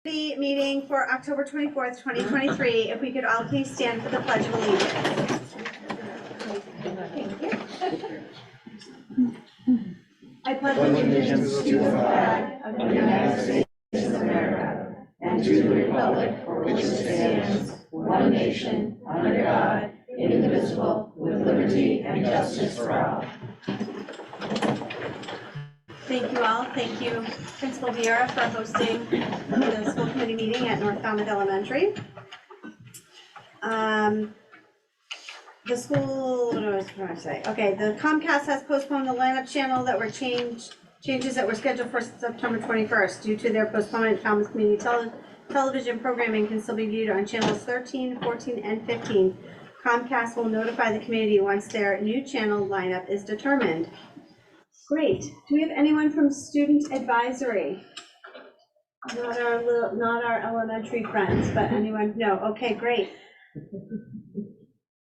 The meeting for October 24th, 2023. If we could all please stand for the Pledge of Allegiance. I pledge allegiance to the flag of the United States of America and to the republic for which it stands, one nation, under God, indivisible, with liberty and justice for all. Thank you all. Thank you, Principal Vieira, for hosting the school committee meeting at North Falmouth Elementary. The school, what was I trying to say? Okay, the Comcast has postponed the lineup channel that were changes that were scheduled for September 21st. Due to their postponement, Falmouth Community Television programming can still be viewed on channels 13, 14, and 15. Comcast will notify the community once their new channel lineup is determined. Great. Do we have anyone from Student Advisory? Not our elementary friends, but anyone? No. Okay, great.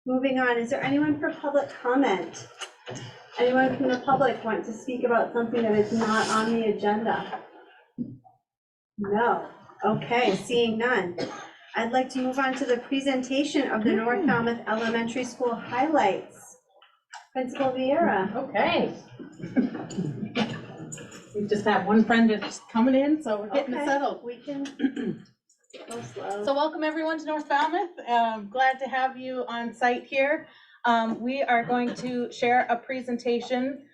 Moving on. Is there anyone for public comment? Anyone from the public want to speak about something that is not on the agenda? No. Okay, seeing none. I'd like to move on to the presentation of the North Falmouth Elementary School highlights. Principal Vieira. Okay. We just have one friend that's coming in, so we're getting it settled. We can go slow. So welcome everyone to North Falmouth. Glad to have you on site here. We are going to share a presentation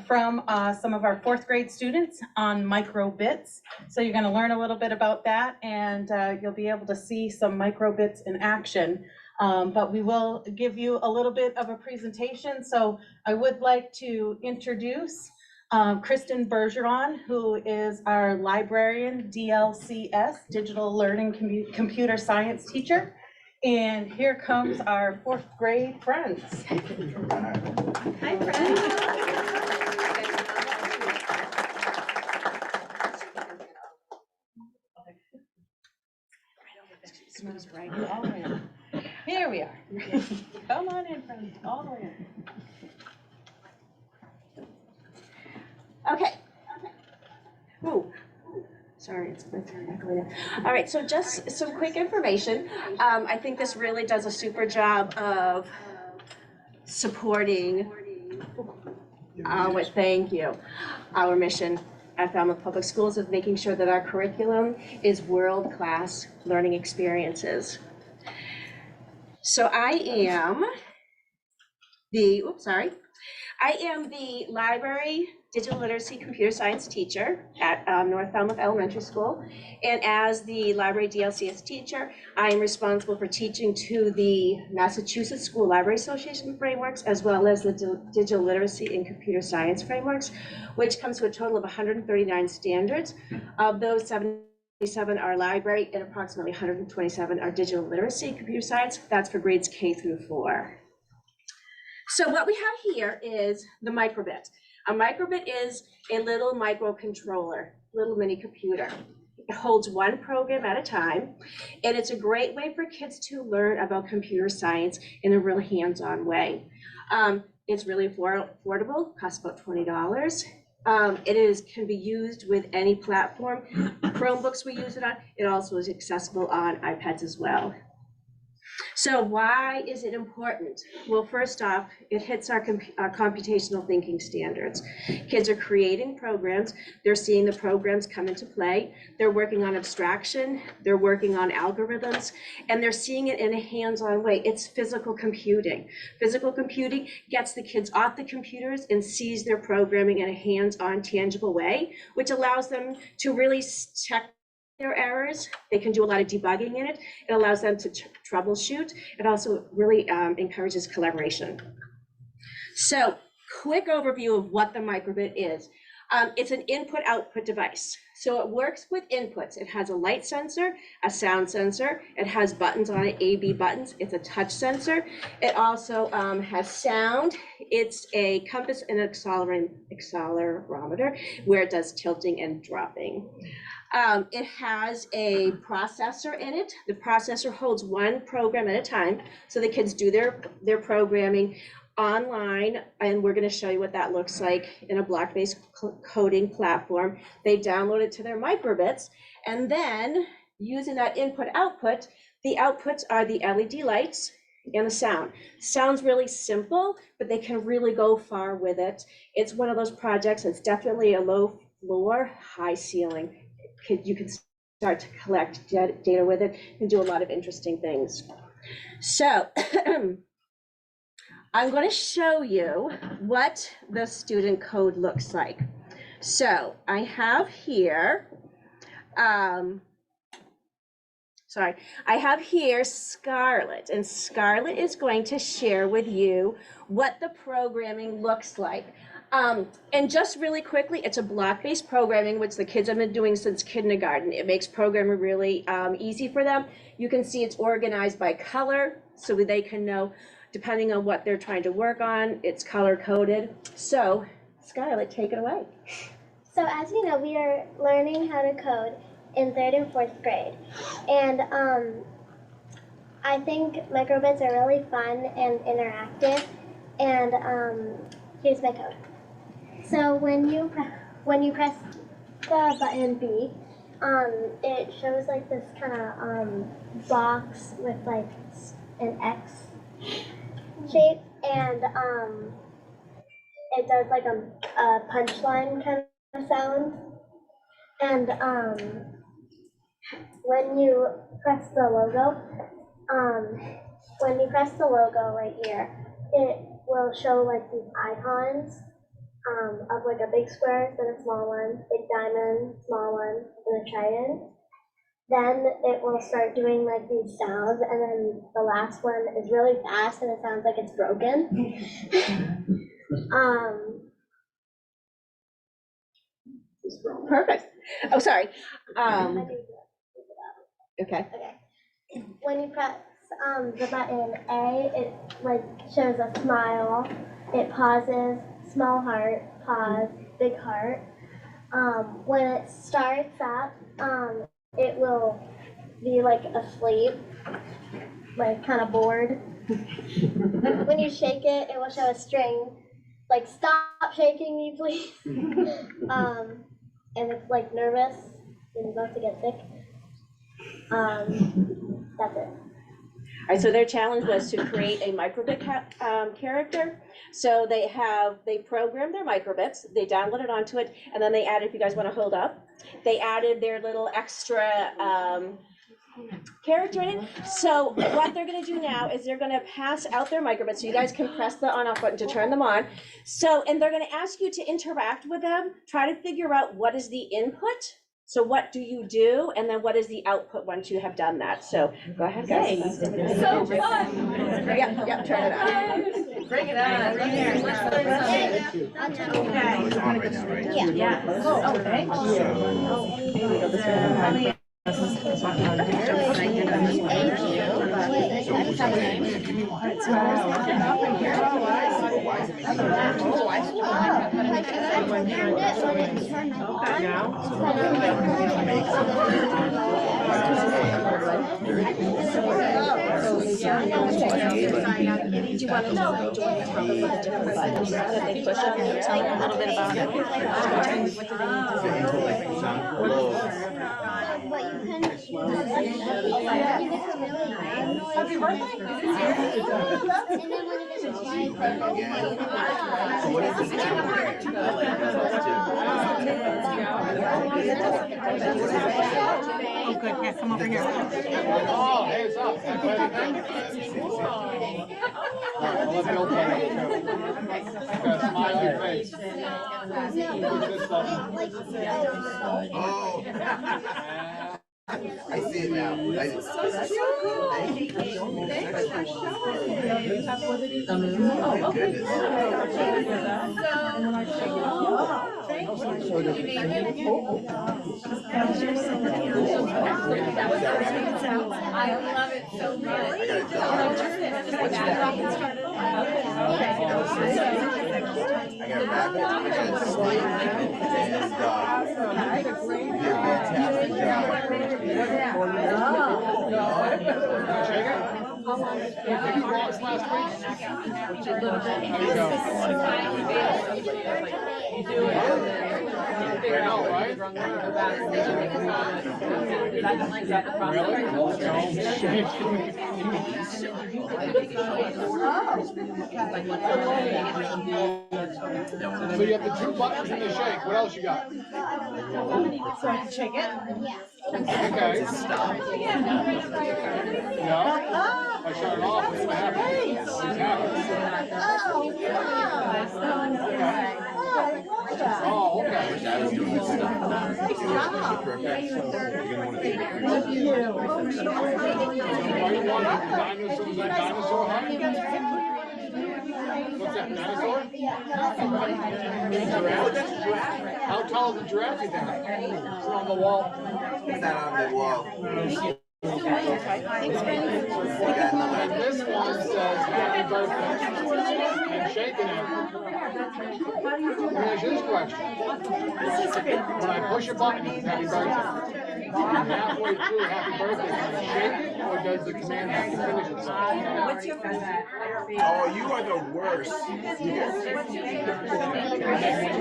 from some of our 4th grade students on microbits. So you're going to learn a little bit about that, and you'll be able to see some microbits in action. But we will give you a little bit of a presentation. So I would like to introduce Kristen Bergeron, who is our librarian, DLCS, Digital Learning Computer Science teacher. And here comes our 4th grade friends. Hi, friends. Here we are. Come on in, friends, all the way in. Okay. Ooh. Sorry, it's my turn. All right, so just some quick information. I think this really does a super job of supporting thank you, our mission at Falmouth Public Schools of making sure that our curriculum is world-class learning experiences. So I am the library digital literacy computer science teacher at North Falmouth Elementary School. And as the library DLCS teacher, I am responsible for teaching to the Massachusetts School Library Association frameworks, as well as the digital literacy and computer science frameworks, which comes to a total of 139 standards. Of those, 77 are library and approximately 127 are digital literacy computer science. That's for grades K through 4. So what we have here is the microbit. A microbit is a little microcontroller, little mini computer. It holds one program at a time, and it's a great way for kids to learn about computer science in a real hands-on way. It's really affordable, costs about $20. It can be used with any platform. Chromebooks we use it on. It also is accessible on iPads as well. So why is it important? Well, first off, it hits our computational thinking standards. Kids are creating programs. They're seeing the programs come into play. They're working on abstraction. They're working on algorithms, and they're seeing it in a hands-on way. It's physical computing. Physical computing gets the kids off the computers and sees their programming in a hands-on, tangible way, which allows them to really check their errors. They can do a lot of debugging in it. It allows them to troubleshoot. It also really encourages collaboration. So, quick overview of what the microbit is. It's an input-output device. So it works with inputs. It has a light sensor, a sound sensor. It has buttons on it, A/B buttons. It's a touch sensor. It also has sound. It's a compass and an accelerometer where it does tilting and dropping. It has a processor in it. The processor holds one program at a time, so the kids do their programming online, and we're going to show you what that looks like in a block-based coding platform. They download it to their microbits, and then using that input-output, the outputs are the LED lights and the sound. Sounds really simple, but they can really go far with it. It's one of those projects, it's definitely a low floor, high ceiling. You can start to collect data with it and do a lot of interesting things. So I'm going to show you what the student code looks like. So I have here, I have here Scarlett, and Scarlett is going to share with you what the programming looks like. And just really quickly, it's a block-based programming, which the kids have been doing since kindergarten. It makes programming really easy for them. You can see it's organized by color, so they can know, depending on what they're trying to work on, it's color-coded. So, Scarlett, take it away. So as you know, we are learning how to code in 3rd and 4th grade. And I think microbits are really fun and interactive. And here's my code. So when you press the button B, it shows like this kind of box with like an X shape, and it does like a punchline kind of sound. And when you press the logo, right here, it will show like these icons of like a big square, then a small one, big diamond, small one, and a trident. Then it will start doing like these sounds, and then the last one is really fast and it sounds like it's broken. Perfect. Oh, sorry. Okay. When you press the button A, it like shows a smile. It pauses, small heart, pause, big heart. When it starts up, it will be like asleep, like kind of bored. When you shake it, it will show a string, like stop shaking me, please. And it's like nervous and about to get sick. That's it. All right, so their challenge was to create a microbit character. So they programmed their microbits, they downloaded onto it, and then they added, if you guys want to hold up, they added their little extra character in it. So what they're going to do now is they're going to pass out their microbits, so you guys can press the on-off button to turn them on. So, and they're going to ask you to interact with them, try to figure out what is the input. So what do you do, and then what is the output once you have done that? So go ahead, guys. So fun. Yep, turn it on. Bring it on. Bring it on. Yeah. Oh, thanks. Do you want to know what the different buttons that they push on here? Tell you a little bit about it. What you can do is you get some really loud noise. Happy birthday! And then when it gets quiet, Oh, good. Yeah, come over here. Oh, hands up. Smiley face. Oh. I see it now. I love it so much. I got a rabbit, I got a snake, and a dog. You did a fantastic job. You lost last week? How you go? I know, right? So you have the 2 buttons in the shake. What else you got? So I can shake it? Okay. Yeah. I shut it off. What's gonna happen? What's happening? Oh, okay. Are you wanting dinosaurs and dinosaur hunt? What's that, dinosaur? Giraffe? How tall is the giraffe you think? It's on the wall. Put that on the wall. And this one says happy birthday. And shaking it. Here's this question. When I push a button, it's happy birthday. Halfway through happy birthday, can I shake it, or does the command have to finish itself? What's your first? Oh, you are the worst. And then when you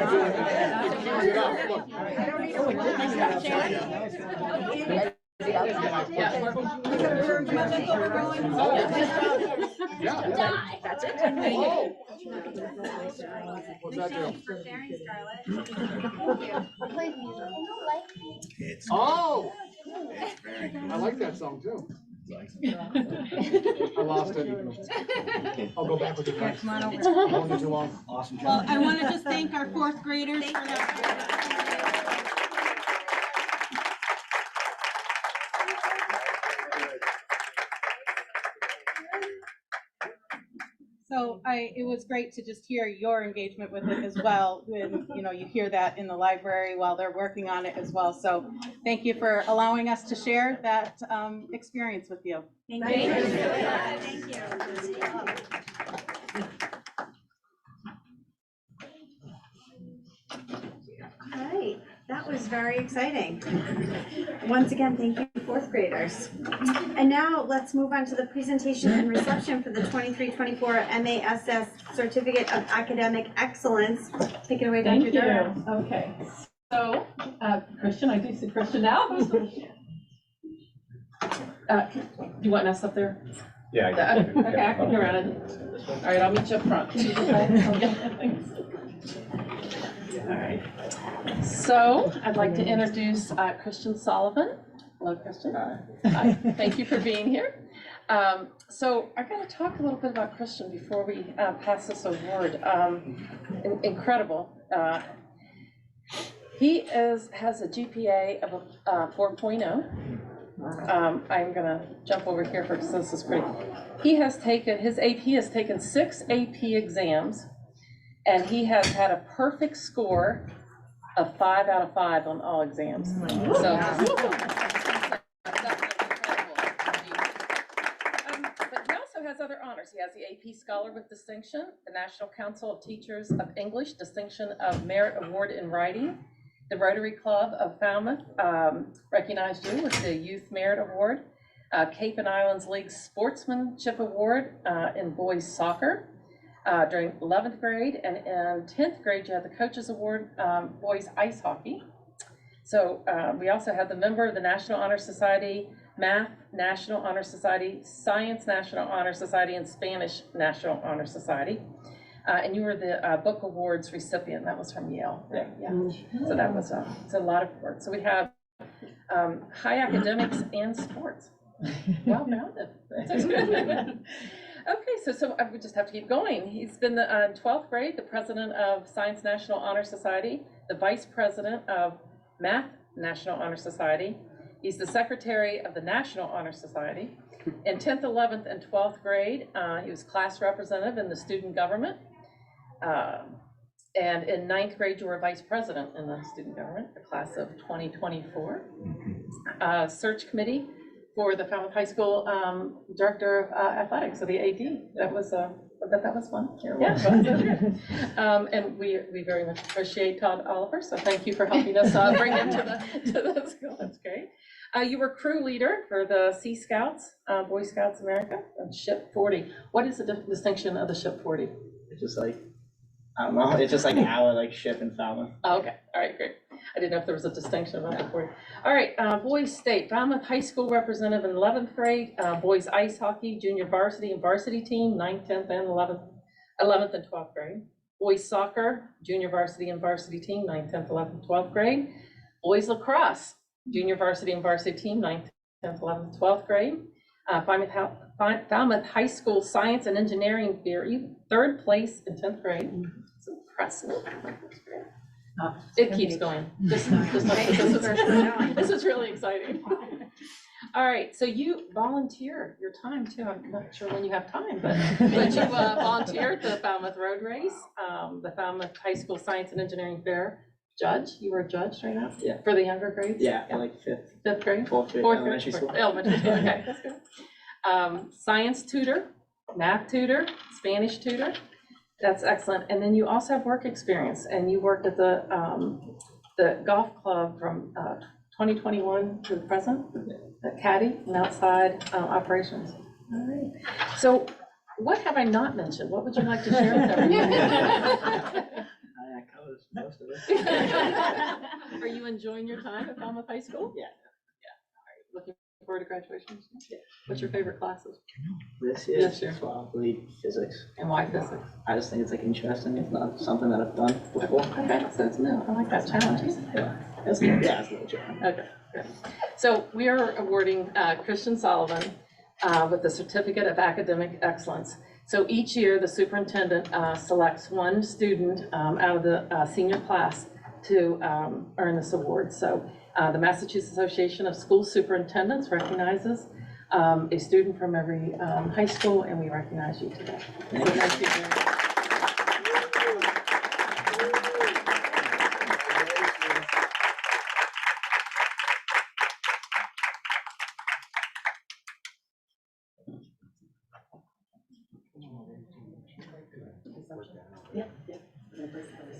do it, it cues it up. Look. Yeah. That's it. Oh. What's that do? Oh. I like that song too. I lost it. I'll go back with you guys. Come on over. I won't be too long. Awesome. Well, I want to just thank our 4th graders for that. So it was great to just hear your engagement with it as well. When, you hear that in the library while they're working on it as well. So thank you for allowing us to share that experience with you. Thank you. Thank you. All right, that was very exciting. Once again, thank you, 4th graders. And now let's move on to the presentation and reception for the 23-24 MASS Certificate of Academic Excellence. Take it away, Dr. Thank you. Durham. Okay, so Christian, I do see Christian now. Do you want us up there? Yeah. Okay, I can go around it. All right, I'll meet you up front. All right. So I'd like to introduce Christian Sullivan. Hello, Christian. Hi. Thank you for being here. So I'm going to talk a little bit about Christian before we pass this award. Incredible. He has a GPA of 4.0. I'm going to jump over here because this is pretty. He has taken, his AP has taken 6 AP exams, and he has had a perfect score of 5 out of 5 on all exams. So, but he also has other honors. He has the AP Scholar with Distinction, the National Council of Teachers of English Distinction of Merit Award in Writing. The Rotary Club of Falmouth recognized you with the Youth Merit Award. Cape and Islands League Sportsmanship Award in boys soccer during 11th grade, and in 10th grade you had the Coaches Award boys ice hockey. So we also had the member of the National Honor Society, Math National Honor Society, Science National Honor Society, and Spanish National Honor Society. And you were the book awards recipient. That was from Yale. Yeah. So that was it's a lot of awards. So we have high academics and sports. Well rounded. Okay, so I would just have to keep going. He's been in 12th grade, the president of Science National Honor Society, the vice president of Math National Honor Society. He's the secretary of the National Honor Society. In 10th, 11th, and 12th grade, he was class representative in the student government. And in 9th grade, you were vice president in the student government, the class of 2024. Search committee for the Falmouth High School director of athletics, so the AD. That was that was fun. Yeah. And we very much appreciate Todd Oliver. So thank you for helping us bring him to the school. That's great. You were crew leader for the Sea Scouts, Boy Scouts America, and Ship 40. What is the distinction of the Ship 40? It's just like, I don't know, it's just like our like ship in Falmouth. Oh, okay, all right, great. I didn't know if there was a distinction about the 40. All right, boys state, Falmouth High School representative in 11th grade, boys ice hockey, junior varsity and varsity team, 9th, 10th, and 11th and 12th grade. Boys soccer, junior varsity and varsity team, 9th, 10th, 11th, 12th grade. Boys lacrosse, junior varsity and varsity team, 9th, 10th, 11th, 12th grade. Falmouth High School Science and Engineering theory, 3rd place in 10th grade. It's impressive. It keeps going. This is really exciting. All right, so you volunteer your time too. I'm not sure when you have time, but you volunteer at the Falmouth Road Race, the Falmouth High School Science and Engineering Fair judge. You were a judge right now? Yeah. For the younger grades? Yeah, for like fifth grade? fourth grade, Fourth elementary grade, school. elementary school, okay, that's good. Science tutor, math tutor, Spanish tutor. That's excellent. And then you also have work experience, and you worked at the golf club from 2021 to the present, at Caddy and outside operations. All right. So what have I not mentioned? What would you like to share with everyone? That covers most of it. Are you enjoying your time at Falmouth High School? Yeah. All right. Looking forward to graduation? Yeah. What's your favorite classes? This year, This year. probably physics. And why physics? I just think it's like interesting. It's not something that I've done before. Okay, so it's new. I like that challenge. Yeah, it's a little challenge. Okay, good. So we are awarding Christian Sullivan with the Certificate of Academic Excellence. So each year, the superintendent selects one student out of the senior class to earn this award. So the Massachusetts Association of School Superintendents recognizes a student from every high school, and we recognize you today. So thank you very much.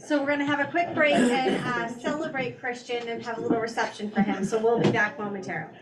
So we're gonna have a quick break and celebrate Christian and have a little reception for him. So we'll be back momentarily.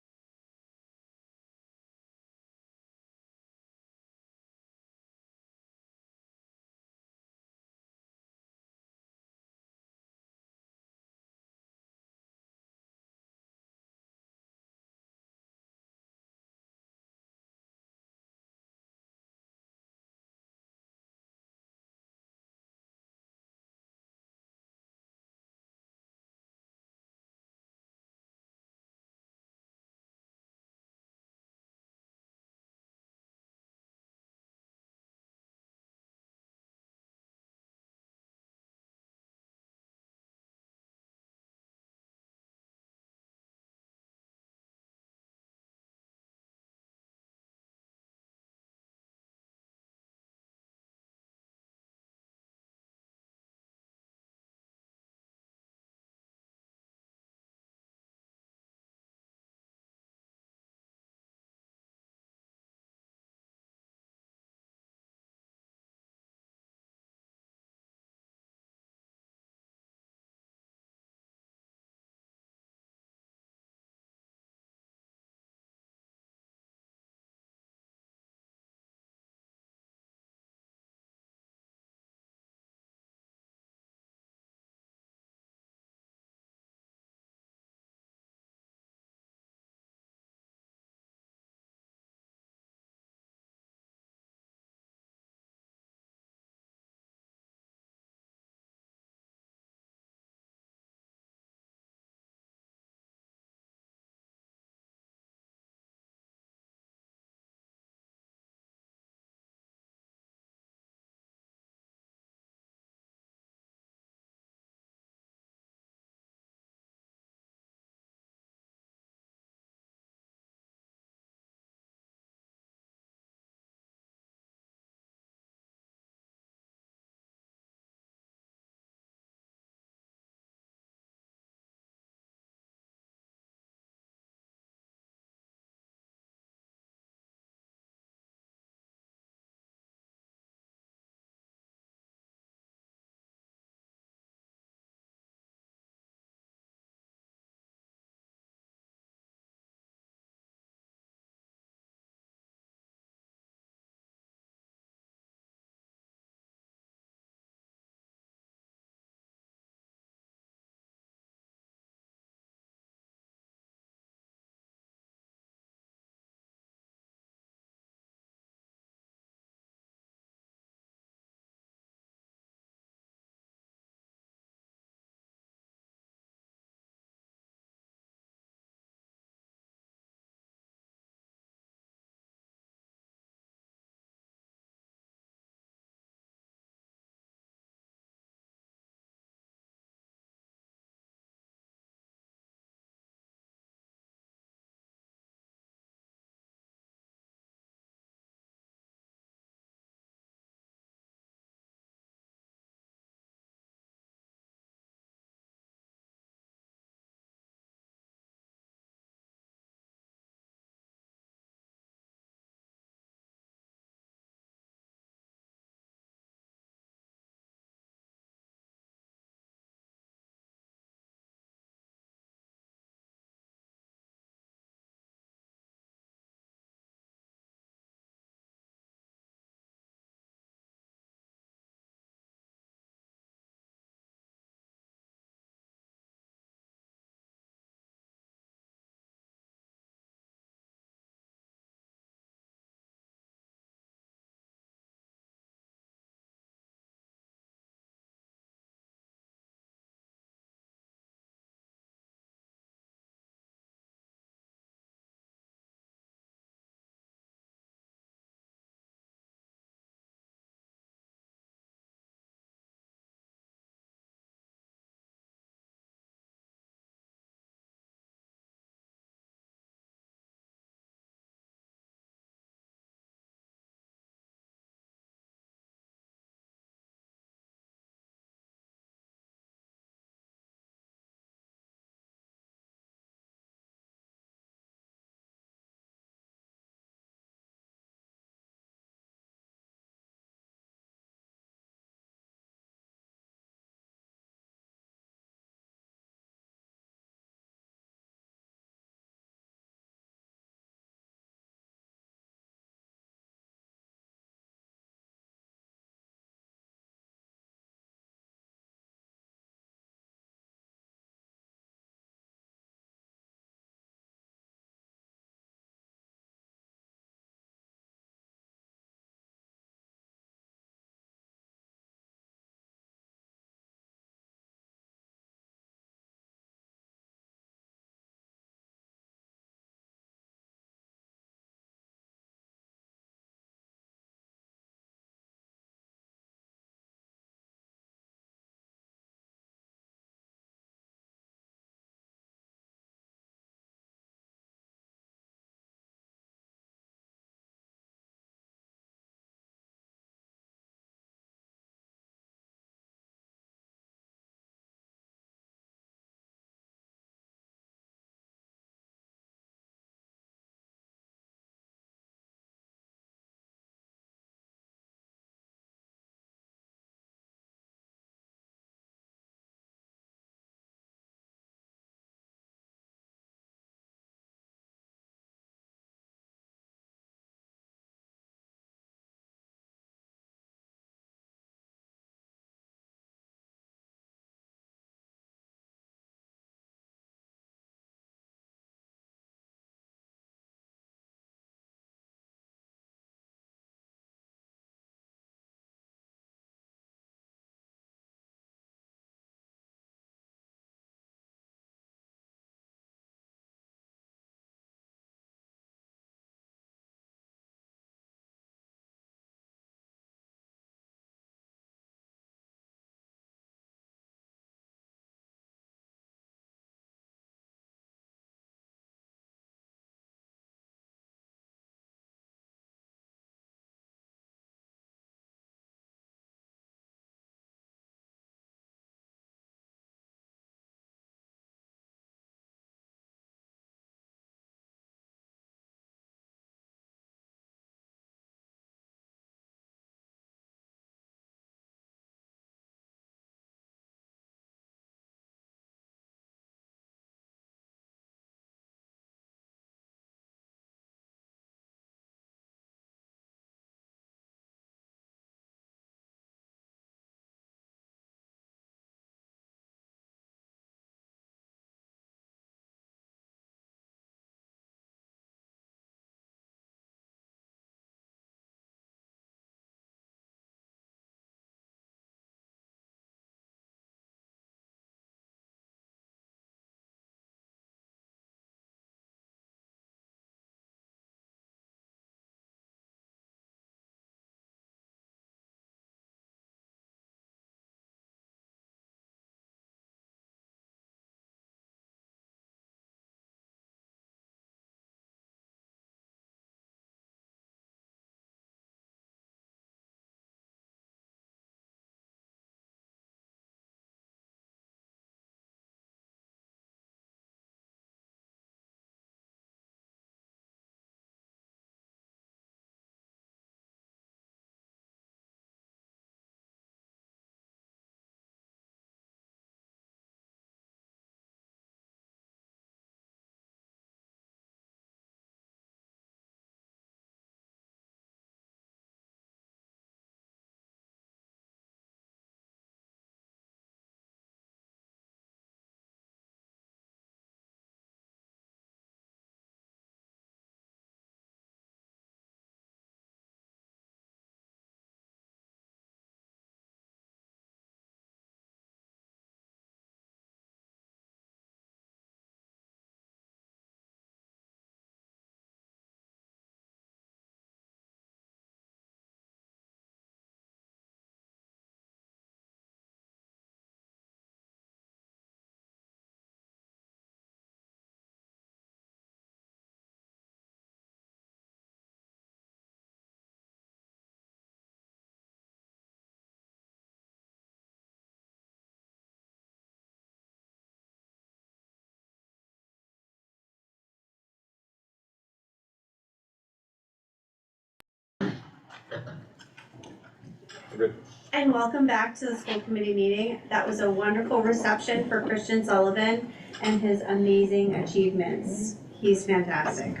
written. And welcome back to the school committee meeting. That was a wonderful reception for Christian Sullivan and his amazing achievements. He's fantastic.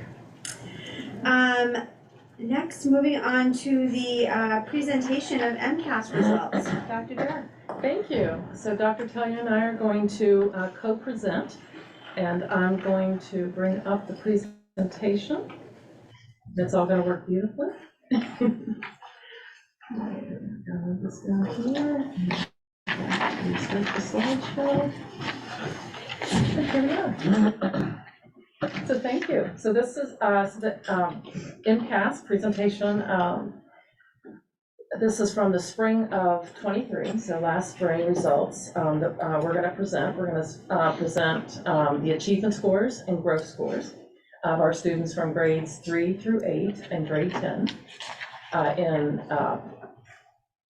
Next, moving on to the presentation of MCAS results. Dr. Durr. Thank you. So Dr. Talia and I are going to co-present, and I'm going to bring up the presentation. It's all going to work beautifully. This down here. Insert the slideshow. And here we are. So thank you. So this is the MCAS presentation. This is from the spring of 23, so last spring results that we're going to present. We're going to present the achievement scores and growth scores of our students from grades 3 through 8 and grade 10 in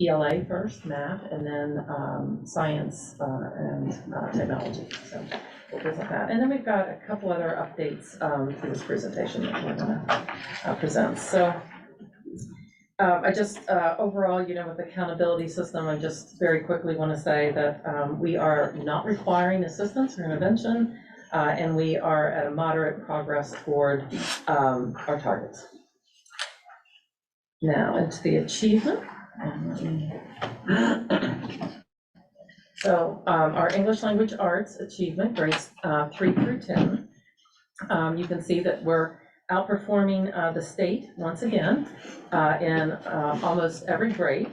ELA first, math, and then science and technology. So we'll present that. And then we've got a couple other updates for this presentation that we're going to present. So I just, overall, you know, with the accountability system, I just very quickly want to say that we are not requiring assistance or intervention, and we are at a moderate progress toward our targets. Now, into the achievement. So our English language arts achievement, grades 3 through 10, you can see that we're outperforming the state once again in almost every grade.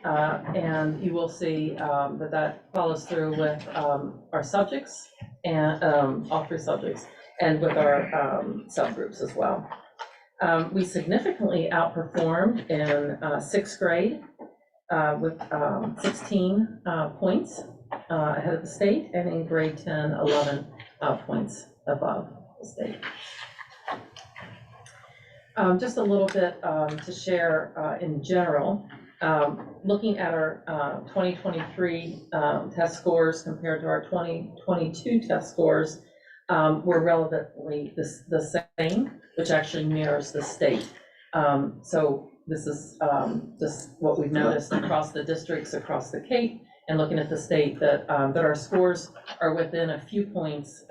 And you will see that follows through with our subjects and all 3 subjects, and with our subgroups as well. We significantly outperformed in 6th grade with 16 points ahead of the state, and in grade 10, 11 points above the state. Just a little bit to share in general, looking at our 2023 test scores compared to our 2022 test scores, we're relevantly the same, which actually mirrors the state. So this is just what we've noticed across the districts, across the Cape, and looking at the state, that our scores are within a few points,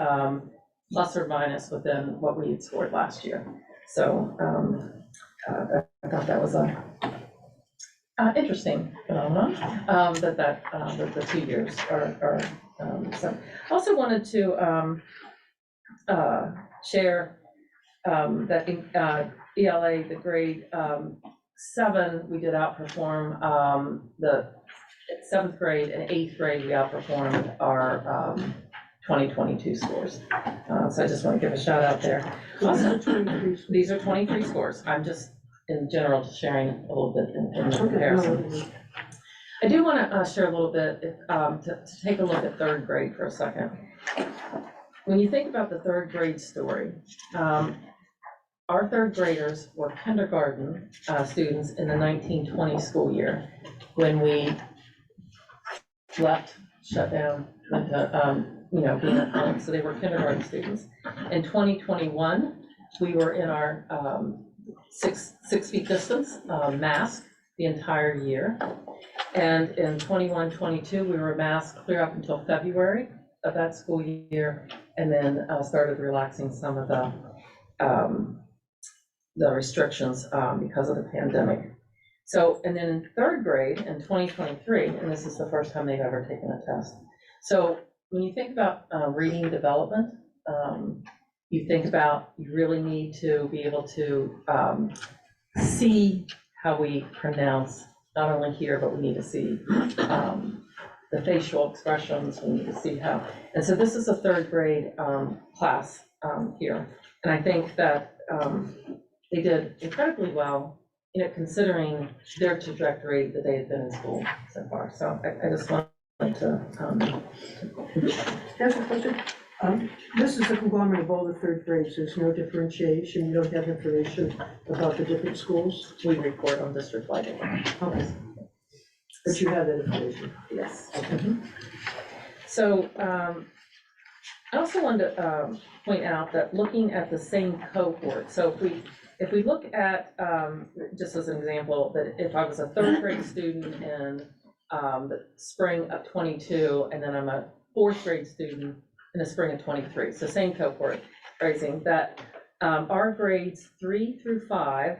plus or minus, within what we had scored last year. So I thought that was a interesting phenomenon, that the 2 years are so. I also wanted to share that in ELA, the grade 7, we did outperform the 7th grade, and 8th grade we outperformed our 2022 scores. So I just want to give a shout out there. Also, these are 23 scores. I'm just in general just sharing a little bit in comparison. I do want to share a little bit to take a look at 3rd grade for a second. When you think about the 3rd grade story, our 3rd graders were kindergarten students in the 1920 school year when we left, shut down, went to being at home. So they were kindergarten students. In 2021, we were in our 6 feet distance mask the entire year. And in 21-22, we were masked clear up until February of that school year, and then started relaxing some of the restrictions because of the pandemic. So, and then in 3rd grade in 2023, and this is the first time they've ever taken a test. So when you think about reading development, you think about, you really need to be able to see how we pronounce, not only here, but we need to see the facial expressions, we need to see how. And so this is a 3rd grade class here. And I think that they did incredibly well, considering their trajectory that they had been in school so far. So I just wanted to. That's a question. This is a conglomerate of all the 3rd grades. There's no differentiation. You don't have information about the different schools. We report on district-wide data. Okay. But you have that information. Yes. Okay. So I also wanted to point out that looking at the same cohort, so if we if we look at, just as an example, that if I was a third grade student in the spring of 22, and then I'm a fourth grade student in the spring of 23, so same cohort, raising that our grades 3 through 5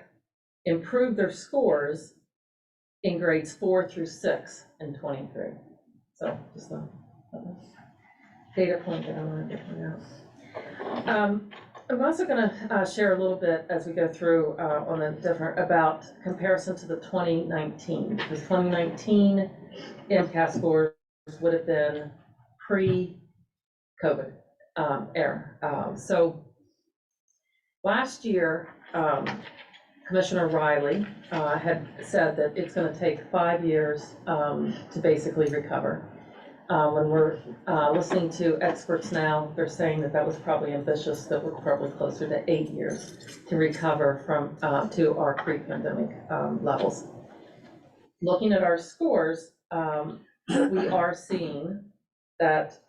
improved their scores in grades 4 through 6 in 23. So just a data point that I wanted to point out. I'm also going to share a little bit as we go through on the different about comparison to the 2019, because 2019 MCAS scores would have been pre-COVID era. So last year, Commissioner Riley had said that it's going to take 5 years to basically recover. When we're listening to experts now, they're saying that that was probably ambitious, that we're probably closer to 8 years to recover from to our pre-pandemic levels. Looking at our scores, we are seeing that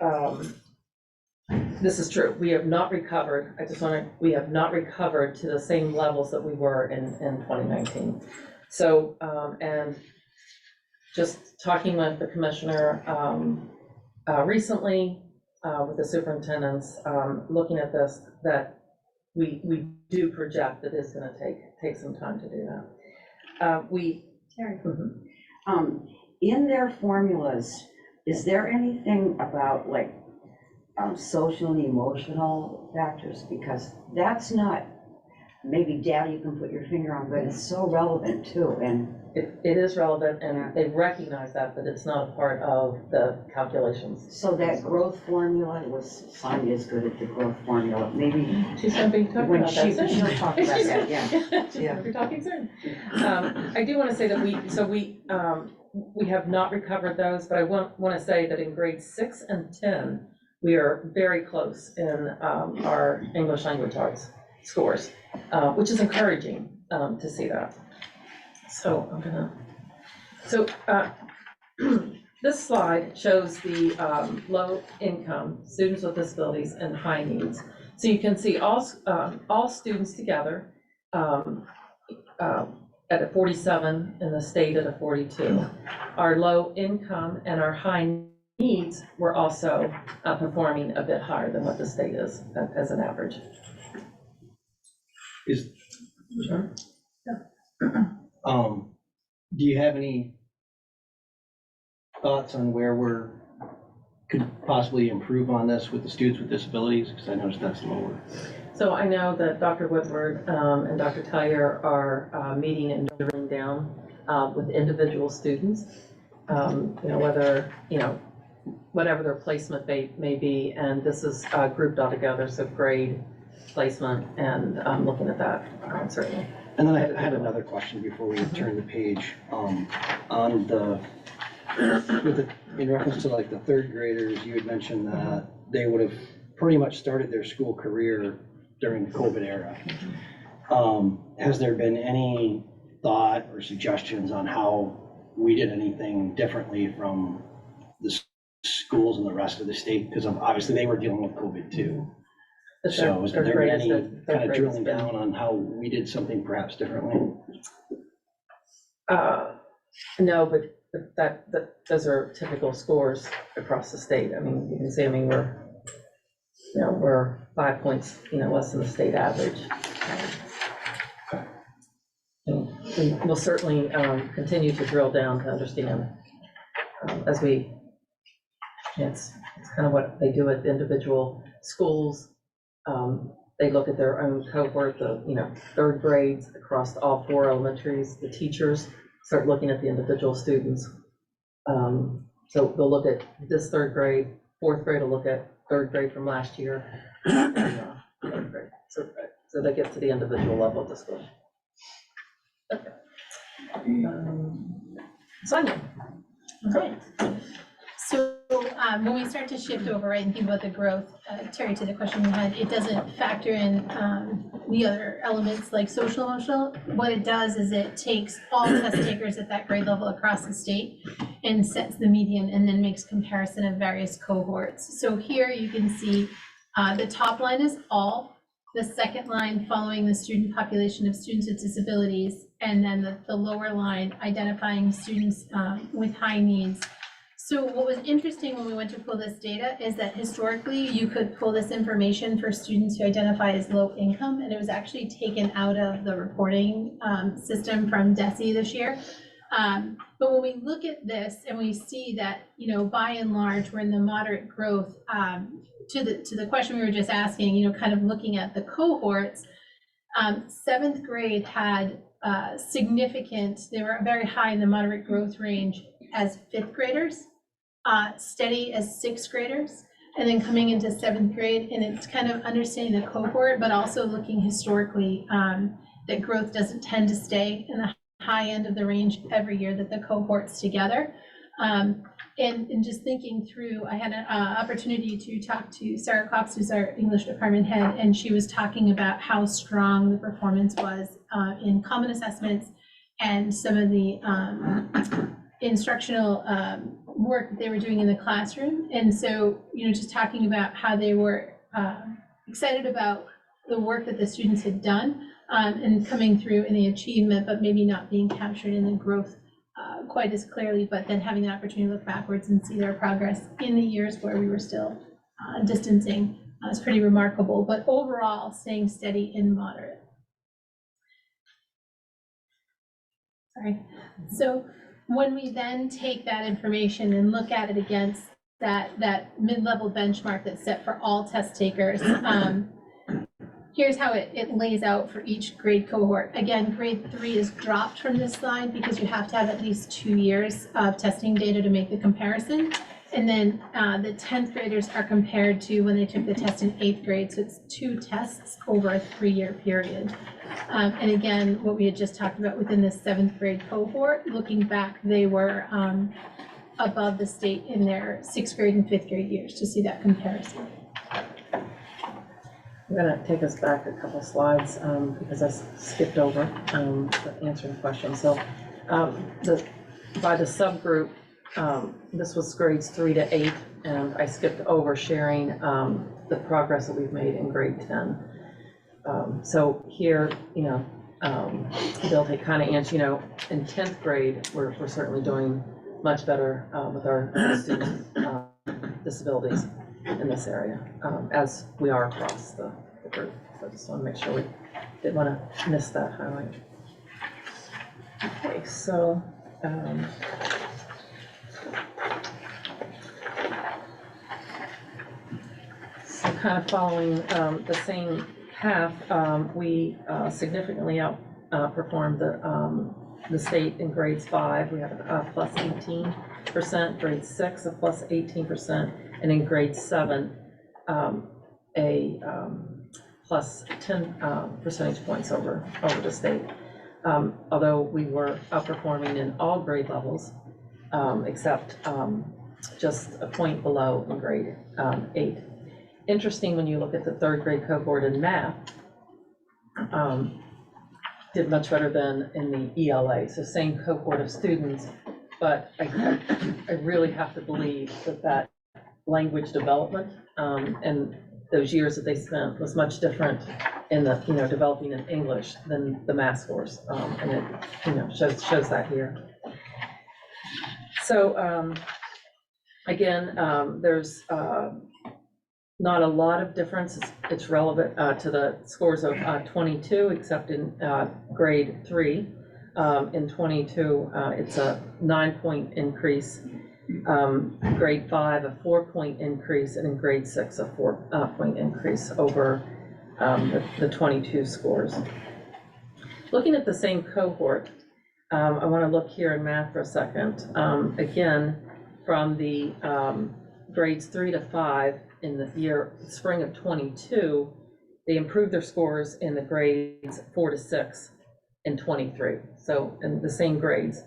this is true. We have not recovered. We have not recovered to the same levels that we were in 2019. So, and just talking with the commissioner recently, with the superintendents, looking at this, that we do project that it's going to take some time to do that. Terry, in their formulas, is there anything about like social and emotional factors? Because that's not maybe data you can put your finger on, but it's so relevant too. And it is relevant, and they recognize that, but it's not a part of the calculations. so that growth formula was, Sonia's good at the growth formula. Maybe She's going to be talking when about that soon. she'll talk about that, yeah. Yeah. We're talking soon. I do want to say that we have not recovered those, but I want to say that in grades 6 and 10, we are very close in our English language arts scores, which is encouraging to see that. So this slide shows the low income students with disabilities and high needs. So you can see all students together at a 47 in the state at a 42. Our low income and our high needs were also performing a bit higher than what the state is as an average. Sure. Do you have any thoughts on where we could possibly improve on this with the students with disabilities? Because I noticed that's lower. So I know that Dr. Woodward and Dr. Tellier are meeting and drilling down with individual students, whether, whatever their placement may be, and this is grouped all together, so grade, placement, and looking at that certainly. And then I had another question before we turn the page on in reference to like the third graders. You had mentioned that they would have pretty much started their school career during the COVID era. Has there been any thought or suggestions on how we did anything differently from the schools in the rest of the state? Because obviously they were dealing with COVID too. So has there been any kind of drilling down on how we did something perhaps differently? No, but those are typical scores across the state. I mean, you can see, we're 5 points, less than the state average. We'll certainly continue to drill down to understand as it's kind of what they do at individual schools. They look at their own cohort, third grades across all 4 elementaries. The teachers start looking at the individual students. So they'll look at this third grade, fourth grade will look at third grade from last year, and third grade. So they get to the individual level of the school. Okay. Sonia. Okay. So when we start to shift over, right, and think about the growth, Terry, to the question you had, it doesn't factor in the other elements like social emotional. What it does is it takes all test takers at that grade level across the state and sets the median and then makes comparison of various cohorts. So here you can see the top line is all the second line following the student population of students with disabilities, and then the lower line identifying students with high needs. So what was interesting when we went to pull this data is that historically you could pull this information for students who identify as low income, and it was actually taken out of the reporting system from DESE this year. But when we look at this and we see that, you know, by and large, we're in the moderate growth, to the question we were just asking, you know, kind of looking at the cohorts, 7th grade had significant, they were very high in the moderate growth range as 5th graders, steady as 6th graders, and then coming into 7th grade, and it's kind of understanding the cohort, but also looking historically that growth doesn't tend to stay in the high end of the range every year that the cohorts together. And just thinking through, I had an opportunity to talk to Sarah Cox, who's our English department head, and she was talking about how strong the performance was in common assessments and some of the instructional work that they were doing in the classroom. And so, you know, just talking about how they were excited about the work that the students had done and coming through in the achievement, but maybe not being captured in the growth quite as clearly, but then having the opportunity to look backwards and see their progress in the years where we were still distancing is pretty remarkable, but overall staying steady and moderate. Sorry. So when we then take that information and look at it against that mid-level benchmark that's set for all test takers, here's how it lays out for each grade cohort. Again, grade 3 is dropped from this slide because you have to have at least 2 years of testing data to make the comparison. And then the 10th graders are compared to when they took the test in 8th grade. So it's 2 tests over a 3-year period. And again, what we had just talked about within the 7th grade cohort, looking back, they were above the state in their 6th grade and 5th grade years to see that comparison. I'm going to take us back a couple slides because I skipped over answering the question. So by the subgroup, this was grades 3 to 8, and I skipped over sharing the progress that we've made in grade 10. So here, you know, they'll take kind of answer, you know, in 10th grade, we're certainly doing much better with our students' disabilities in this area, as we are across the group. So I just want to make sure we didn't want to miss that highlight. Okay, so kind of following the same path, we significantly outperformed the state in grades 5. We have a plus 18%, grade 6 a plus 18%, and in grade 7 a plus 10 percentage points over the state. Although we were outperforming in all grade levels except just a point below in grade 8. Interesting when you look at the 3rd grade cohort in math, did much better than in the ELA, so same cohort of students, but I really have to believe that language development and those years that they spent was much different in the, you know, developing in English than the math scores, and it, you know, shows that here. So again, there's not a lot of difference. It's relevant to the scores of 22, except in grade 3. In 22, it's a 9-point increase. Grade 5, a 4-point increase, and in grade 6, a 4-point increase over the 22 scores. Looking at the same cohort, I want to look here in math for a second. Again, from the grades 3 to 5 in the spring of 22, they improved their scores in the grades 4 to 6 in 23. So in the same grades.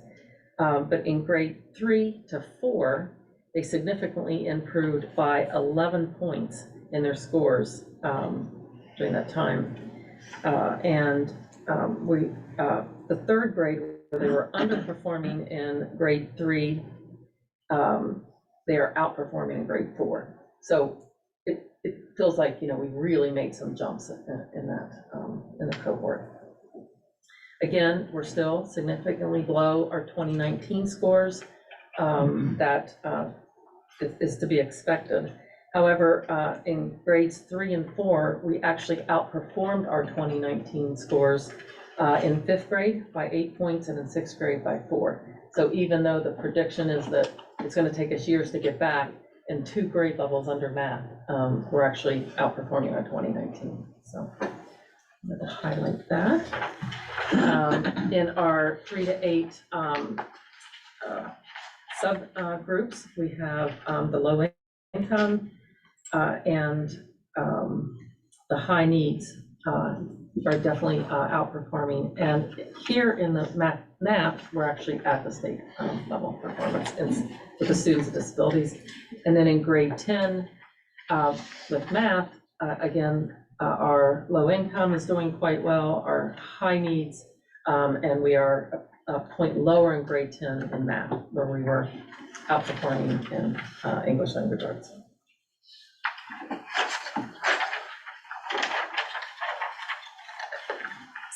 But in grade 3 to 4, they significantly improved by 11 points in their scores during that time. And the 3rd grade, where they were underperforming in grade 3, they are outperforming in grade 4. So it feels like, we really made some jumps in the cohort. Again, we're still significantly below our 2019 scores. That is to be expected. However, in grades 3 and 4, we actually outperformed our 2019 scores in 5th grade by 8 points and in 6th grade by 4. So even though the prediction is that it's going to take us years to get back, in 2 grade levels under math, we're actually outperforming our 2019. So I'm going to highlight that. In our 3 to 8 subgroups, we have the low income and the high needs are definitely outperforming. And here in the math, we're actually at the state level performance with the students with disabilities. And then in grade 10 with math, again, our low income is doing quite well, our high needs, and we are a point lower in grade 10 in math, where we were outperforming in English language arts.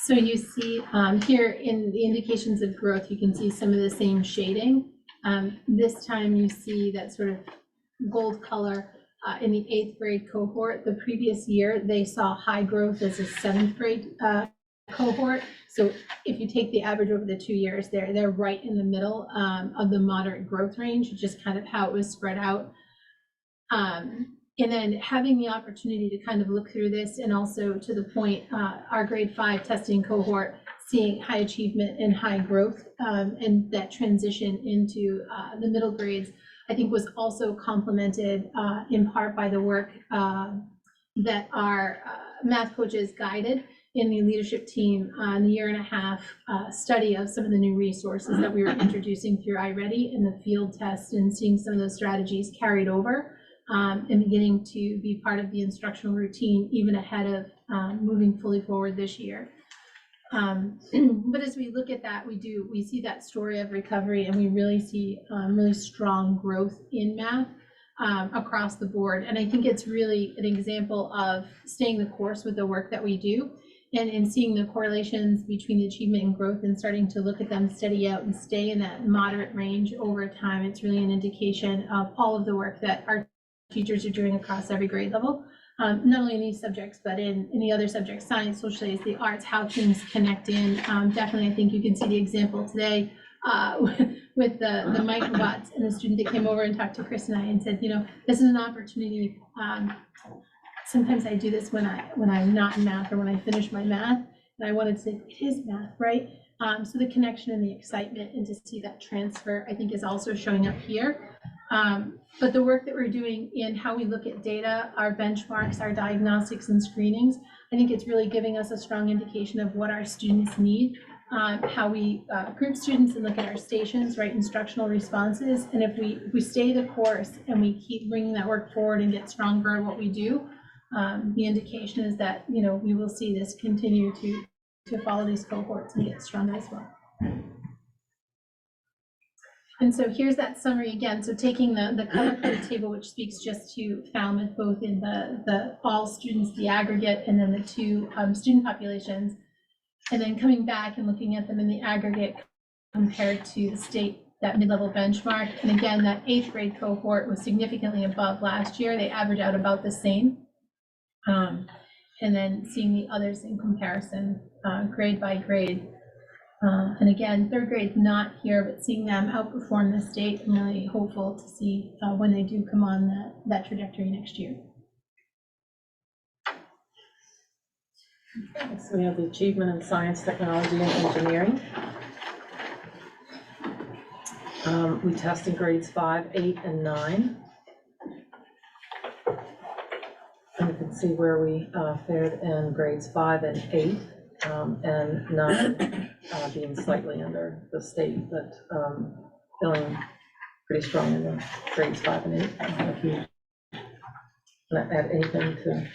So you see here in the indications of growth, you can see some of the same shading. This time you see that sort of gold color in the 8th grade cohort. The previous year, they saw high growth as a 7th grade cohort. So if you take the average over the 2 years, they're right in the middle of the moderate growth range, just kind of how it was spread out. And then having the opportunity to kind of look through this, and also to the point, our grade 5 testing cohort seeing high achievement and high growth, and that transition into the middle grades, I think was also complemented in part by the work that our math coaches guided in the leadership team on the 1.5 year study of some of the new resources that we were introducing through iReady and the field test, and seeing some of those strategies carried over and beginning to be part of the instructional routine even ahead of moving fully forward this year. But as we look at that, we see that story of recovery, and we really see really strong growth in math across the board. And I think it's really an example of staying the course with the work that we do, and seeing the correlations between the achievement and growth, and starting to look at them steady out and stay in that moderate range over time. It's really an indication of all of the work that our teachers are doing across every grade level, not only in these subjects, but in the other subjects, science, social studies, the arts, how things connect in. Definitely, I think you can see the example today with the microbots, and the student that came over and talked to Chris and I and said, this is an opportunity. Sometimes I do this when I'm not in math, or when I finish my math, and I wanted to say, it is math, right? So the connection and the excitement, and to see that transfer, I think, is also showing up here. But the work that we're doing in how we look at data, our benchmarks, our diagnostics and screenings, I think it's really giving us a strong indication of what our students need, how we group students and look at our stations, right, instructional responses. And if we stay the course and we keep bringing that work forward and get stronger at what we do, the indication is that, we will see this continue to follow these cohorts and get stronger as well. And so here's that summary again. So taking the color coded table, which speaks just to Falmouth, both in the all students, the aggregate, and then the 2 student populations, and then coming back and looking at them in the aggregate compared to the state, that mid-level benchmark. And again, that 8th grade cohort was significantly above last year. They average out about the same. And then seeing the others in comparison, grade by grade. And again, 3rd grade not here, but seeing them outperform the state, I'm really hopeful to see when they do come on that trajectory next year. Okay, so we have the achievement in science, technology, and engineering. We test in grades 5, 8, and 9. And you can see where we fared in grades 5 and 8. And 9 being slightly under the state, but feeling pretty strong in the grades 5 and 8. If you want to add anything to.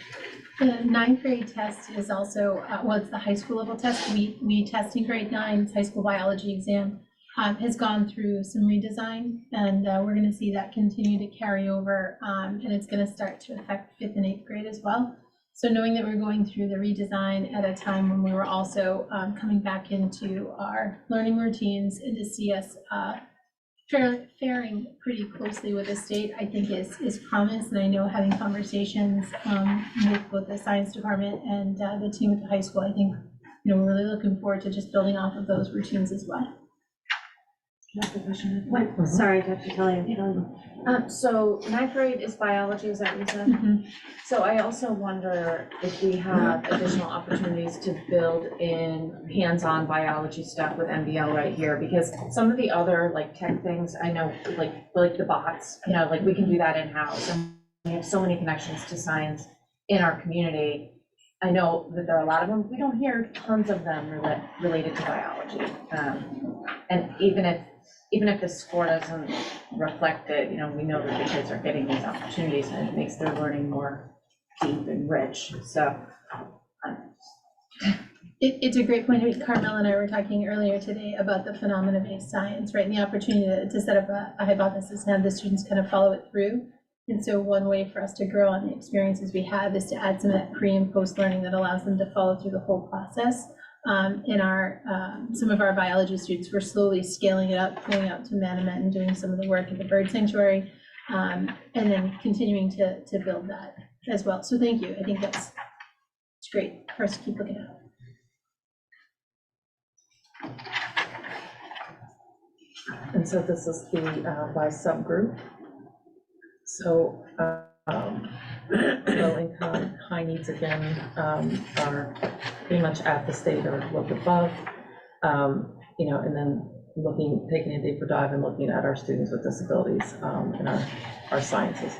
The 9th grade test is also, it's the high school level test. We test in grade 9, it's high school biology exam. has gone through some redesign, and we're gonna see that continue to carry over, and it's gonna start to affect 5th and 8th grade as well. So knowing that we're going through the redesign at a time when we were also coming back into our learning routines, and to see us faring pretty closely with the state, I think is promise. And I know, having conversations with both the science department and the team at the high school, I think, you know, we're really looking forward to just building off of those routines as well. Sorry, Dr. Kelly. So 9th grade is biology, is that what you said? So I also wonder if we have additional opportunities to build in hands-on biology stuff with MBL right here, because some of the other like tech things, I know, like the bots, you know, like we can do that in-house, and we have so many connections to science in our community. I know that there are a lot of them, we don't hear tons of them related to biology. And even if the score doesn't reflect it, you know, we know that the kids are getting these opportunities, and it makes their learning more deep and rich, so. It's a great point. I mean, Carmel and I were talking earlier today about the phenomena-based science, right? And the opportunity to set up a hypothesis and have the students kind of follow it through. And so one way for us to grow on the experiences we have is to add some of that pre and post learning that allows them to follow through the whole process. In our, some of our biology students, we're slowly scaling it up, going out to Manomet and doing some of the work at the bird sanctuary, and then continuing to build that as well. So thank you. I think it's great for us to keep looking at. And so this is the by subgroup. So low income, high needs again are pretty much at the state or a little bit above. You know, and then taking a deeper dive and looking at our students with disabilities in our sciences.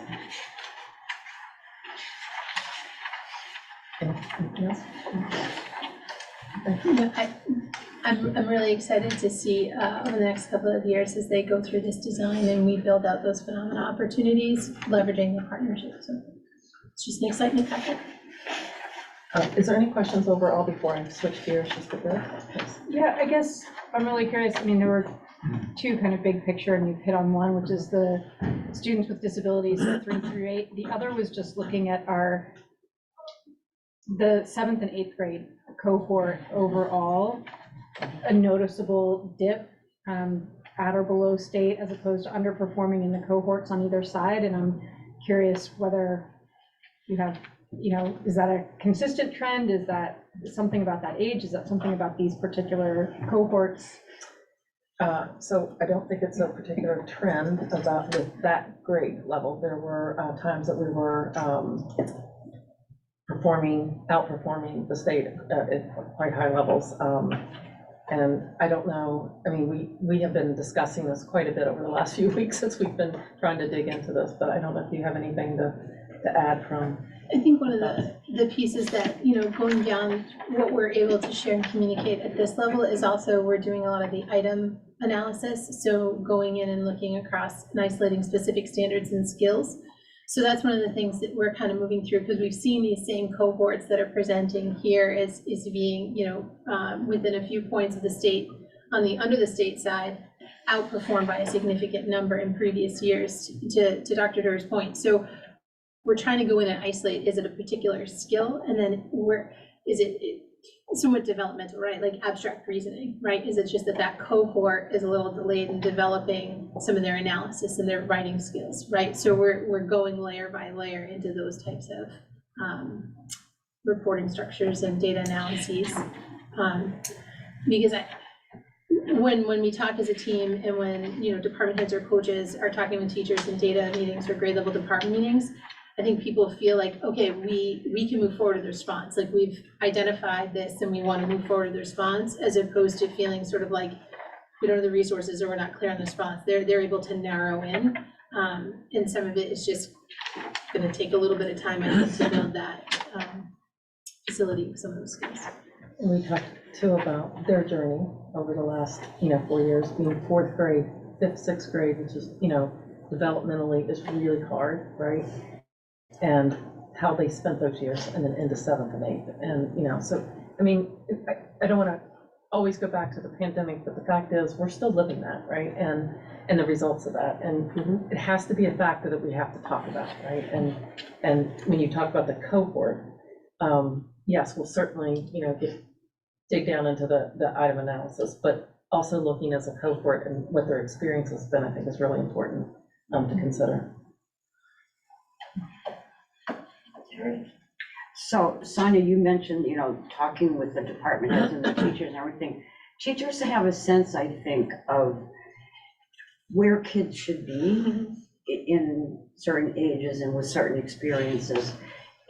Anything else? I'm really excited to see over the next couple of years as they go through this design and we build out those phenomena opportunities, leveraging the partnership. So it's just an exciting factor. Is there any questions overall before I switch gears just a bit? Yeah, I guess I'm really curious. I mean, there were two kind of big picture, and you've hit on one, which is the students with disabilities 3 through 8. The other was just looking at the 7th and 8th grade cohort overall, a noticeable dip at or below state as opposed to underperforming in the cohorts on either side. And I'm curious whether you have, you know, is that a consistent trend? Is that something about that age? Is that something about these particular cohorts? So I don't think it's a particular trend about with that grade level. There were times that we were outperforming the state at quite high levels. And I don't know, I mean, we have been discussing this quite a bit over the last few weeks since we've been trying to dig into this, but I don't know if you have anything to add from. I think one of the pieces that, you know, going beyond what we're able to share and communicate at this level is also we're doing a lot of the item analysis. So going in and looking across and isolating specific standards and skills. So that's one of the things that we're kind of moving through, because we've seen these same cohorts that are presenting here as being, you know, within a few points of the state, under the state side, outperformed by a significant number in previous years, to Dr. Durr's point. So we're trying to go in and isolate, is it a particular skill? And then is it somewhat developmental, right? Like abstract reasoning, right? Is it just that cohort is a little delayed in developing some of their analysis and their writing skills, right? So we're going layer by layer into those types of reporting structures and data analyses. Because when we talk as a team, and when, you know, department heads or coaches are talking with teachers in data meetings or grade level department meetings, I think people feel like, okay, we can move forward with the response. Like, we've identified this and we want to move forward with the response, as opposed to feeling sort of like we don't have the resources or we're not clear on the response. They're able to narrow in, and some of it is just going to take a little bit of time, I think, to build that facility with some of those skills. And we talked too about their journey over the last, you know, 4 years, being 4th grade, 5th, 6th grade, which is, you know, developmentally is really hard, right? And how they spent those years, and then into 7th and 8th. And, you know, so, I mean, I don't want to always go back to the pandemic, but the fact is, we're still living that, right? And the results of that, and it has to be a factor that we have to talk about, right? And when you talk about the cohort, yes, we'll certainly, dig down into the item analysis, but also looking as a cohort and what their experience has been, I think is really important to consider. So Sonia, you mentioned, talking with the department heads and the teachers and everything. Teachers have a sense, I think, of where kids should be in certain ages and with certain experiences.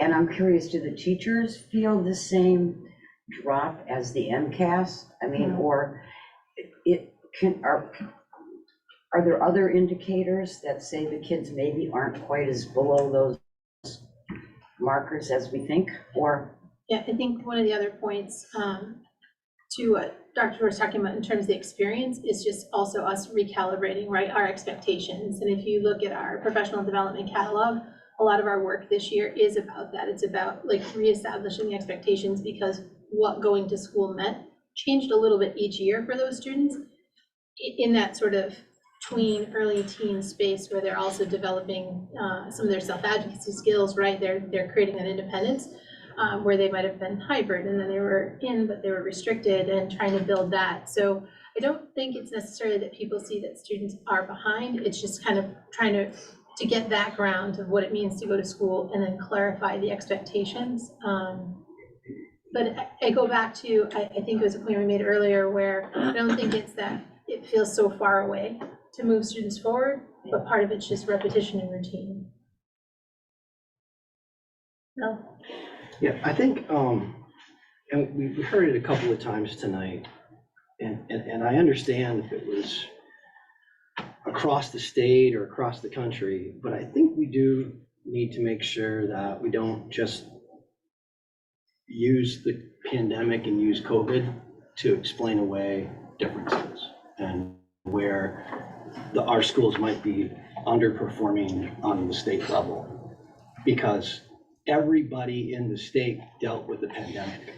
And I'm curious, do the teachers feel the same drop as the MCAS? I mean, or are there other indicators that say the kids maybe aren't quite as below those markers as we think, or? Yeah, I think one of the other points to what Dr. was talking about in terms of the experience is just also us recalibrating, right, our expectations. And if you look at our professional development catalog, a lot of our work this year is about that. It's about like reestablishing the expectations, because what going to school meant changed a little bit each year for those students in that sort of tween, early teen space where they're also developing some of their self-advocacy skills, right? They're creating that independence where they might have been hybrid and then they were in, but they were restricted, and trying to build that. So I don't think it's necessarily that people see that students are behind. It's just kind of trying to get that ground of what it means to go to school and then clarify the expectations. But I go back to, I think it was a point we made earlier where I don't think it's that it feels so far away to move students forward, but part of it's just repetition and routine. No? Yeah, I think, and we heard it a couple of times tonight, and I understand if it was across the state or across the country, but I think we do need to make sure that we don't just use the pandemic and use COVID to explain away differences and where our schools might be underperforming on the state level, because everybody in the state dealt with the pandemic.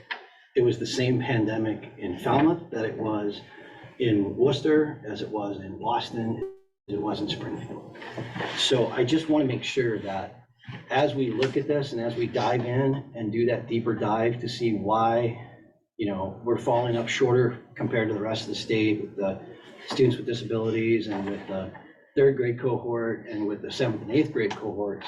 It was the same pandemic in Falmouth that it was in Worcester, as it was in Boston, as it was in Springfield. So I just want to make sure that as we look at this and as we dive in and do that deeper dive to see why, we're falling up shorter compared to the rest of the state with the students with disabilities and with the third grade cohort and with the 7th and 8th grade cohorts,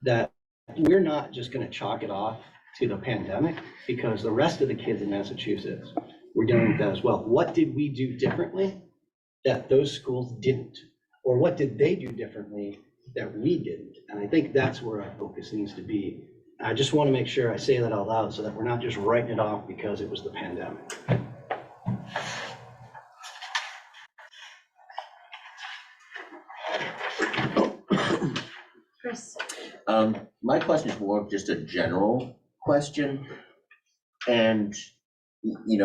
that we're not just going to chalk it off to the pandemic, because the rest of the kids in Massachusetts were dealing with that as well. What did we do differently that those schools didn't? Or what did they do differently that we didn't? And I think that's where our focus needs to be. I just want to make sure I say that out loud so that we're not just writing it off because it was the pandemic. Chris? My question is more of just a general question. And,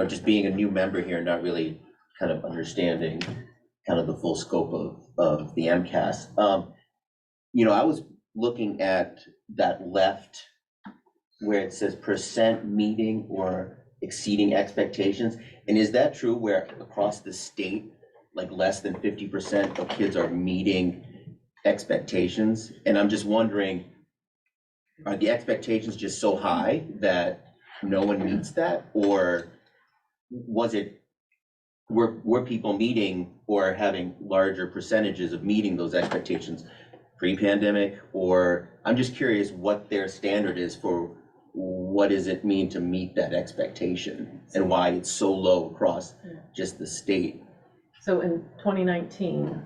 just being a new member here, not really kind of understanding kind of the full scope of the MCAS. I was looking at that left where it says % meeting or exceeding expectations. And is that true where across the state, like less than 50% of kids are meeting expectations? And I'm just wondering, are the expectations just so high that no one meets that? Or were people meeting or having larger percentages of meeting those expectations pre-pandemic? Or I'm just curious what their standard is for what does it mean to meet that expectation and why it's so low across just the state. So in 2019,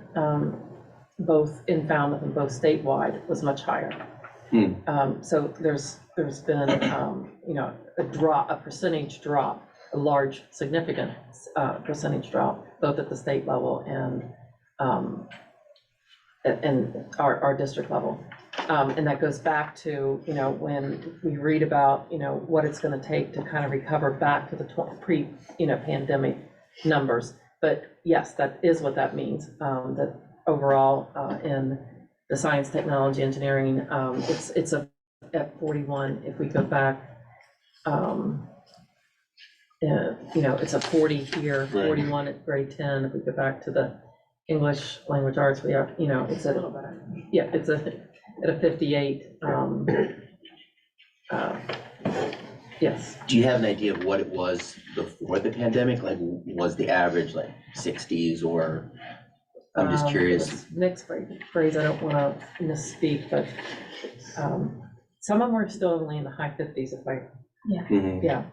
both in Falmouth and both statewide was much higher. So there's been, a percentage drop, a large, significant percentage drop, both at the state level and our district level. And that goes back to, when we read about, what it's going to take to kind of recover back to the pre-pandemic numbers. But yes, that is what that means, that overall in the science, technology, engineering, it's at 41. If we go back it's a 40 here, 41 at grade 10. If we go back to the English language arts, we have, it's at, it's at a 58. Yes. Do you have an idea of what it was before the pandemic? Like, was the average like 60s or, I'm just curious. Next grades, I don't want to misspeak, but some of them are still only in the high 50s if I, yeah.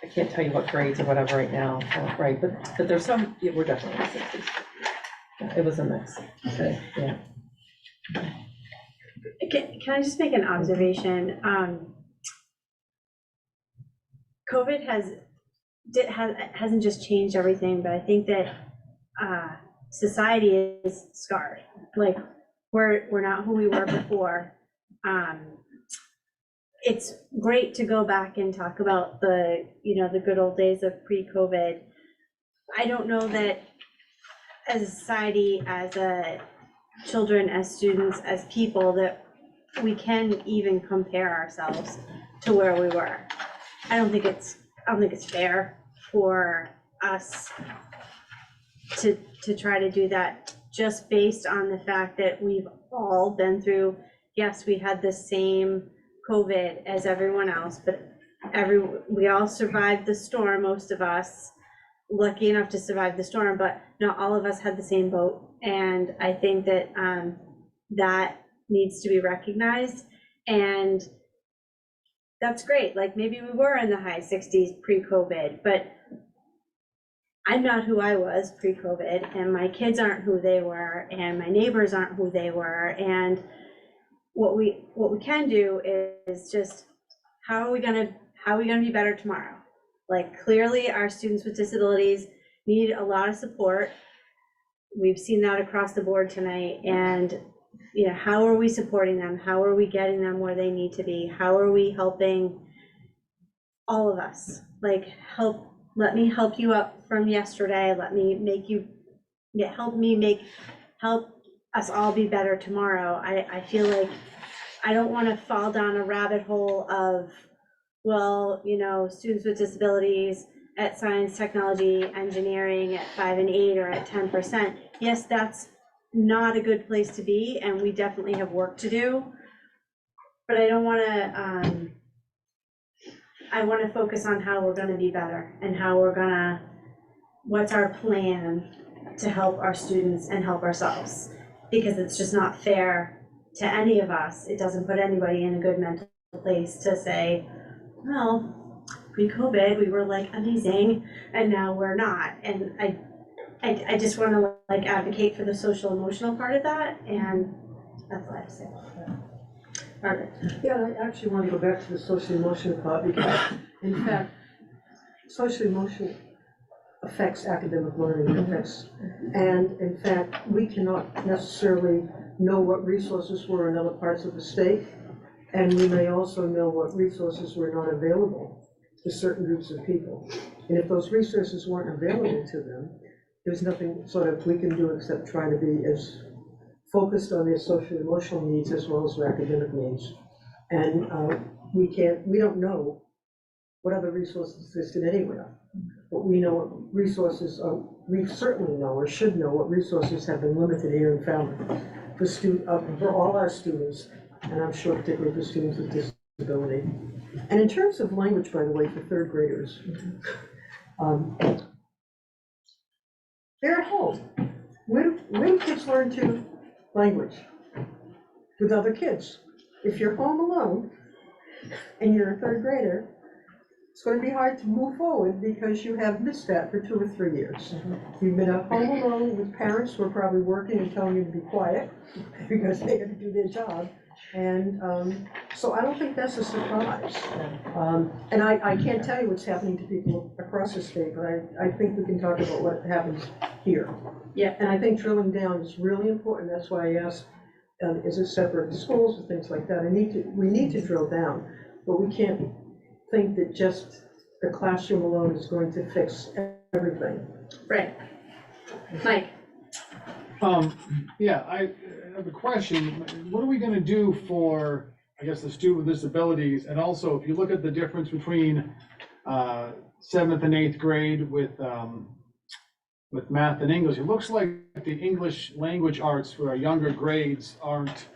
I can't tell you what grades or whatever right now, right, but there's some, we're definitely in the 60s. Yeah, it was a mix. Okay. Yeah. Can I just make an observation? COVID hasn't just changed everything, but I think that society is scarred. Like, we're not who we were before. It's great to go back and talk about the good old days of pre-COVID. I don't know that as a society, as children, as students, as people, that we can even compare ourselves to where we were. I don't think it's fair for us to try to do that just based on the fact that we've all been through, yes, we had the same COVID as everyone else, but we all survived the storm, most of us, lucky enough to survive the storm, but not all of us had the same boat. And I think that that needs to be recognized. And that's great. Like, maybe we were in the high 60s pre-COVID, but I'm not who I was pre-COVID, and my kids aren't who they were, and my neighbors aren't who they were. And what we can do is just, how are we gonna be better tomorrow? Like, clearly our students with disabilities need a lot of support. We've seen that across the board tonight. And how are we supporting them? How are we getting them where they need to be? How are we helping all of us? Like, let me help you up from yesterday. Let me help us all be better tomorrow. I feel like I don't want to fall down a rabbit hole of, well, students with disabilities at science, technology, engineering at 5 and 8 or at 10%. Yes, that's not a good place to be, and we definitely have work to do. But I don't want to, I want to focus on how we're going to be better and what's our plan to help our students and help ourselves. Because it's just not fair to any of us. It doesn't put anybody in a good mental place to say, well, pre-COVID, we were like amazing, and now we're not. And I just want to like advocate for the social emotional part of that, and that's what I have to say about that. Margaret. Yeah, I actually want to go back to the social emotional part, because in fact, social emotional affects academic learning, and in fact, we cannot necessarily know what resources were in other parts of the state, and we may also know what resources were not available to certain groups of people. And if those resources weren't available to them, there's nothing sort of we can do except try to be as focused on their social emotional needs as well as their academic needs. And we don't know what other resources exist in anywhere. But we know what resources we certainly know or should know what resources have been limited here in Falmouth for all our students, and I'm sure particularly for students with disability. And in terms of language, by the way, for third graders, they're at home. When kids learn to language with other kids, if you're home alone and you're a third grader, it's going to be hard to move forward because you have missed that for 2 or 3 years. You've been at home alone with parents who are probably working and telling you to be quiet because they have to do their job. And so I don't think that's a surprise. And I can't tell you what's happening to people across the state, but I think we can talk about what happens here. Yeah. And I think drilling down is really important. That's why I asked, is it separate schools and things like that? We need to drill down, but we can't think that just the classroom alone is going to fix everything. Right. Mike. Yeah, I have a question. What are we going to do for, I guess, the student with disabilities? And also, if you look at the difference between 7th and 8th grade with math and English. It looks like the English language arts for our younger grades aren't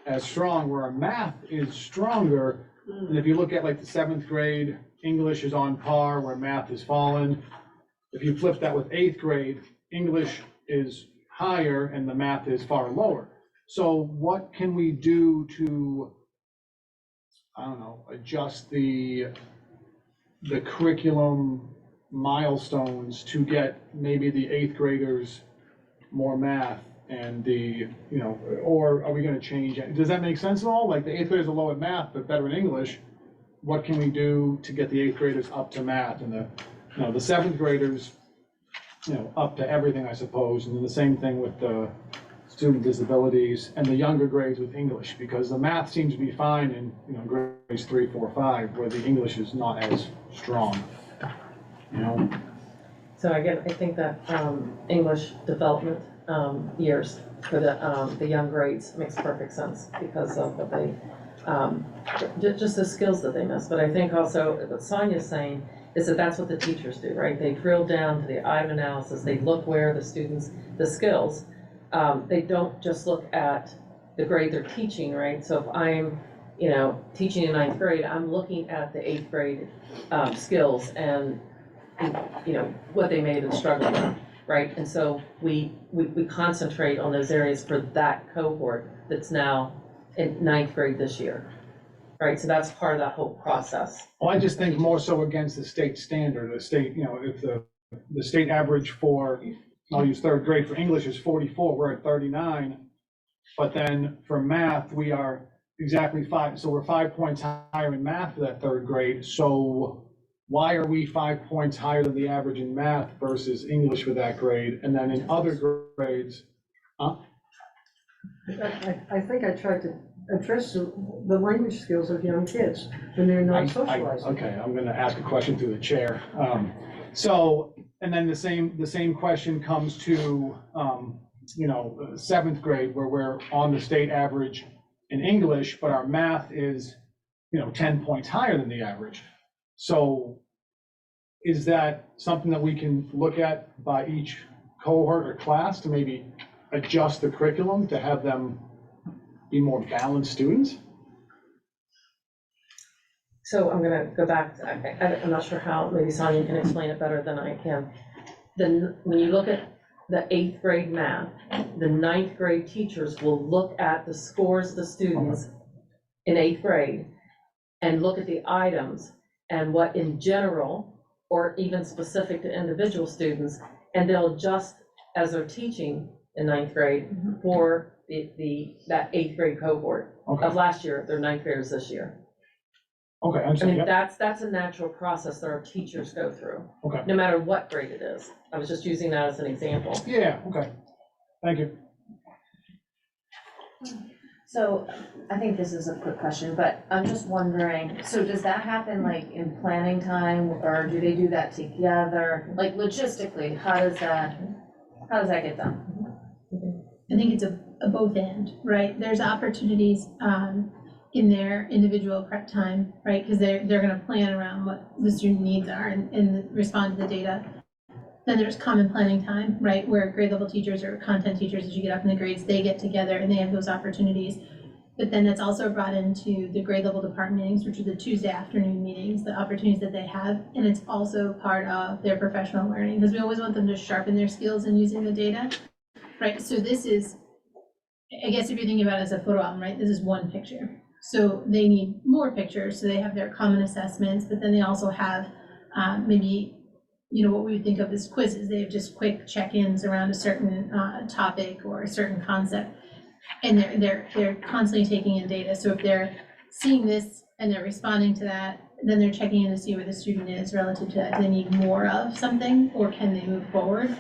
as strong, where our math is stronger. And if you look at like the 7th grade, English is on par where math has fallen. If you flip that with 8th grade, English is higher and the math is far lower. So what can we do to, I don't know, adjust the curriculum milestones to get maybe the 8th graders more math and the, you know, or are we gonna change it? Does that make sense at all? Like the 8th graders are low at math, but better in English. What can we do to get the 8th graders up to math and the 7th graders, you know, up to everything, I suppose. And then the same thing with the student disabilities and the younger grades with English, because the math seems to be fine in, you know, grades 3, 4, 5, where the English is not as strong, you know? So again, I think that English development years for the young grades makes perfect sense because of what they, just the skills that they miss. But I think also what Sonia's saying is that that's what the teachers do, right? They drill down to the item analysis, they look where the students, the skills, they don't just look at the grade they're teaching, right? So if I'm, you know, teaching in 9th grade, I'm looking at the 8th grade skills and, you know, what they may have been struggling with, right? And so we concentrate on those areas for that cohort that's now in 9th grade this year, right? So that's part of that whole process. Well, I just think more so against the state standard, the state, you know, if the state average for, I'll use 3rd grade for English is 44, we're at 39. But then for math, we are exactly 5. So we're 5 points higher in math for that 3rd grade. So why are we 5 points higher than the average in math versus English for that grade? And then in other grades, I think I tried to address the language skills of young kids when they're not socializing. Okay, I'm gonna ask a question through the chair. So, and then the same question comes to, you know, 7th grade, where we're on the state average in English, but our math is, you know, 10 points higher than the average. So is that something that we can look at by each cohort or class to maybe adjust the curriculum to have them be more balanced students? So I'm gonna go back, I'm not sure how, maybe Sonia can explain it better than I can. Then when you look at the 8th grade math, the 9th grade teachers will look at the scores of the students in 8th grade and look at the items and what in general, or even specific to individual students, and they'll adjust as they're teaching in 9th grade for that 8th grade cohort of last year, they're 9th graders this year. Okay, I mean, that's a natural process that our teachers go through. Okay. No matter what grade it is. I was just using that as an example. Yeah, okay. Thank you. So I think this is a quick question, but I'm just wondering, so does that happen like in planning time, or do they do that together? Like logistically, how does that get done? I think it's a both and, right? There's opportunities in their individual prep time, right? Because they're gonna plan around what the student needs are and respond to the data. Then there's common planning time, right? Where grade level teachers or content teachers, as you get up in the grades, they get together and they have those opportunities. But then that's also brought into the grade level department meetings, which are the Tuesday afternoon meetings, the opportunities that they have. And it's also part of their professional learning, because we always want them to sharpen their skills in using the data, right? So this is, I guess if you're thinking about it as a photo album, right? This is one picture. So they need more pictures, so they have their common assessments, but then they also have maybe, you know, what we would think of as quizzes. They have just quick check-ins around a certain topic or a certain concept, and they're constantly taking in data. So if they're seeing this and they're responding to that, then they're checking in to see where the student is relative to that. Do they need more of something, or can they move forward?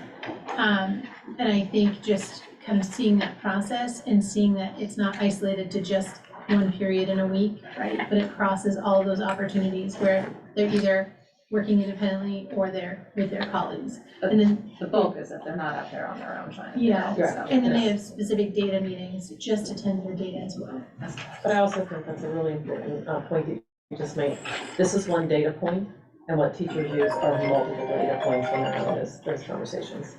And I think just kind of seeing that process and seeing that it's not isolated to just one period in a week, right? But it crosses all of those opportunities where they're either working independently or they're with their colleagues. And then the bulk is that they're not out there on their own trying to. Yeah, So, and then they have specific data meetings just to tend to their data as well. But I also think that's a really important point that you just made. This is one data point, And what teachers use are multiple data points when they're having those conversations.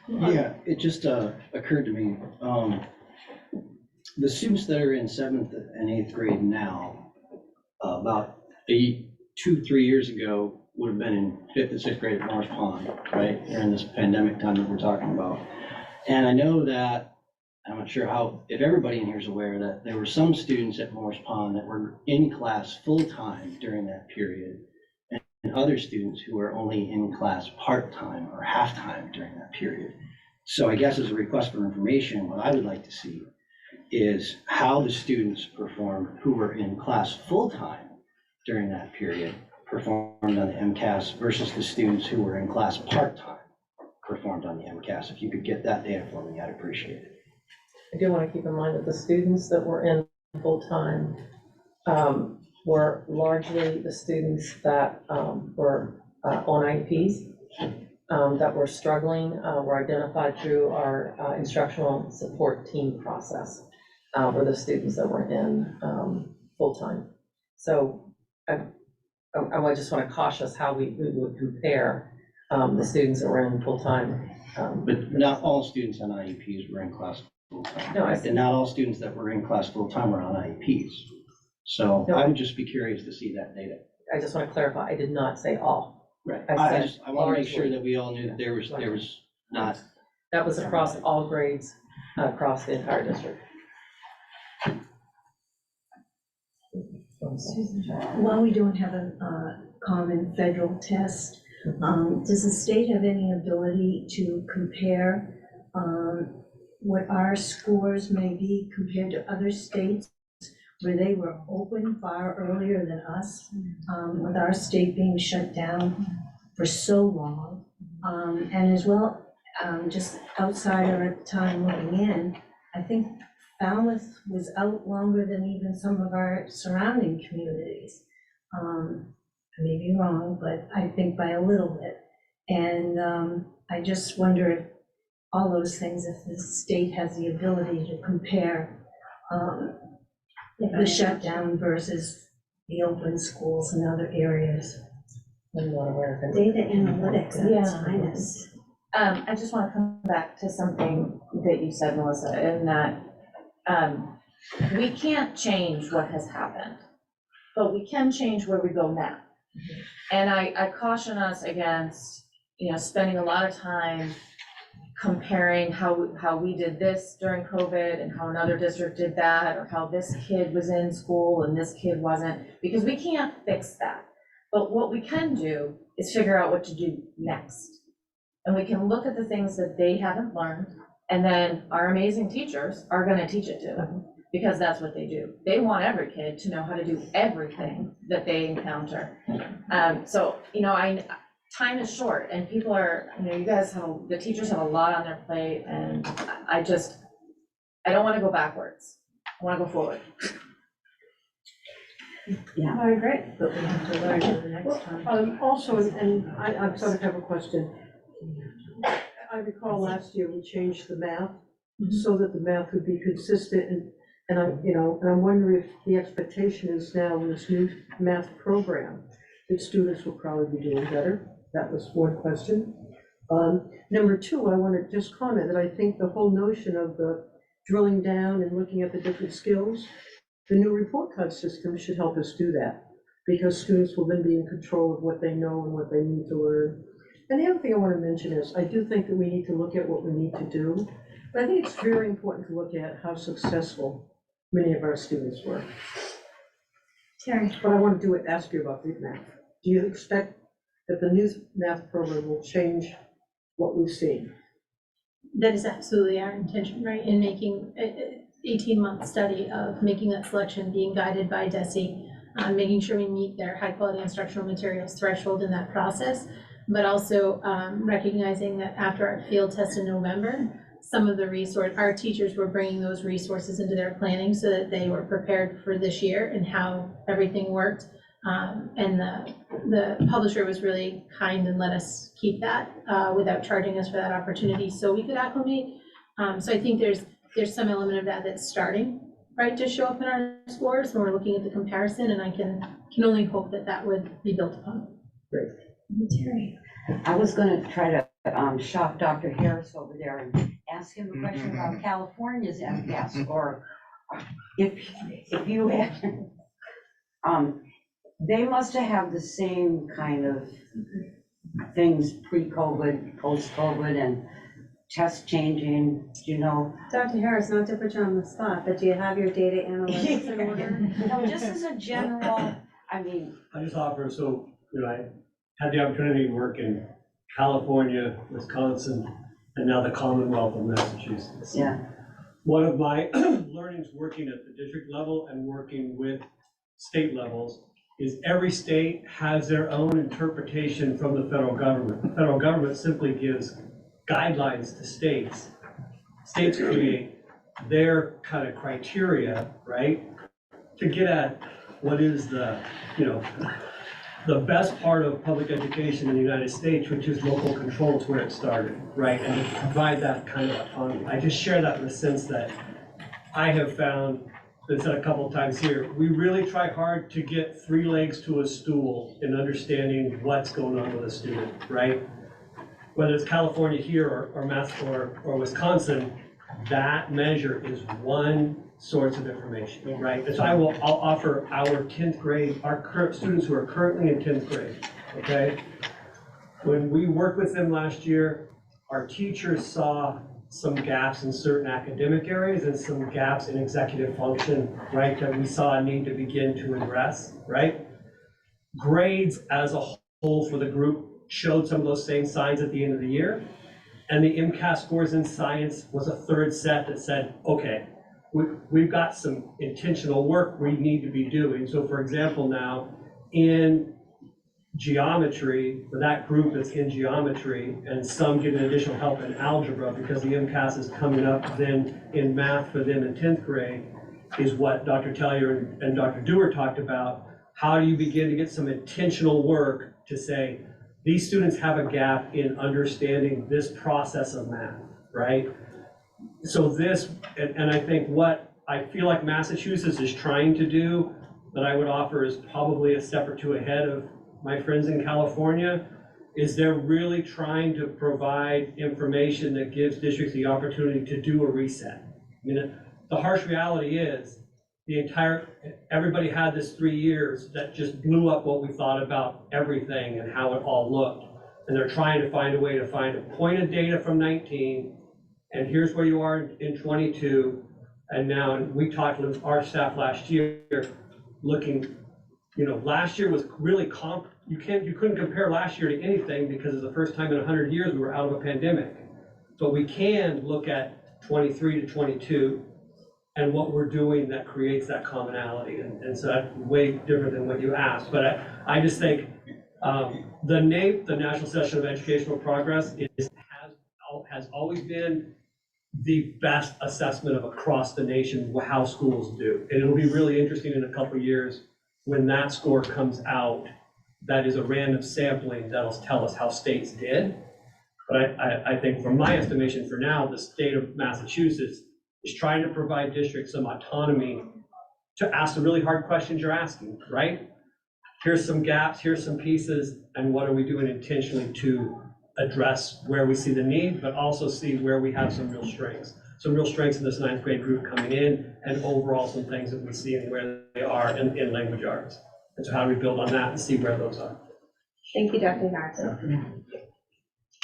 Yeah, it just occurred to me, the students that are in 7th and 8th grade now, about 2-3 years ago, would have been in 5th and 6th grade at Morris Pond, right? During this pandemic time that we're talking about. And I know that, I'm not sure how, if everybody in here is aware that there were some students at Morris Pond that were in class full-time during that period, and other students who were only in class part-time or half-time during that period. So I guess as a request for information, what I would like to see is how the students performed who were in class full-time during that period performed on the MCAS versus the students who were in class part-time performed on the MCAS. If you could get that data for me, I'd appreciate it. I do want to keep in mind that the students that were in full-time were largely the students that were on IEPs, that were struggling, were identified through our instructional support team process, were the students that were in full-time. So I just want to caution us how we would compare the students that were in full-time. But not all students on IEPs were in class full-time. No, And not all students that were in class full-time were on IEPs. So I would just be curious to see that data. I just want to clarify, I did not say all. Right. I said I want to make sure largely. that we all knew that there was not. That was across all grades, across the entire district. While we don't have a common federal test, does the state have any ability to compare what our scores may be compared to other states where they were open far earlier than us, with our state being shut down for so long? And as well, just outsider at the time looking in, I think Falmouth was out longer than even some of our surrounding communities. I may be wrong, but I think by a little bit. And I just wonder if all those things, if the state has the ability to compare the shutdown versus the open schools in other areas. Data analytics at its finest. I just want to come back to something that you said, Melissa, in that we can't change what has happened, but we can change where we go now. And I caution us against, spending a lot of time comparing how we did this during COVID and how another district did that, or how this kid was in school and this kid wasn't, because we can't fix that. But what we can do is figure out what to do next. And we can look at the things that they haven't learned, and then our amazing teachers are gonna teach it to them, because that's what they do. They want every kid to know how to do everything that they encounter. So, time is short, and people are, you guys the teachers have a lot on their plate, and I don't wanna go backwards. I wanna go forward. Yeah, I agree, but we have to learn for the next time. Also, and I sort of have a question. I recall last year we changed the math so that the math would be consistent, and I'm wondering if the expectation is now in this new math program that students will probably be doing better. That was one question. Number two, I want to just comment that I think the whole notion of the drilling down and looking at the different skills, the new report card system should help us do that, because students will then be in control of what they know and what they need to learn. And the other thing I want to mention is, I do think that we need to look at what we need to do, but I think it's very important to look at how successful many of our students were. Terry. But I want to ask you about group math. Do you expect that the new math program will change what we've seen? That is absolutely our intention, right, in making an 18-month study of making that selection, being guided by DESE, making sure we meet their high-quality instructional materials threshold in that process, but also recognizing that after our field test in November, some of our teachers were bringing those resources into their planning so that they were prepared for this year and how everything worked. And the publisher was really kind and let us keep that without charging us for that opportunity so we could acclimate. So I think there's some element of that that's starting. right, to show up in our scores when we're looking at the comparison, and I can only hope that that would be built upon. Terry, I was gonna try to shock Dr. Harris over there and ask him a question about California's MCAS, or if you had, they must have the same kind of things pre-COVID, post-COVID, and test changing, you know? Dr. Harris, not to put you on the spot, but do you have your data analytics in order? No, just as a general, I mean. I just offer, so, I had the opportunity to work in California, Wisconsin, and now the Commonwealth of Massachusetts. Yeah. One of my learnings working at the district level and working with state levels is every state has their own interpretation from the federal government. The federal government simply gives guidelines to states. States create their kind of criteria, right? To get at what is the best part of public education in the United States, which is local control. It's where it started, right? And to provide that kind of autonomy. I just share that in the sense that I have found, been said a couple of times here, we really try hard to get 3 legs to a stool in understanding what's going on with a student, right? Whether it's California here or Wisconsin, that measure is one source of information, right? And so I'll offer our 10th grade, our current students who are currently in 10th grade, okay? When we worked with them last year, our teachers saw some gaps in certain academic areas and some gaps in executive function, right? That we saw a need to begin to address, right? Grades as a whole for the group showed some of those same signs at the end of the year. And the MCAS scores in science was a third set that said, okay, we've got some intentional work we need to be doing. So for example, now in geometry, for that group that's in geometry, and some getting additional help in algebra because the MCAS is coming up then in math for them in 10th grade, is what Dr. Tellier and Dr. Dewar talked about. How do you begin to get some intentional work to say, these students have a gap in understanding this process of math, right? So this, and I think what I feel like Massachusetts is trying to do that I would offer is probably a step or two ahead of my friends in California, is they're really trying to provide information that gives districts the opportunity to do a reset. I mean, the harsh reality is everybody had this 3 years that just blew up what we thought about everything and how it all looked. And they're trying to find a way to find a point of data from 19, and here's where you are in 22. And now, and we talked with our staff last year, looking, last year was really you couldn't compare last year to anything because it's the first time in 100 years we were out of a pandemic. But we can look at 23 to 22 and what we're doing that creates that commonality. And so that's way different than what you asked. But I just think the NAEP, the National Session of Educational Progress, has always been the best assessment of across the nation how schools do. And it'll be really interesting in a couple of years when that score comes out. That is a random sampling that'll tell us how states did. But I think from my estimation for now, the state of Massachusetts is trying to provide districts some autonomy to ask the really hard questions you're asking, right? Here's some gaps, here's some pieces, and what are we doing intentionally to address where we see the need, but also see where we have some real strengths. Some real strengths in this 9th grade group coming in, and overall some things that we see and where they are in language arts. And so how do we build on that and see where those are? Thank you, Dr. Harris.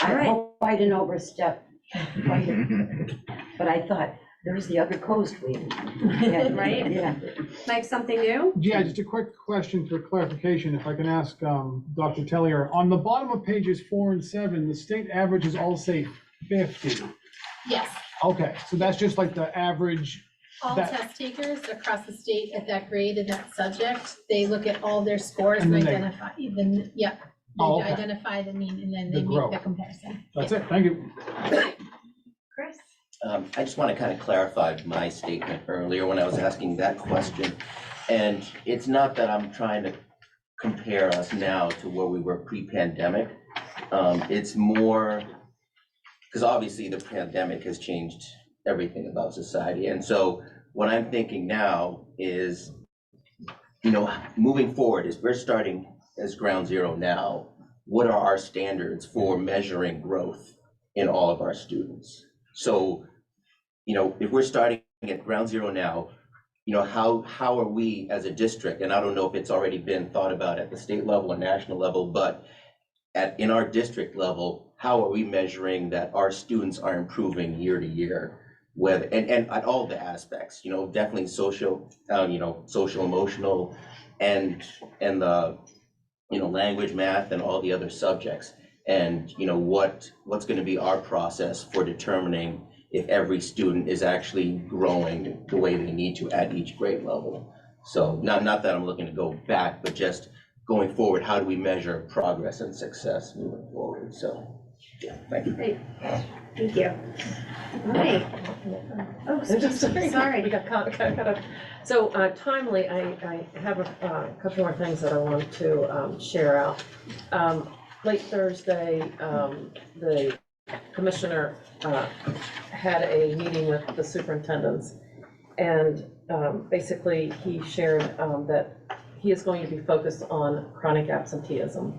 I hope I didn't overstep, but I thought, there's the other coast we. Right? Yeah. Like something new? Yeah, just a quick question for clarification, if I can ask Dr. Tellier. On the bottom of pages 4 and 7, the state averages all say 50. Yes, Okay, so that's just like the average. all test takers across the state at that grade and that subject, they look at all their scores and And then they- identify, Oh, okay. identify the mean, and then they The make growth. the comparison. That's it, thank you. Chris? I just want to kind of clarify my statement earlier when I was asking that question. And it's not that I'm trying to compare us now to where we were pre-pandemic. It's more, because obviously the pandemic has changed everything about society. And so what I'm thinking now is, you know, moving forward, as we're starting as ground zero now, what are our standards for measuring growth in all of our students? So, you know, if we're starting at ground zero now, you know, how are we as a district, and I don't know if it's already been thought about at the state level or national level, but in our district level, how are we measuring that our students are improving year to year? Whether, and at all the aspects, you know, definitely social, you know, social, emotional, and the, you know, language, math, and all the other subjects. And, you know, what's going to be our process for determining if every student is actually growing the way they need to at each grade level. So not that I'm looking to go back, but just going forward, how do we measure progress and success moving forward? So, yeah, thank you. Great, thank you. All right. Oh, sorry. We got caught up. So timely, I have a couple more things that I want to share out. Late Thursday, the commissioner had a meeting with the superintendents, and basically he shared that he is going to be focused on chronic absenteeism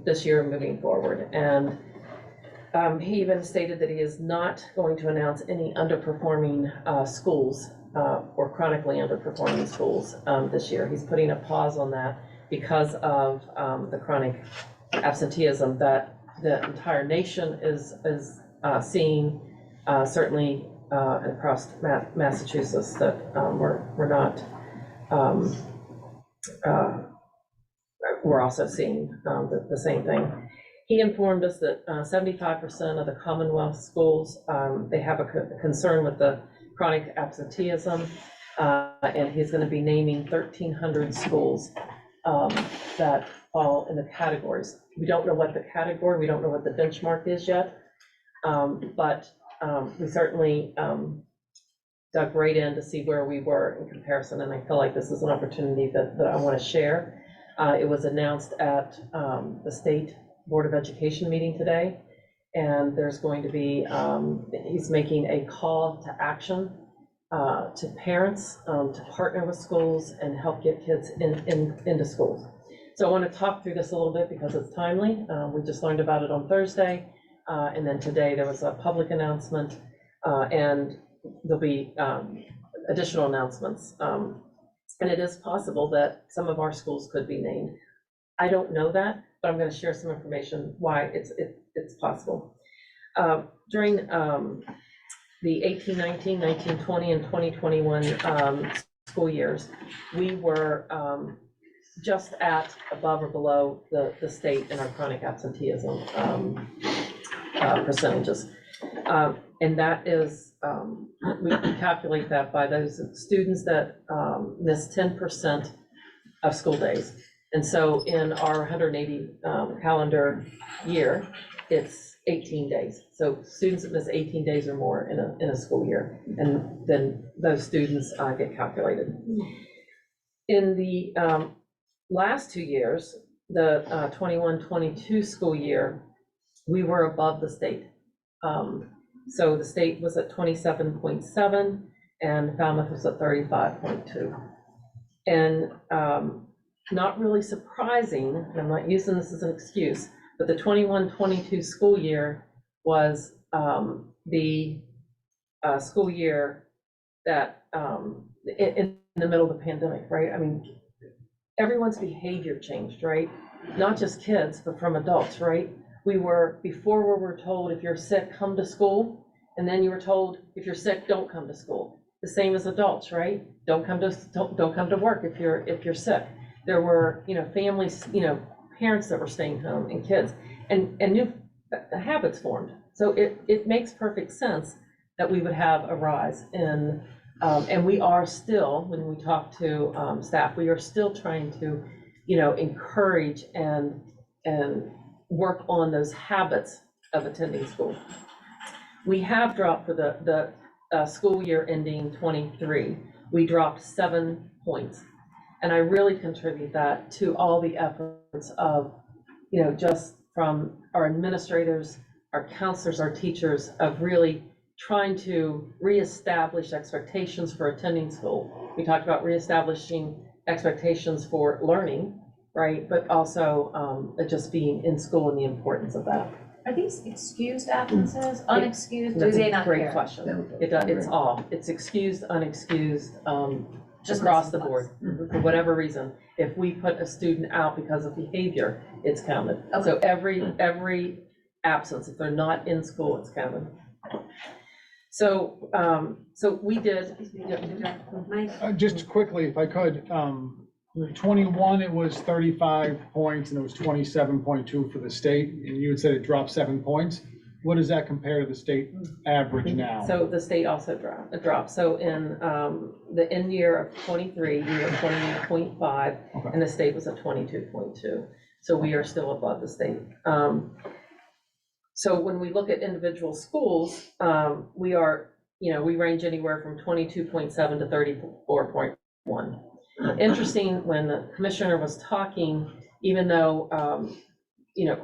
this year moving forward. And he even stated that he is not going to announce any underperforming schools or chronically underperforming schools this year. He's putting a pause on that because of the chronic absenteeism that the entire nation is seeing, certainly across Massachusetts, that we're not, we're also seeing the same thing. He informed us that 75% of the Commonwealth schools, they have a concern with the chronic absenteeism, and he's going to be naming 1,300 schools that fall in the categories. We don't know what the category, we don't know what the benchmark is yet, but we certainly dug right in to see where we were in comparison, and I feel like this is an opportunity that I want to share. It was announced at the State Board of Education meeting today, and there's going to be, he's making a call to action to parents to partner with schools and help get kids into schools. So I want to talk through this a little bit because it's timely. We just learned about it on Thursday, and then today there was a public announcement, and there'll be additional announcements. And it is possible that some of our schools could be named. I don't know that, but I'm going to share some information why it's possible. During the 18-19, 19-20, and 2021 school years, we were just at above or below the state in our chronic absenteeism percentages. And that is, we calculate that by those students that miss 10% of school days. And so in our 180 calendar year, it's 18 days. So students that miss 18 days or more in a school year, and then those students get calculated. In the last 2 years, the 21-22 school year, we were above the state. So the state was at 27.7 and Falmouth was at 35.2. And not really surprising, and I'm not using this as an excuse, but the 21-22 school year was the school year that in the middle of the pandemic, right? I mean, everyone's behavior changed, right? Not just kids, but from adults, right? Before we were told, if you're sick, come to school. And then you were told, if you're sick, don't come to school. The same as adults, right? Don't come to work if you're sick. There were, families, parents that were staying home and kids, and new habits formed. So it makes perfect sense that we would have a rise in, and we are still, when we talk to staff, we are still trying to, encourage and work on those habits of attending school. We have dropped for the school year ending 23, we dropped 7 points. And I really contribute that to all the efforts of, just from our administrators, our counselors, our teachers, of really trying to reestablish expectations for attending school. We talked about reestablishing expectations for learning, right? But also just being in school and the importance of that. Are these excused absences, unexcused, do That's they a not great care? question. It's all, it's excused, unexcused, Just across the missing board, for whatever reason. If we put a student out because of behavior, it's counted. So every absence, if they're not in school, it's counted. So, so we did. Just quickly, if I could, 21, it was 35 points, and it was 27.2 for the state, and you had said it dropped 7 points. What does that compare to the state average now? So the state also dropped. So in the end year of 23, we were 28.5, and the state was at 22.2. So we are still above the state. So when we look at individual schools, we are, we range anywhere from 22.7 to 34.1. Interesting, when the commissioner was talking, even though,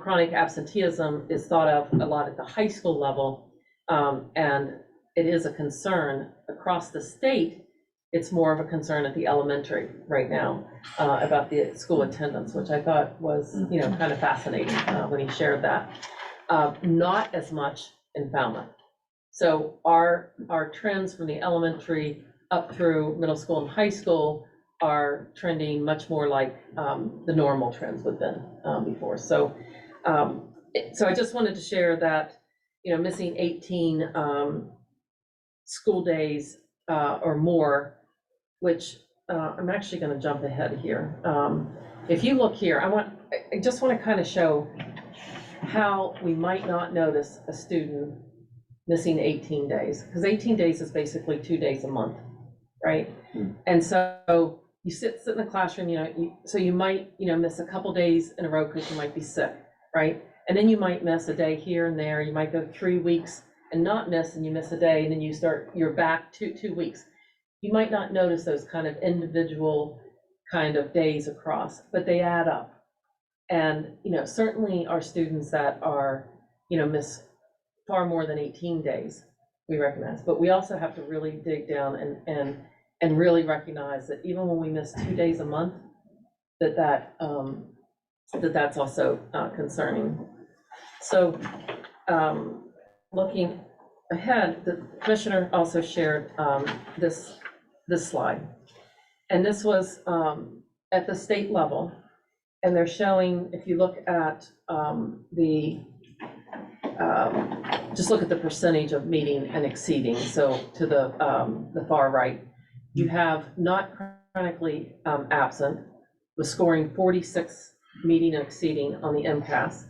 chronic absenteeism is thought of a lot at the high school level, and it is a concern across the state, it's more of a concern at the elementary right now, about the school attendance, which I thought was, kind of fascinating when he shared that. Not as much in Falmouth. So our trends from the elementary up through middle school and high school are trending much more like the normal trends would have been before. So I just wanted to share that, missing 18 school days or more, which I'm actually going to jump ahead here. If you look here, I just want to kind of show how we might not notice a student missing 18 days, because 18 days is basically 2 days a month, right? And so you sit in the classroom, so you might, miss a couple days in a row because you might be sick, right? And then you might miss a day here and there. You might go 3 weeks and not miss, and you miss a day, and then you're back 2 weeks. You might not notice those kind of individual kind of days across, but they add up. And, certainly our students that are, miss far more than 18 days, we recognize, but we also have to really dig down and really recognize that even when we miss 2 days a month, that's also concerning. So looking ahead, the commissioner also shared this slide. And this was at the state level. And they're showing, if you look at just look at the percentage of meeting and exceeding. So to the far right, you have not chronically absent, was scoring 46 meeting and exceeding on the MCAS.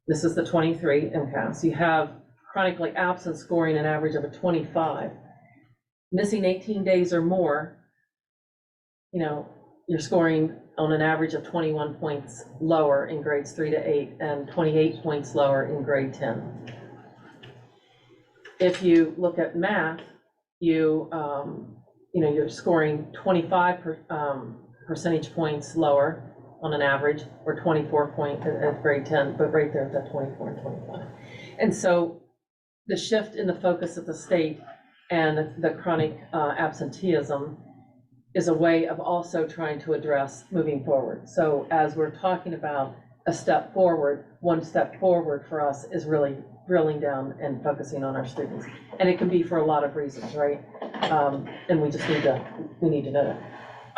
This is the 23 MCAS. You have chronically absent scoring an average of a 25. Missing 18 days or more, you're scoring on an average of 21 points lower in grades 3 to 8 and 28 points lower in grade 10. If you look at math, you're scoring 25 percentage points lower on an average, or 24 point at grade 10, but right there at that 24 and 25. And so the shift in the focus of the state and the chronic absenteeism is a way of also trying to address moving forward. So as we're talking about a step forward, one step forward for us is really drilling down and focusing on our students. And it can be for a lot of reasons, right? And we just need to know that.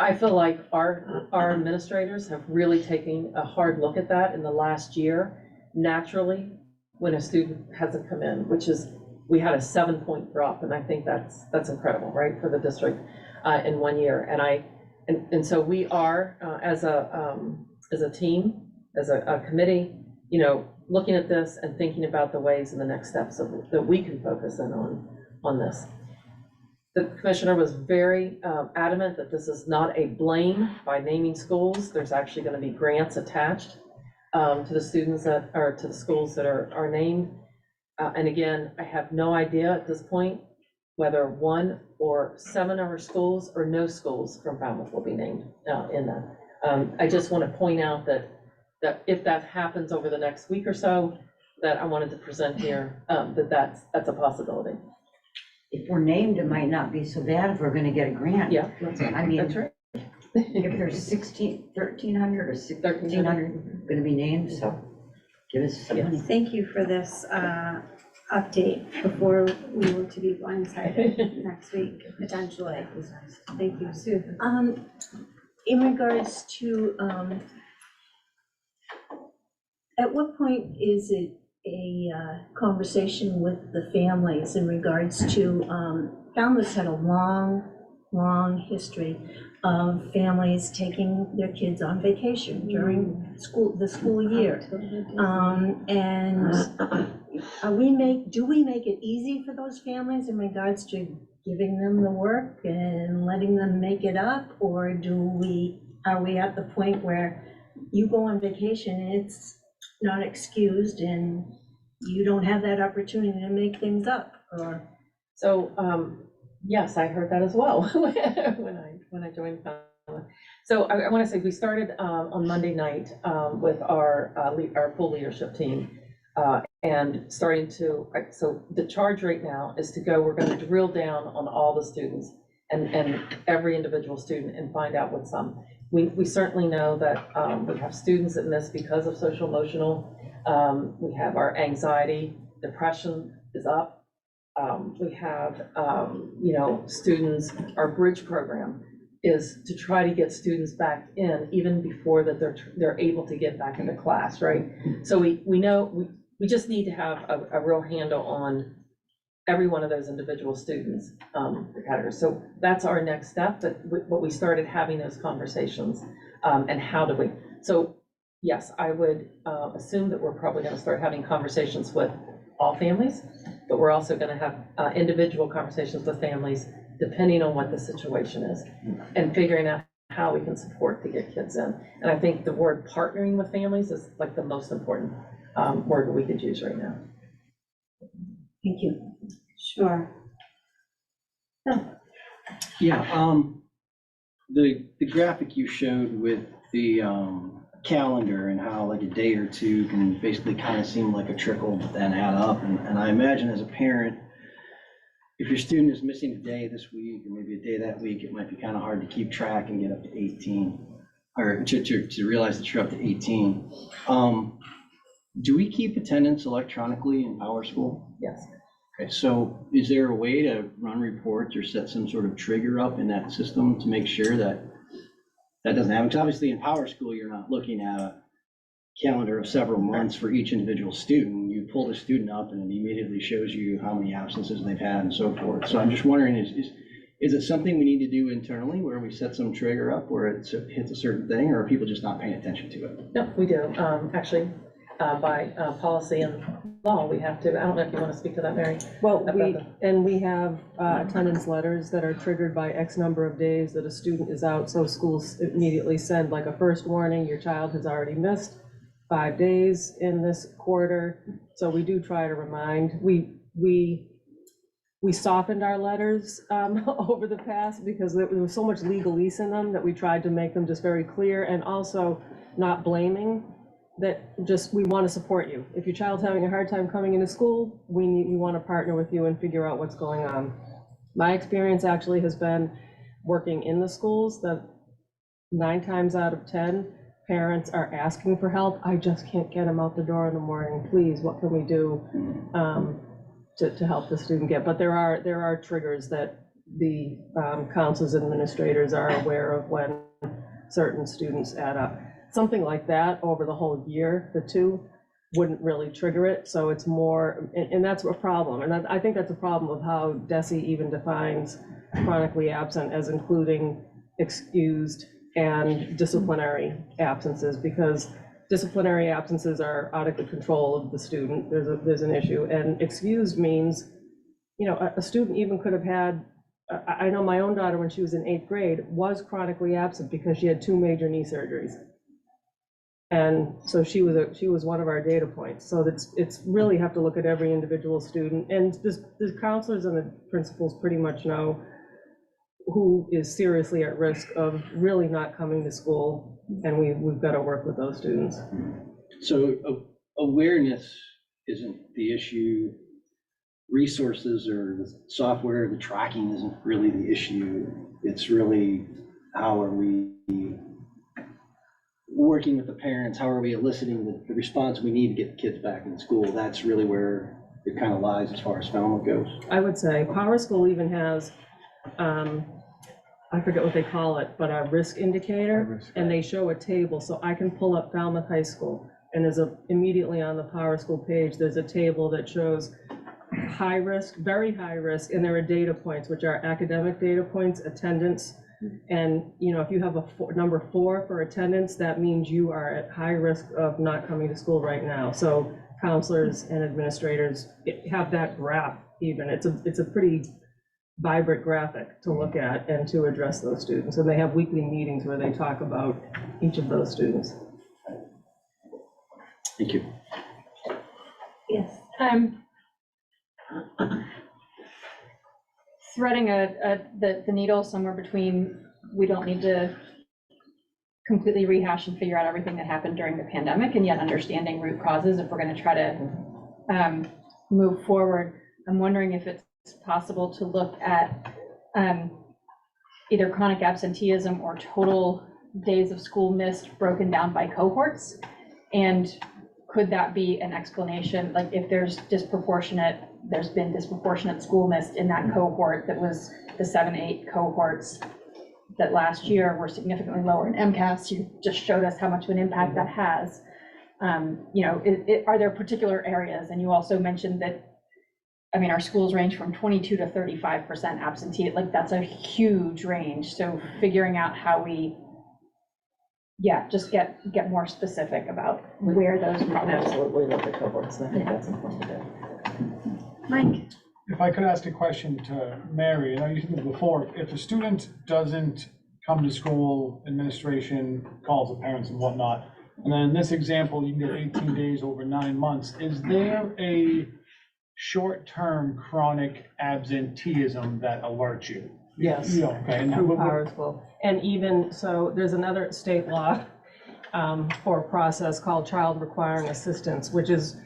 I feel like our administrators have really taken a hard look at that in the last year. Naturally, when a student hasn't come in, which is, we had a 7-point drop, and I think that's incredible, right, for the district in 1 year. And so we are, as a team, as a committee, looking at this and thinking about the ways and the next steps that we can focus in on this. The commissioner was very adamant that this is not a blame by naming schools. There's actually going to be grants attached to the students that are, to the schools that are named. And again, I have no idea at this point whether 1 or 7 of our schools or no schools from Falmouth will be named in that. I just want to point out that if that happens over the next week or so, that I wanted to present here, that's a possibility. if we're named, it might not be so bad if we're gonna get a grant. Yeah, I mean, that's right. if there's 1,300 or 1,600 gonna be named, so give us some money. Thank you for this update before we were to be blindsided next week, potentially. Thank you, Sue. In regards to, at what point is it a conversation with the families in regards to, Falmouth's had a long history of families taking their kids on vacation during the school year. And do we make it easy for those families in regards to giving them the work and letting them make it up? Or are we at the point where you go on vacation and it's not excused and you don't have that opportunity to make things up? Or So, yes, I heard that as well when I joined Falmouth. So I want to say we started on Monday night with our full leadership team and starting to, so the charge right now is to go, we're going to drill down on all the students and every individual student and find out what's we certainly know that we have students that miss because of social emotional. We have our anxiety, depression is up. We have, students, our bridge program is to try to get students back in even before that they're able to get back into class, right? So we know, we just need to have a real handle on every one of those individual students, categories. So that's our next step, but we started having those conversations, and how do we? So yes, I would assume that we're probably gonna start having conversations with all families, but we're also gonna have individual conversations with families depending on what the situation is and figuring out how we can support to get kids in. And I think the word partnering with families is like the most important word we could use right now. thank you. Sure. Yeah, the graphic you showed with the calendar and how like a day or two can basically kind of seem like a trickle but then add up. And I imagine as a parent, if your student is missing a day this week or maybe a day that week, it might be kind of hard to keep track and get up to 18 or to realize that you're up to 18. Do we keep attendance electronically in PowerSchool? Yes. Okay, so is there a way to run reports or set some sort of trigger up in that system to make sure that that doesn't happen? Because obviously in PowerSchool, you're not looking at a calendar of several months for each individual student. You pull the student up and it immediately shows you how many absences they've had and so forth. So I'm just wondering, is it something we need to do internally where we set some trigger up where it hits a certain thing, or are people just not paying attention to it? No, we do. Actually, by policy and law, we have to, I don't know if you want to speak to that, Mary. Well, we have attendance letters that are triggered by X number of days that a student is out, so schools immediately send like a first warning, your child has already missed 5 days in this quarter. So we do try to remind. We softened our letters over the past because there was so much legalese in them that we tried to make them just very clear and also not blaming. That just, we want to support you. If your child's having a hard time coming into school, we want to partner with you and figure out what's going on. My experience actually has been working in the schools that 9 times out of 10, parents are asking for help. I just can't get them out the door in the morning. Please, what can we do to help the student get? But there are triggers that the councils administrators are aware of when certain students add up. Something like that over the whole year, the two wouldn't really trigger it. So it's more, and that's a problem. And I think that's a problem of how DESE even defines chronically absent as including excused and disciplinary absences, because disciplinary absences are out of the control of the student. There's an issue, and excused means, a student even could have had, I know my own daughter when she was in 8th grade was chronically absent because she had 2 major knee surgeries. And so she was one of our data points. So it's really have to look at every individual student, and the counselors and the principals pretty much know who is seriously at risk of really not coming to school, and we've got to work with those students. So awareness isn't the issue resources or the software, the tracking isn't really the issue. It's really how are we working with the parents? How are we eliciting the response we need to get the kids back in school? That's really where it kind of lies as far as Falmouth goes. I would say Power School even has, I forget what they call it, but a risk indicator, and they show a table, so I can pull up Falmouth High School, and immediately on the Power School page, there's a table that shows high risk, very high risk, and there are data points, which are academic data points, attendance, and, if you have a number 4 for attendance, that means you are at high risk of not coming to school right now. So counselors and administrators have that graph even. It's a pretty vibrant graphic to look at and to address those students. And they have weekly meetings where they talk about each of those students. Thank you. Yes. Threading the needle somewhere between, we don't need to completely rehash and figure out everything that happened during the pandemic, and yet understanding root causes if we're going to try to move forward. I'm wondering if it's possible to look at either chronic absenteeism or total days of school missed broken down by cohorts, and could that be an explanation? Like if there's been disproportionate school missed in that cohort that was the 7-8 cohorts that last year were significantly lower in MCAS. You just showed us how much of an impact that has. Are there particular areas? And you also mentioned that, our schools range from 22 to 35% absentee, like that's a huge range. So figuring out how we, just get more specific about where those problems. Absolutely look at cohorts, I think that's important to do. Mike? If I could ask a question to Mary, you said this before, if a student doesn't come to school, administration calls the parents and whatnot, and then in this example, you can get 18 days over 9 months, is there a short-term chronic absenteeism that alerts you? Yes, Okay. through Power School. And even, so there's another state law for a process called child requiring assistance, which is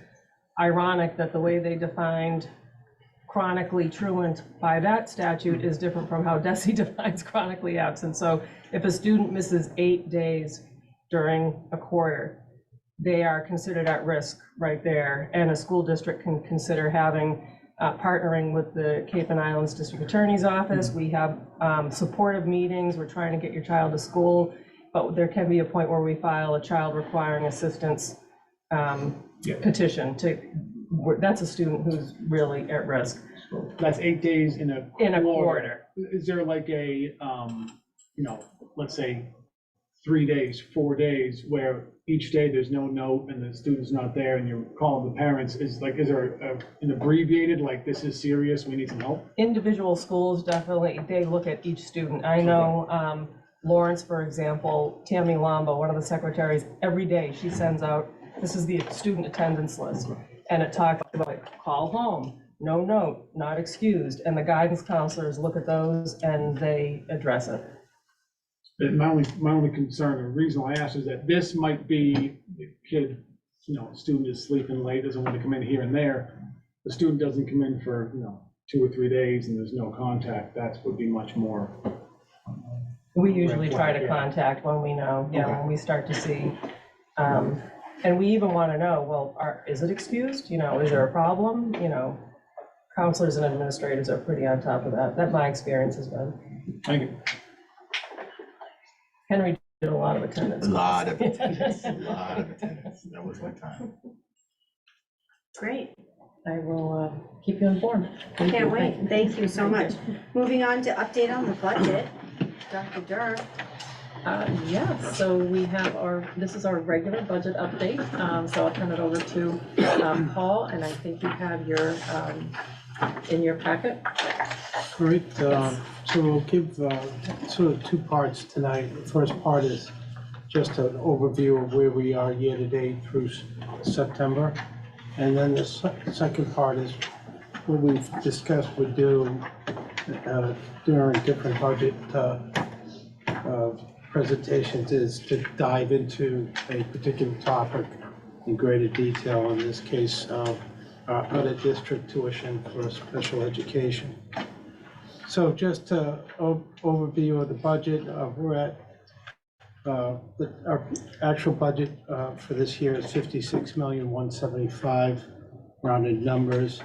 ironic that the way they defined chronically truant by that statute is different from how DESE defines chronically absent. So if a student misses 8 days during a quarter, they are considered at risk right there. And a school district can consider having, partnering with the Cape and Islands District Attorney's Office. We have supportive meetings. We're trying to get your child to school, but there can be a point where we file a child requiring assistance petition that's a student who's really at risk. That's 8 days in a quarter. Is there like a, let's say 3 days, 4 days, where each day there's no note and the student's not there and you're calling the parents, is there an abbreviated, like this is serious, we need some help? Individual schools, definitely, they look at each student. I know Lawrence, for example, Tammy Lombo, one of the secretaries, every day she sends out, this is the student attendance list, and it talks about call home, no note, not excused, and the guidance counselors look at those and they address it. My only concern, or reason why I asked, is that this might be the kid, student is sleeping late, doesn't want to come in here and there. The student doesn't come in for, 2 or 3 days and there's no contact. That would be much more. We usually try to contact when we know, when we start to see. And we even want to know, well, is it excused? Is there a problem? Counselors and administrators are pretty on top of that. That my experience has been. Thank you. Henry did a lot of attendance. A lot of attendance. That was my time. Great. I will keep you informed. Can't wait. Thank you so much. Moving on to update on the budget. Dr. Durr. So we have this is our regular budget update. So I'll turn it over to Paul, and I think you have your, in your packet. Great, so we'll give sort of 2 parts tonight. The first part is just an overview of where we are year-to-date through September. And then the second part is what we've discussed would do during different budget presentations, is to dive into a particular topic in greater detail. In this case, out-of-district tuition for special education. So just to overview of the budget, we're at, our actual budget for this year is 56,175,000, rounded numbers.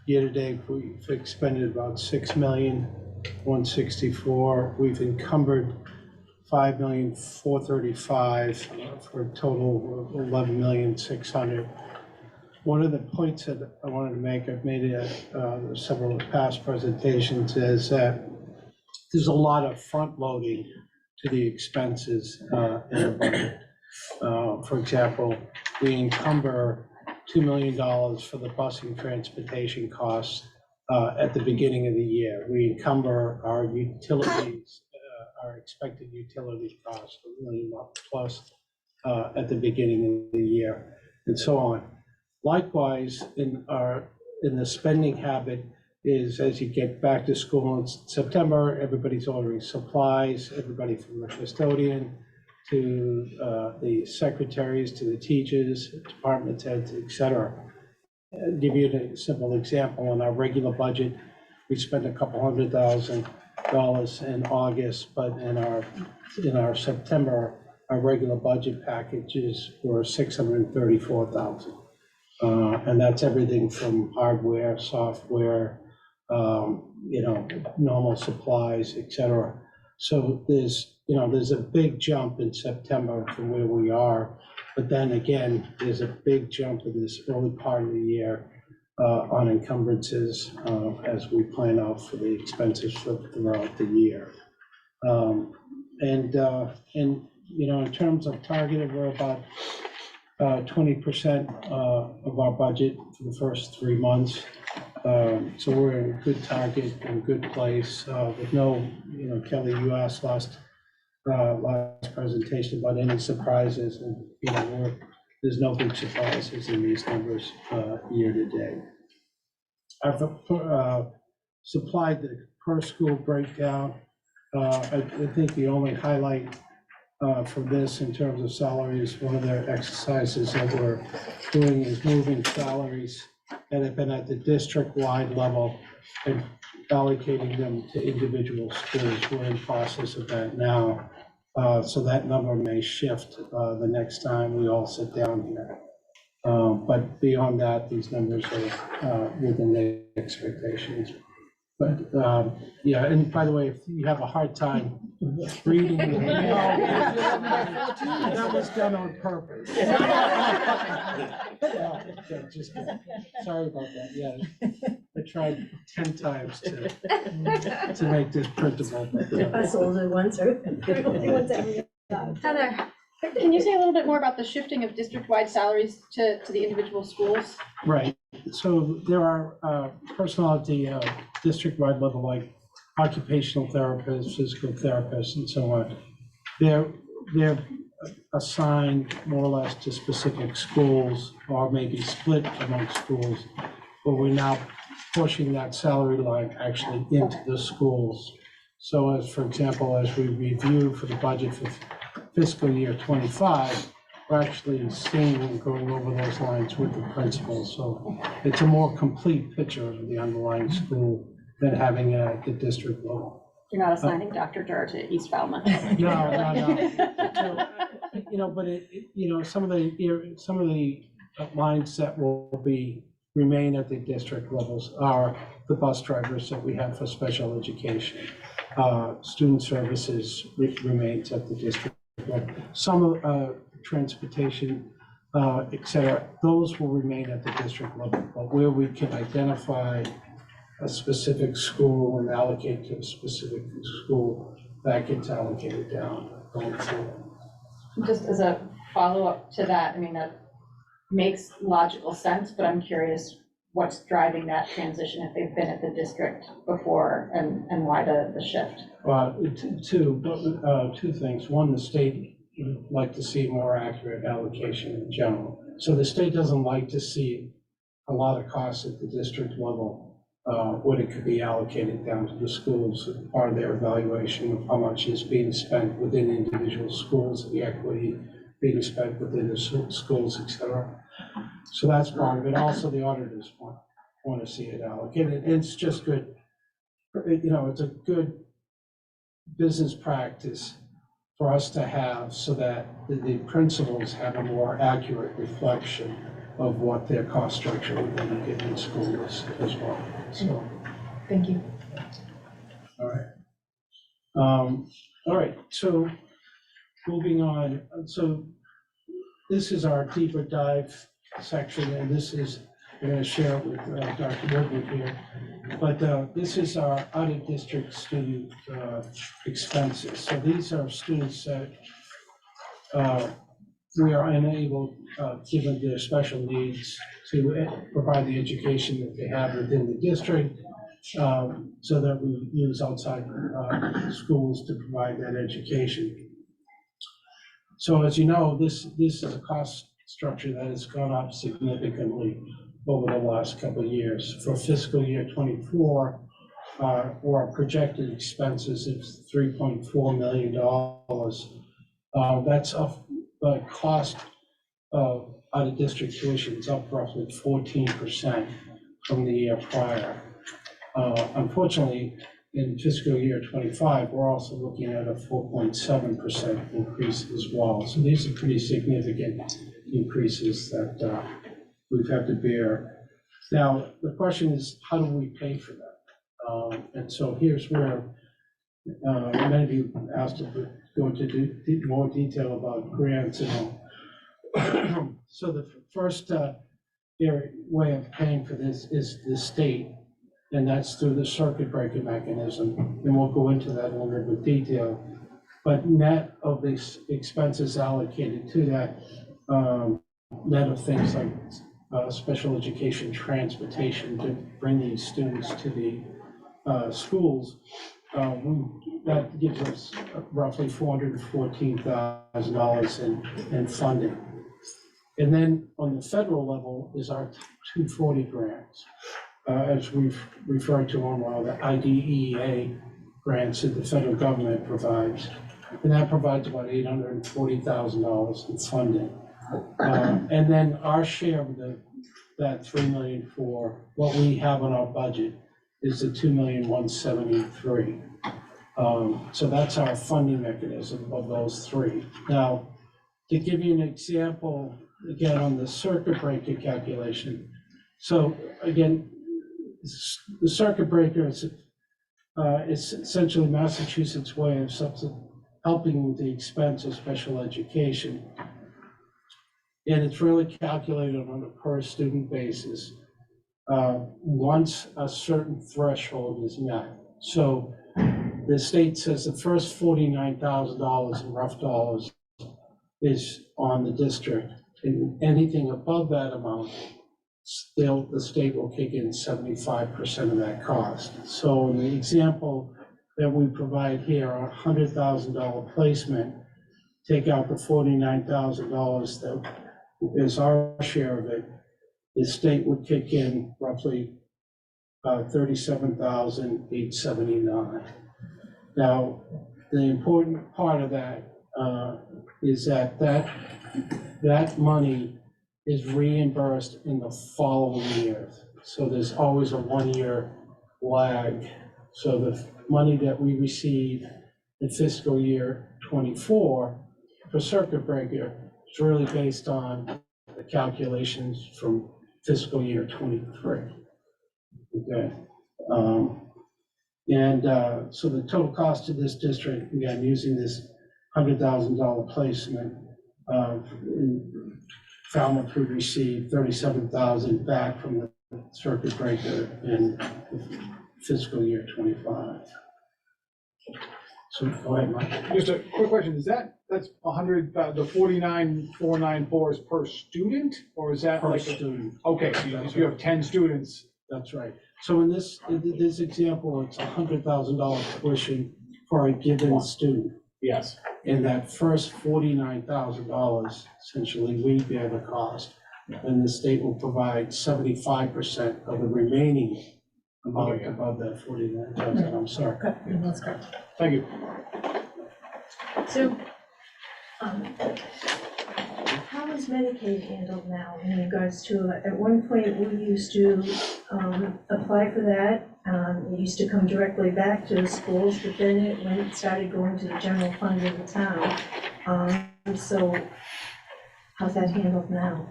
Year-to-date, we've expended about 6,164,000. We've encumbered 5,435,000 for a total of 11,600,000. One of the points that I wanted to make, I've made it several past presentations, is that there's a lot of front loading to the expenses in the budget. For example, we encumber $2 million for the busing transportation costs at the beginning of the year. We encumber our utilities, our expected utility costs, $1 million plus at the beginning of the year, and so on. Likewise, in the spending habit is, as you get back to school in September, everybody's ordering supplies, everybody from the custodian to the secretaries, to the teachers, department heads, et cetera. I'll give you a simple example. In our regular budget, we spent a couple $100,000 in August, but in our September, our regular budget packages were $634,000. And that's everything from hardware, software, normal supplies, et cetera. So there's a big jump in September from where we are, but then again, there's a big jump in this early part of the year on encumbrances as we plan out for the expenses throughout the year. In terms of targeted, we're about 20% of our budget for the first 3 months. So we're in a good target and good place with no, Kelly, you asked last presentation about any surprises, and there's no big surprises in these numbers year to date. I've supplied the per school breakdown. I think the only highlight for this in terms of salaries, one of the exercises that we're doing is moving salaries that have been at the district-wide level and allocating them to individual schools. We're in process of that now. So that number may shift the next time we all sit down here. But beyond that, these numbers are within the expectations. But yeah, and by the way, if you have a hard time reading, that was done on purpose. Just sorry about that. Yeah, I tried 10 times to make this printable. Us older ones are the only ones that we have. Heather, can you say a little bit more about the shifting of district-wide salaries to the individual schools? Right. So there are personnel at the district-wide level, like occupational therapists, physical therapists, and so on. They're assigned more or less to specific schools, or maybe split among schools, but we're now pushing that salary line actually into the schools. So as, for example, as we review for the budget for fiscal year 25, we're actually seeing and going over those lines with the principals. So it's a more complete picture of the underlying school than having it at the district level. You're not assigning Dr. Jar to East Falmouth. No. So, but some of the lines that will remain at the district levels are the bus drivers that we have for special education. Student services remains at the district level. Some transportation, et cetera, those will remain at the district level. But where we can identify a specific school and allocate to a specific school, that gets allocated down going forward. Just as a follow-up to that, I mean, that makes logical sense, but I'm curious what's driving that transition if they've been at the district before, and why the shift? Two things. One, the state would like to see more accurate allocation in general. So the state doesn't like to see a lot of costs at the district level when it could be allocated down to the schools. Part of their evaluation of how much is being spent within individual schools, the equity, being spent within the schools, et cetera. So that's part of it. Also, the auditors want to see it allocated. It's just good, you know, it's a good business practice for us to have so that the principals have a more accurate reflection of what their cost structure within a given school is as well. So, Thank you. all right. All right, so moving on. So this is our deeper dive section, and this is, I'm going to share it with Dr. Woodward here. But this is our out-of-district student expenses. So these are students that we are unable, given their special needs, to provide the education that they have within the district, so that we use outside schools to provide that education. So as you know, this is a cost structure that has gone up significantly over the last couple of years. For fiscal year '24, or projected expenses, it's $3.4 million. That's up, the cost of out-of-district tuitions up roughly 14% from the year prior. Unfortunately, in fiscal year '25, we're also looking at a 4.7% increase as well. So these are pretty significant increases that we've had to bear. Now, the question is, how do we pay for that? And so here's where many of you asked to go into more detail about grants and all. So the first way of paying for this is the state, and that's through the circuit breaker mechanism. And we'll go into that in a little bit of detail. But net of these expenses allocated to that, net of things like special education transportation to bring these students to the schools, that gives us roughly $414,000 in funding. And then on the federal level is our 240 grants, as we've referred to them, the IDEA grants that the federal government provides. And that provides about $840,000 in funding. And then our share of that $3 million for what we have on our budget is the $2,173,000. So that's our funding mechanism of those three. Now, to give you an example, again, on the circuit breaker calculation. So again, the circuit breaker is essentially Massachusetts' way of helping with the expense of special education. And it's really calculated on a per student basis once a certain threshold is met. So the state says the first $49,000 in rough dollars is on the district, and anything above that amount, still the state will kick in 75% of that cost. So in the example that we provide here, a $100,000 placement, take out the $49,000 that is our share of it, the state would kick in roughly $37,879. Now, the important part of that is that money is reimbursed in the following year. So there's always a 1-year lag. So the money that we receive in fiscal year '24 for circuit breaker is really based on the calculations from fiscal year '23. Okay. So the total cost to this district, again, using this $100,000 placement, in Falmouth would receive $37,000 back from the circuit breaker in fiscal year '25. So go ahead, Mike. Just a quick question, that's 100, the 49,494 is per student, or is that Per like? student. Okay, so if you have 10 students. That's right. So in this example, it's $100,000 tuition for a given student. Yes. And that first $49,000, essentially, we bear the cost. And the state will provide 75% of the remaining amount above that 49,000. I'm sorry. That's correct. Thank you. So, How is Medicaid handled now in regards to, at one point, we used to apply for that. It used to come directly back to the schools, but then it started going to the general fund of the town. So how's that handled now?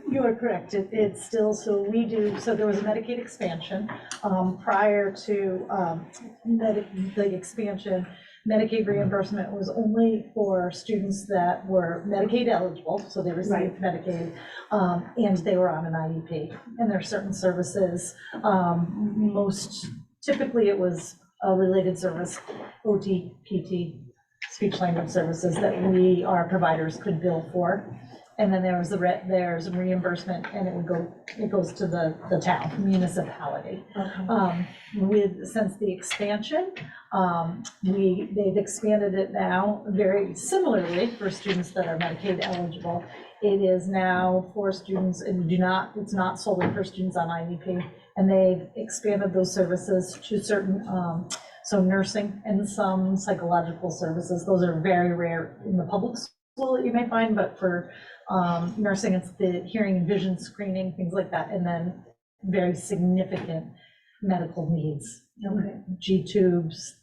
You are correct, it's still, so there was a Medicaid expansion, prior to, the expansion, Medicaid reimbursement was only for students that were Medicaid eligible, so they received Medicaid, and they were on an IEP, and there are certain services, most, typically it was a related service, OT, PT, speech language services that our providers could bill for. And then there's reimbursement, and it goes to the town, municipality. Okay. Since the expansion, they've expanded it now very similarly for students that are Medicaid eligible. It is now for students, and it's not solely for students on IEP, and they've expanded those services to certain, so nursing and some psychological services. Those are very rare in the public school that you may find, but for nursing, it's the hearing and vision screening, things like that, and then very significant medical needs. Okay. G-tubes,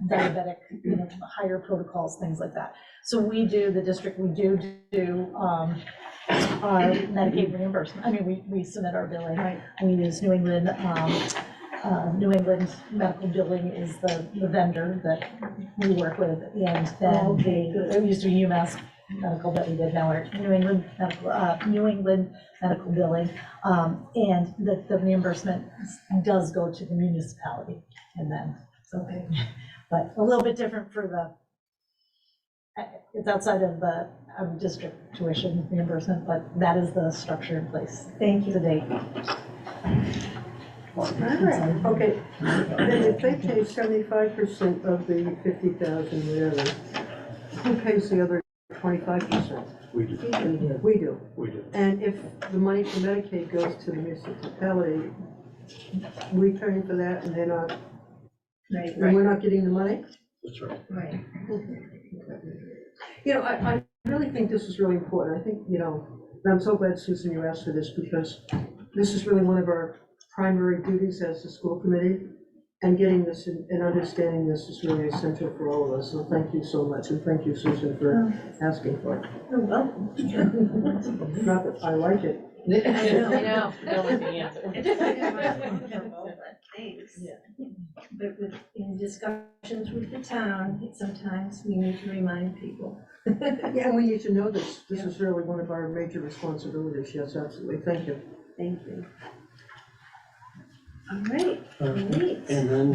diabetic, higher protocols, things like that. So the district, we do our Medicaid reimbursement. I mean, we submit our billing. Right. We use New England. New England Medical Billing is the vendor that we work with, and then it used to be UMass Medical that we did, now we're New England Medical Billing, and the reimbursement does go to the municipality, and then, okay. But a little bit different it's outside of the district tuition reimbursement, but that is the structure in place. Thank you. To date. All right, okay. Then if they pay 75% of the 50,000, whatever, who pays the other 25%? We do. We do. We do. And if the money from Medicaid goes to the municipality, we paying for that and they're not, and we're not getting the money? That's right. Right. I really think this is really important. I think, and I'm so glad, Susan, you asked for this, because this is really one of our primary duties as a school committee, and getting this and understanding this is really essential for all of us. So thank you so much, and thank you, Susan, for asking for it. You're welcome. Not that I like it. I know. Don't like the answer. Thanks. But in discussions with the town, sometimes we need to remind people. Yeah, and we need to know this. This is really one of our major responsibilities. Yes, absolutely. Thank you. Thank you. All right, great. And then.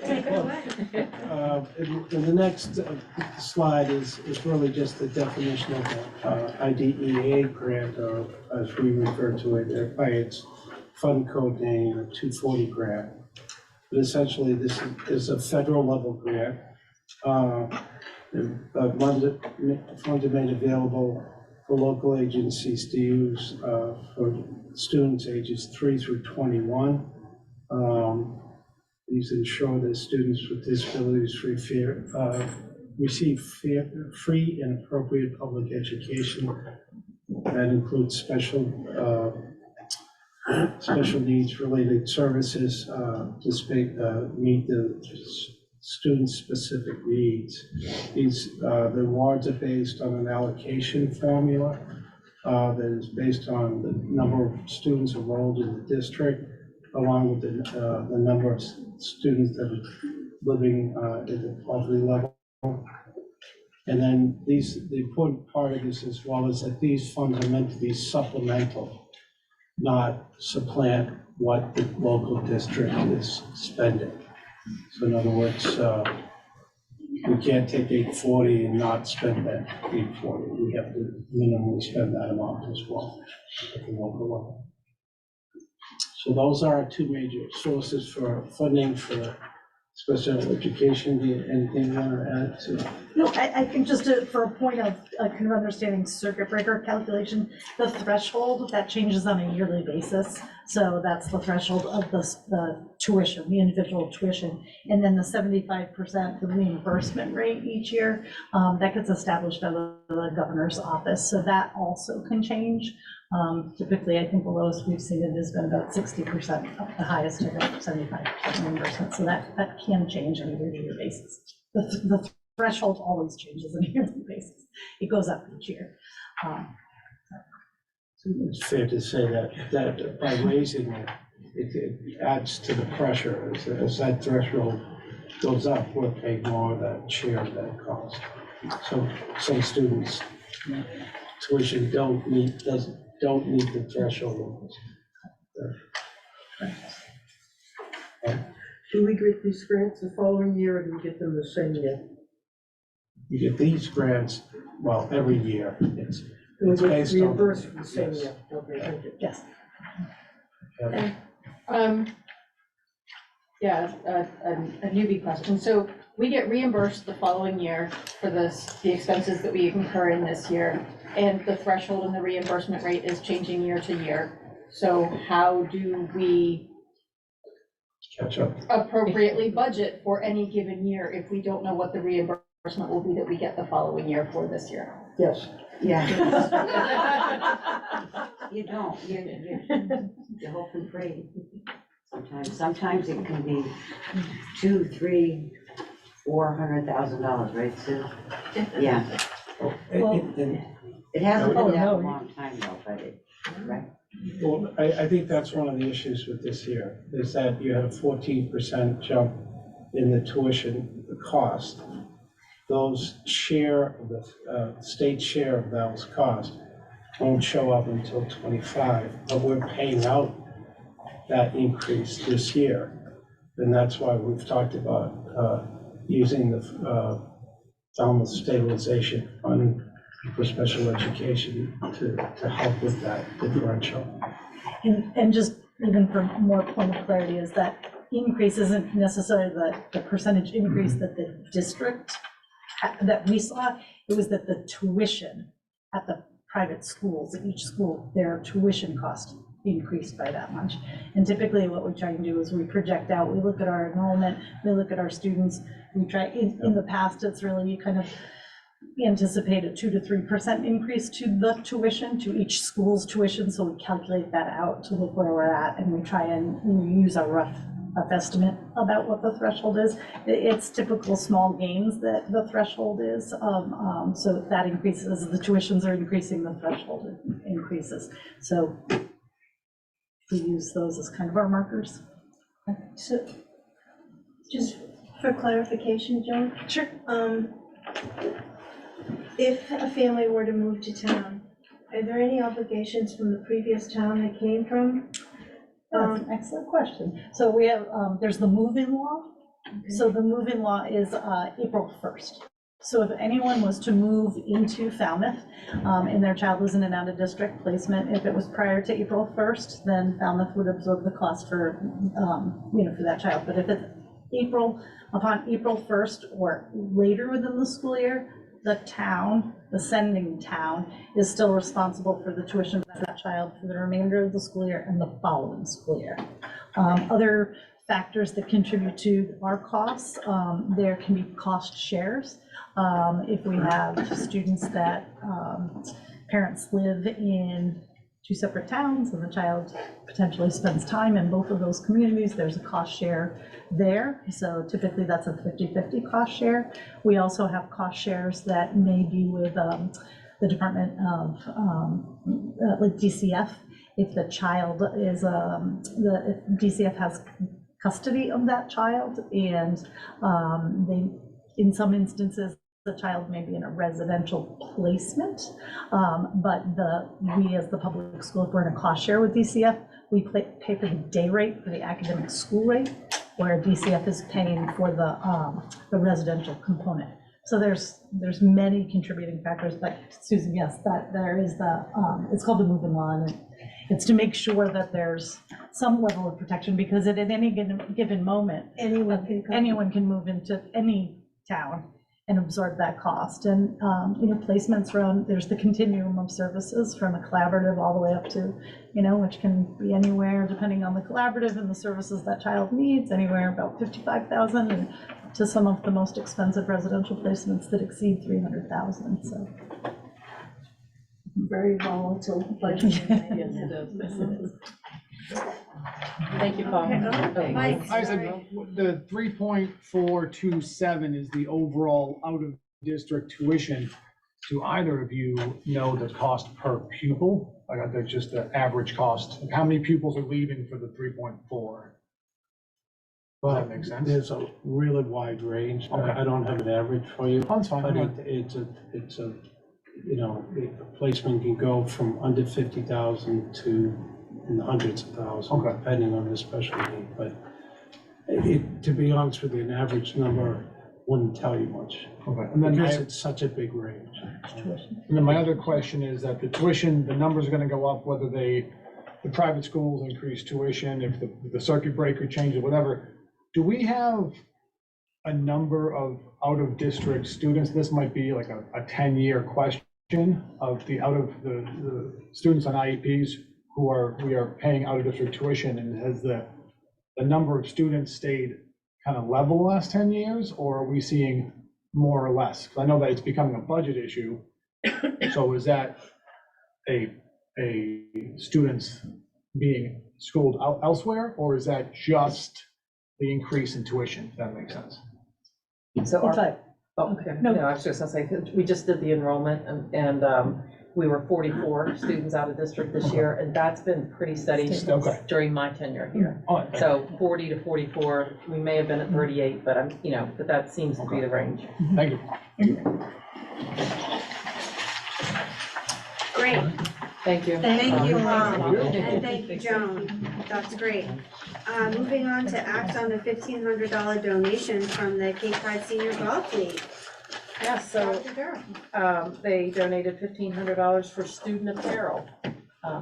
Take it away. And the next slide is really just the definition of the IDEA grant, or as we refer to it by its fund code name, 240 grant. But essentially, this is a federal level grant. Funds are made available for local agencies to use for students ages 3 through 21. These ensure that students with disabilities receive free and appropriate public education. That includes special needs related services to meet the student-specific needs. The awards are based on an allocation formula that is based on the number of students enrolled in the district, along with the number of students that are living at the poverty level. And then the important part of this as well is that these funds are meant to be supplemental, not supplant what the local district is spending. So in other words, we can't take 840 and not spend that 840. We have to minimally spend that amount as well at the local level. So those are our two major sources for funding for special education, anything you want to add to? No, I think just for a point of kind of understanding circuit breaker calculation, the threshold, that changes on a yearly basis. So that's the threshold of the tuition, the individual tuition. And then the 75% the reimbursement rate each year, that gets established by the governor's office. So that also can change. Typically, I think the lowest we've seen it has been about 60%, the highest, I think, 75% reimbursement. So that can change on a year-to-year basis. The threshold always changes on a yearly basis. It goes up each year. It's fair to say that by raising it, it adds to the pressure. As that threshold goes up, we're paying more of that share of that cost. So some students' tuition don't meet the threshold. Do we get these grants the following year, or do we get them the same year? You get these grants, well, every year. It's We get based on. reimbursed for the same Yes. year. Okay, thank you. Yes. Yeah. Yeah, a newbie question. So we get reimbursed the following year for the expenses that we incur in this year, and the threshold and the reimbursement rate is changing year to year. So how do we Catch up. appropriately budget for any given year if we don't know what the reimbursement will be that we get the following year for this year? Yes. Yeah. You don't, you hope and pray. Sometimes it can be $200,000, $300,000, $400,000, right, Sue? Yeah. It hasn't been that a long time though, but right? Well, I think that's one of the issues with this year, is that you had a 14% jump in the tuition, the cost. Those share of the state share of those costs won't show up until 25, but we're paying out that increase this year. And that's why we've talked about using the Falmouth stabilization fund for special education to help with that differential. And just even for more point of clarity, is that increase isn't necessarily the percentage increase that the district, that we saw. It was that the tuition at the private schools, at each school, their tuition cost increased by that much. And typically what we try and do is we project out, we look at our enrollment, we look at our students, we try, in the past, it's really, you kind of anticipate a 2 to 3% increase to the tuition, to each school's tuition. So we calculate that out to look where we're at, and we try and we use a rough estimate about what the threshold is. It's typical small gains that the threshold is. So that increases, as the tuitions are increasing, the threshold increases. So we use those as kind of our markers. So, just for clarification, Joan? Sure. If a family were to move to town, are there any obligations from the previous town they came from? That's an excellent question. So we have, there's the move-in law. Okay. So the move-in law is April 1st. So if anyone was to move into Falmouth and their child was in an out-of-district placement, if it was prior to April 1st, then Falmouth would absorb the cost for, for that child. But if it's upon April 1st or later within the school year, the town, the sending town, is still responsible for the tuition for that child for the remainder of the school year and the following school year. Other factors that contribute to our costs, there can be cost shares. If we have students that parents live in 2 separate towns and the child potentially spends time in both of those communities, there's a cost share there. So typically that's a 50-50 cost share. We also have cost shares that may be with the Department of like DCF. If the child is, if DCF has custody of that child, and they, in some instances, the child may be in a residential placement, but we as the public school, if we're in a cost share with DCF, we pay for the day rate for the academic school rate, where DCF is paying for the residential component. So there's many contributing factors, but Susan, yes, that there is it's called the move-in law, and It's to make sure that there's some level of protection, because at any given moment, anyone can move into any town and absorb that cost. And, placements around, there's the continuum of services from a collaborative all the way up to, which can be anywhere, depending on the collaborative and the services that child needs, anywhere about 55,000, and to some of the most expensive residential placements that exceed 300,000, so. Very volatile budget. Yes, it is. Thank you, Paul. Mike. I said, the 3.427 is the overall out-of-district tuition. Do either of you know the cost per pupil? I got just the average cost. How many pupils are leaving for the 3.4? Does that make sense? There's a really wide range. Okay. I don't have an average for you. That's fine. But it's a placement can go from under 50,000 to in the hundreds of thousands, Okay. depending on the specialty. But to be honest with you, an average number wouldn't tell you much. Okay. And then Because it's such a big range. And then my other question is that the tuition, the numbers are gonna go up, whether the private schools increase tuition, if the circuit breaker changes, whatever. Do we have a number of out-of-district students? This might be like a 10-year question of the the students on IEPs we are paying out-of-district tuition, and has the number of students stayed kind of level the last 10 years, or are we seeing more or less? Because I know that it's becoming a budget issue. So is that a students being schooled elsewhere, or is that just the increase in tuition, if that makes sense? So Okay. okay, No. no, I was just gonna say, we just did the enrollment and we were 44 students out of district this year, and that's been pretty steady Okay. during my tenure here. All right. So 40 to 44, we may have been at 38, but but that seems to be the range. Thank you. Great. Thank you. Thank you, Mom, Thank you. and thank you, Joan. That's great. Moving on to act on the $1,500 donation from the Cape Cod Senior Golf League. Yeah, so Dr. Durham. they donated $1,500 for student apparel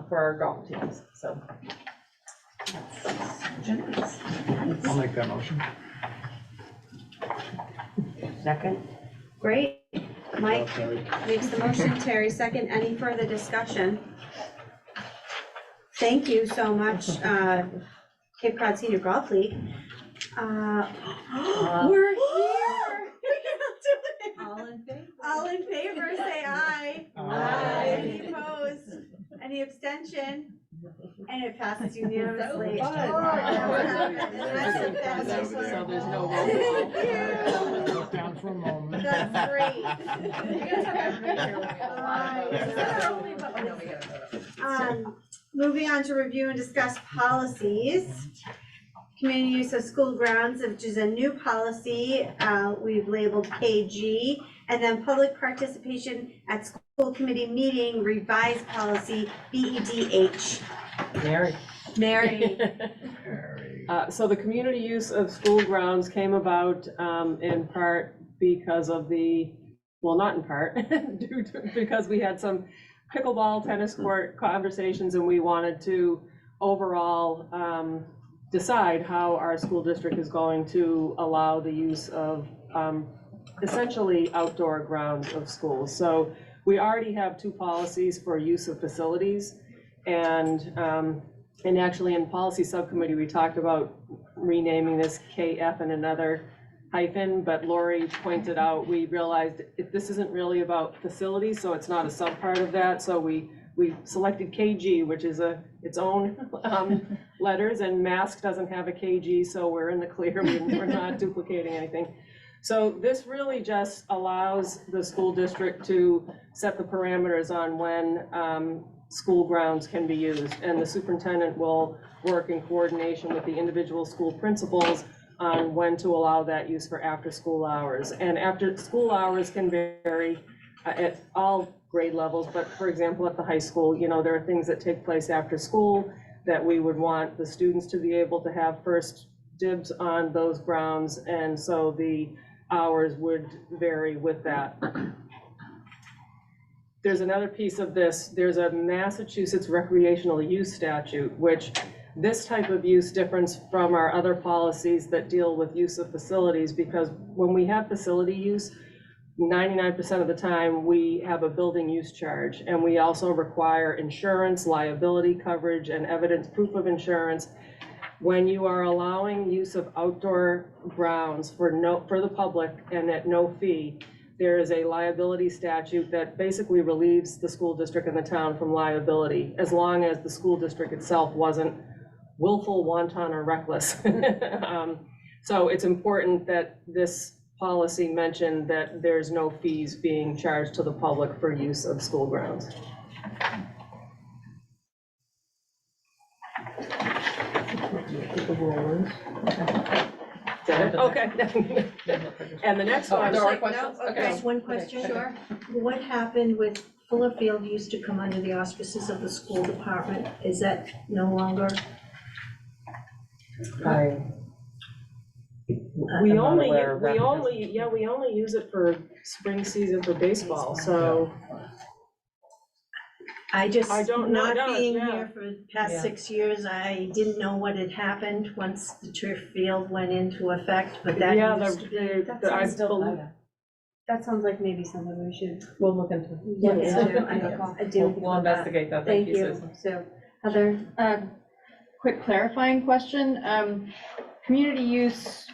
for our golf teams, so. I'll make that motion. Second. Great. Mike makes the motion, Terry second. Any further discussion? Thank you so much, Cape Cod Senior Golf League. We're here. All in favor, say aye. Aye. Any opposed? Any abstention? And it passes unanimously. So there's no Look down for a moment. That's great. Moving on to review and discuss policies. Community use of school grounds, which is a new policy, we've labeled KG, and then public participation at school committee meeting, revised policy, BEDH. Mary. Mary. So the community use of school grounds came about in part because of not in part, because we had some pickleball, tennis court conversations, and we wanted to overall decide how our school district is going to allow the use of essentially outdoor grounds of schools. So we already have 2 policies for use of facilities, and actually in policy subcommittee, we talked about renaming this KF and another hyphen, but Lori pointed out, we realized this isn't really about facilities, so it's not a subpart of that, so we selected KG, which is its own letters, and mask doesn't have a KG, so we're in the clear, we're not duplicating anything. So this really just allows the school district to set the parameters on when school grounds can be used, and the superintendent will work in coordination with the individual school principals on when to allow that use for after school hours. And after school hours can vary at all grade levels, but for example, at the high school, there are things that take place after school that we would want the students to be able to have first dibs on those grounds, and so the hours would vary with that. there's another piece of this. There's a Massachusetts recreational use statute, which this type of use differs from our other policies that deal with use of facilities, because when we have facility use, 99% of the time, we have a building use charge, and we also require insurance, liability coverage, and evidence, proof of insurance. When you are allowing use of outdoor grounds for the public and at no fee, there is a liability statute that basically relieves the school district and the town from liability, as long as the school district itself wasn't willful, wanton, or reckless. So it's important that this policy mentioned that there's no fees being charged to the public for use of school grounds. Okay. And the next one. There are questions? Okay. Just one question. Sure. What happened with Fuller Field used to come under the auspices of the school department? Is that no longer? We I'm not only aware of that we only use it for spring season for baseball, so. I just, I don't know, not no, being yeah. here for the past Yeah. 6 years, I didn't know what had happened once the turf field went into effect, but that Yeah, used to be. That sounds like maybe something we should. We'll look into. look into. I do. We'll investigate that. Thank you, Susan. So, Heather? Quick clarifying question. Community use,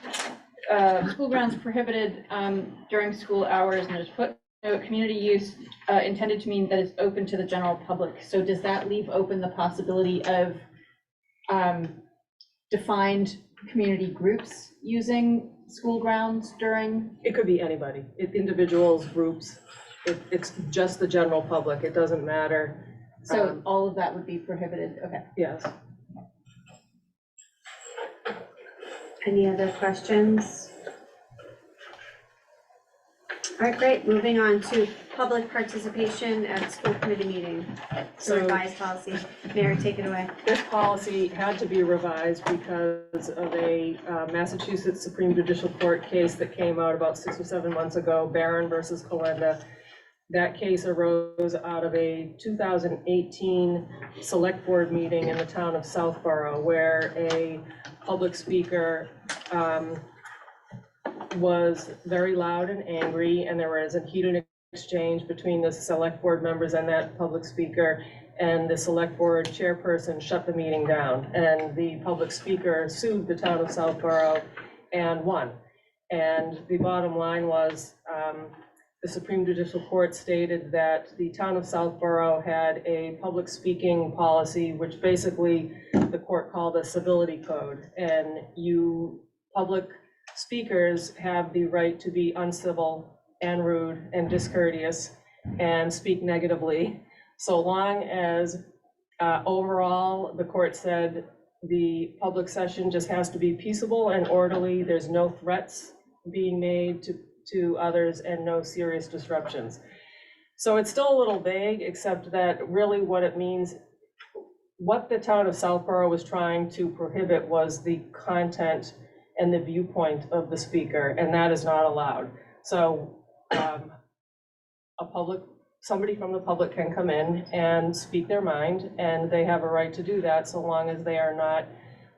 school grounds prohibited during school hours, and there's footnote, community use intended to mean that it's open to the general public. So does that leave open the possibility of defined community groups using school grounds during? It could be anybody, individuals, groups. It's just the general public. It doesn't matter. So all of that would be prohibited, okay. Yes. Any other questions? All right, great. Moving on to public participation at school committee meeting. So revised policy. Mary, take it away. This policy had to be revised because of a Massachusetts Supreme Judicial Court case that came out about 6 or 7 months ago, Barron versus Calenda. That case arose out of a 2018 select board meeting in the town of Southborough, where a public speaker was very loud and angry, and there was a heated exchange between the select board members and that public speaker, and the select board chairperson shut the meeting down, and the public speaker sued the town of Southborough and won. And the bottom line was, the Supreme Judicial Court stated that the town of Southborough had a public speaking policy, which basically the court called a civility code. And you public speakers have the right to be uncivil and rude and discourteous and speak negatively, so long as overall the court said the public session just has to be peaceable and orderly. There's no threats being made to others and no serious disruptions. So it's still a little vague, except that really what it means, what the town of Southborough was trying to prohibit was the content and the viewpoint of the speaker, and that is not allowed. So somebody from the public can come in and speak their mind, and they have a right to do that so long as they are not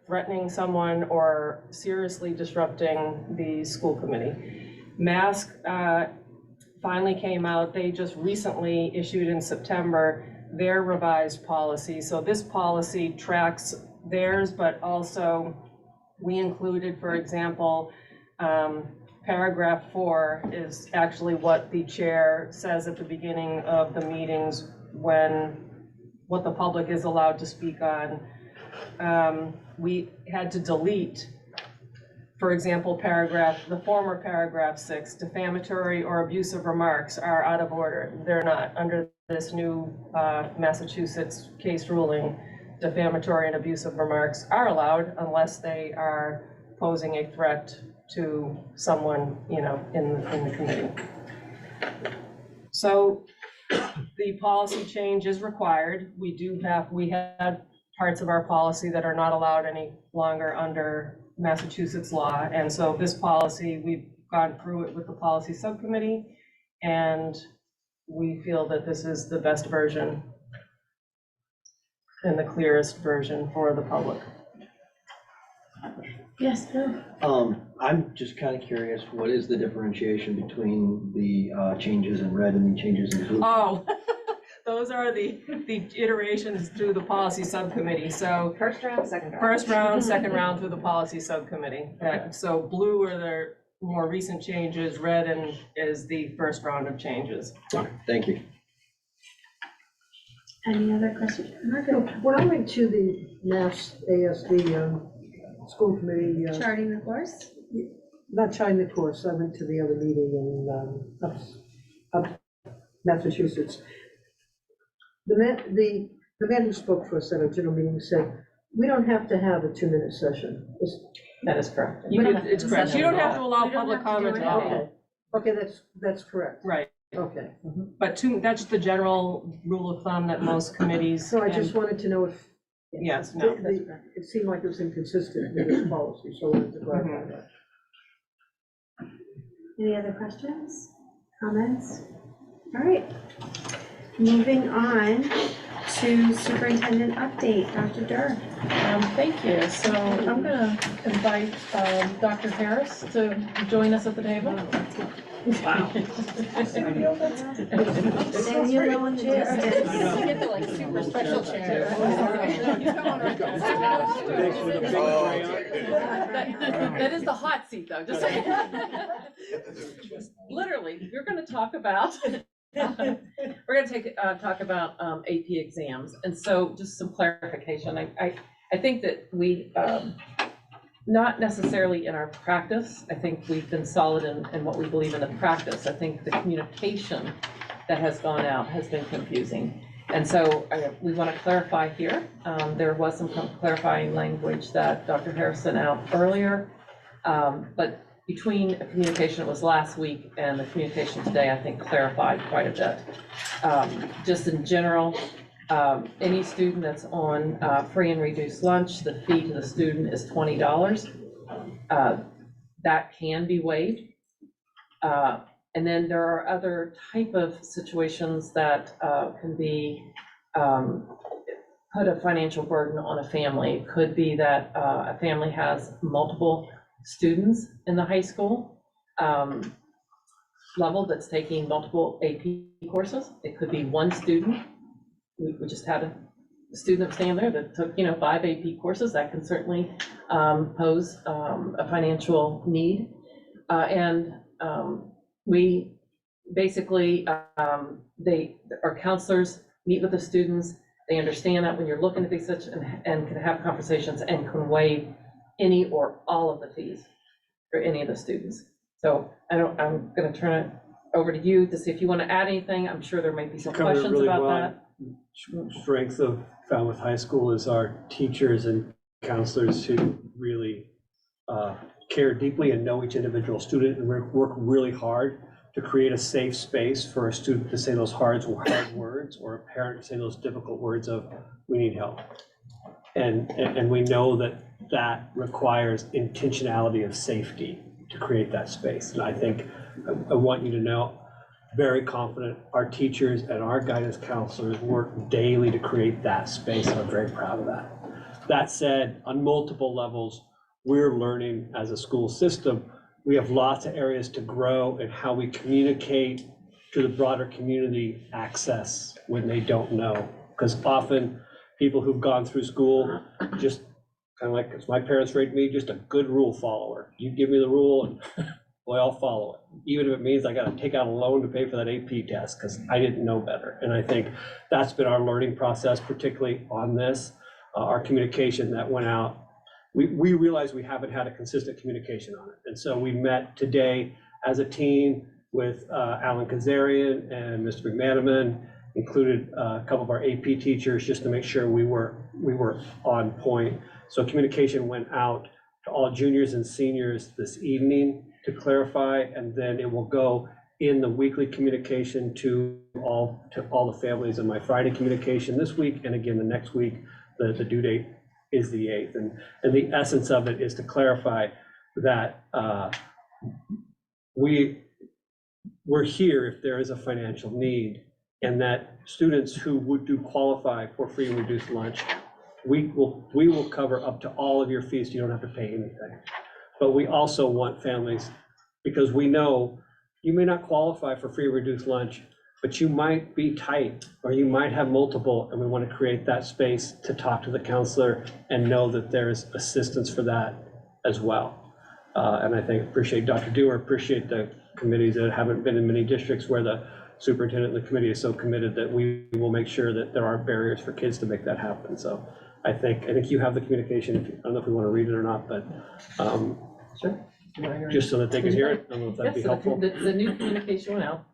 threatening someone or seriously disrupting the school committee. Mask finally came out. They just recently issued in September their revised policy. So this policy tracks theirs, but also we included, for example, paragraph 4 is actually what the chair says at the beginning of the meetings what the public is allowed to speak on. We had to delete, for example, the former paragraph 6, defamatory or abusive remarks are out of order. They're not. Under this new Massachusetts case ruling, defamatory and abusive remarks are allowed unless they are posing a threat to someone, in the committee. So the policy change is required. We had parts of our policy that are not allowed any longer under Massachusetts law. And so this policy, we've gone through it with the policy subcommittee, and we feel that this is the best version and the clearest version for the public. Yes, Bill? I'm just kind of curious, what is the differentiation between the changes in red and the changes in blue? Oh, those are the iterations through the policy subcommittee, so. First round, second round. First round, second round through the policy subcommittee. So blue are the more recent changes, red is the first round of changes. Thank you. Any other questions? When I went to the Mass ASD school committee. Charting the course? Not charting the course, I went to the other meeting in up Massachusetts. The man who spoke for us at our general meeting said, we don't have to have a 2-minute session. That is correct. It's correct. You don't have to allow public comment at all. Okay, that's correct. Right. Okay. But that's the general rule of thumb that most committees. So I just wanted to know if. Yes, no. It seemed like it was inconsistent with this policy, so I wanted to clarify that. Any other questions, comments? All right, moving on to superintendent update, Dr. Durr. Thank you. So I'm gonna invite Dr. Harris to join us at the table. Wow. There you go in the distance. You get the like super special chair. That is the hot seat though, just saying. Literally, we're gonna talk about, talk about AP exams. And so just some clarification. I think that we, not necessarily in our practice, I think we've been solid in what we believe in the practice. I think the communication that has gone out has been confusing. And so we want to clarify here. There was some clarifying language that Dr. Harris sent out earlier, but between a communication that was last week and the communication today, I think clarified quite a bit. Just in general, any student that's on free and reduced lunch, the fee to the student is $20. That can be waived. And then there are other type of situations that can be put a financial burden on a family. It could be that a family has multiple students in the high school level that's taking multiple AP courses. It could be one student. We just had a student that was staying there that took, 5 AP courses. That can certainly pose a financial need. And we basically, our counselors meet with the students. They understand that when you're looking at these such and can have conversations and can waive any or all of the fees for any of the students. So I'm going to turn it over to you to see if you want to add anything. I'm sure there might be some questions about that. Strength of Falmouth High School is our teachers and counselors who really care deeply and know each individual student and work really hard to create a safe space for a student to say those hard words, or a parent to say those difficult words of, we need help. And we know that requires intentionality of safety to create that space. And I think, I want you to know, very confident, our teachers and our guidance counselors work daily to create that space, and I'm very proud of that. That said, on multiple levels, we're learning as a school system. We have lots of areas to grow in how we communicate to the broader community access when they don't know. Because often people who've gone through school, just kind of like, as my parents raised me, just a good rule follower. You give me the rule and boy, I'll follow it. Even if it means I gotta take out a loan to pay for that AP test because I didn't know better. And I think that's been our learning process, particularly on this. Our communication that went out, we realized we haven't had a consistent communication on it. And so we met today as a team with Alan Kazarian and Mr. McManaman, included a couple of our AP teachers just to make sure we were on point. So communication went out to all juniors and seniors this evening to clarify, and then it will go in the weekly communication to all the families in my Friday communication this week, and again the next week. The due date is the 8th, and the essence of it is to clarify that we're here if there is a financial need, and that students who do qualify for free and reduced lunch, we will cover up to all of your fees, so you don't have to pay anything. But we also want families, because we know you may not qualify for free or reduced lunch, but you might be tight, or you might have multiple, and we want to create that space to talk to the counselor and know that there's assistance for that as well. And I appreciate Dr. Dewar, appreciate the committees that haven't been in many districts where the superintendent and the committee is so committed that we will make sure that there aren't barriers for kids to make that happen. So I think you have the communication. I don't know if we want to read it or not, but Sure. just so that they can hear it. I don't know if that'd be Yes, helpful. the new communication went out.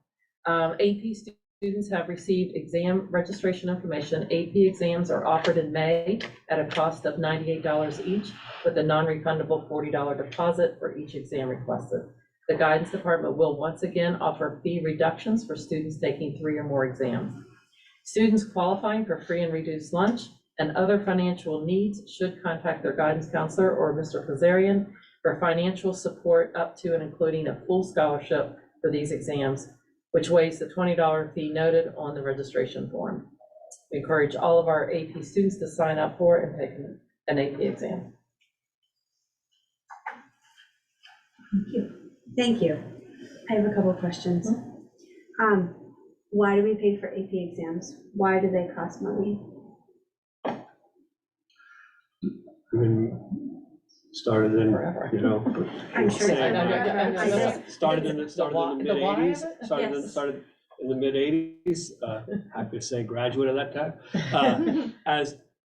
AP students have received exam registration information. AP exams are offered in May at a cost of $98 each, with a non-refundable $40 deposit for each exam requested. The guidance department will once again offer fee reductions for students taking 3 or more exams. Students qualifying for free and reduced lunch and other financial needs should contact their guidance counselor or Mr. Kazarian for financial support up to and including a full scholarship for these exams, which waives the $20 fee noted on the registration form. We encourage all of our AP students to sign up for and take an AP exam. Thank you. I have a couple of questions. Why do we pay for AP exams? Why do they cost money? I mean, started in, you know. I'm sure. Started in the mid-80s, Yes. started in the mid-80s, happy to say graduate of that time,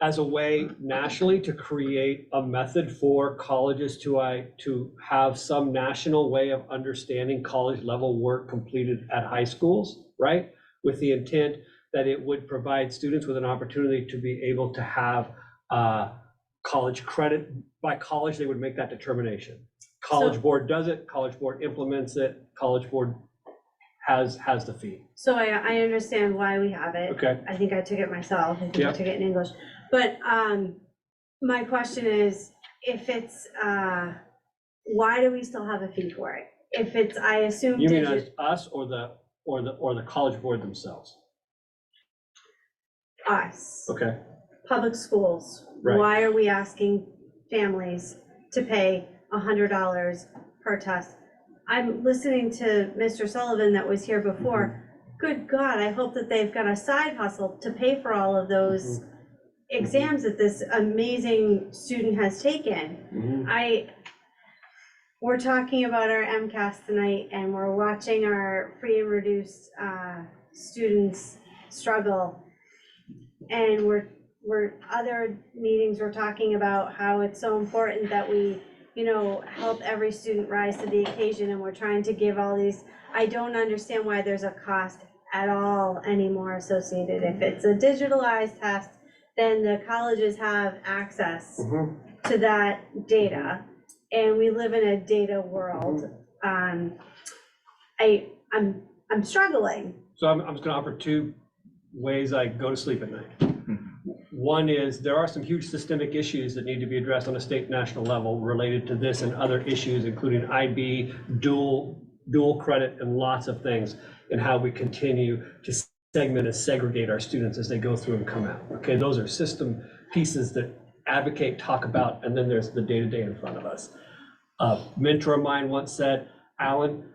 as a way nationally to create a method for colleges to have some national way of understanding college level work completed at high schools, right? With the intent that it would provide students with an opportunity to be able to have college credit. By college, they would make that determination. College Board does it, College Board implements it, College Board has the fee. So I understand why we have it. Okay. I think I took it myself. I think I Yep. took it in English. But my question is, if it's, why do we still have a fee for it? If it's, I assume. You mean as us or the College Board themselves? Us, Okay. public schools. Right. Why are we asking families to pay $100 per test? I'm listening to Mr. Sullivan that was here before. Good God, I hope that they've got a side hustle to pay for all of those exams that this amazing student has taken. We're talking about our MCAS tonight, and we're watching our free and reduced students struggle. And we're other meetings, we're talking about how it's so important that we, help every student rise to the occasion, and we're trying to give all these. I don't understand why there's a cost at all anymore associated. If it's a digitalized test, then the colleges have access to that data, and we live in a data world. I'm struggling. So I'm just gonna offer 2 ways I go to sleep at night. One is there are some huge systemic issues that need to be addressed on a state and national level related to this and other issues, including IB, dual credit, and lots of things, and how we continue to segment and segregate our students as they go through and come out. Okay, those are system pieces that advocate, talk about, and then there's the day-to-day in front of us. A mentor of mine once said, Alan,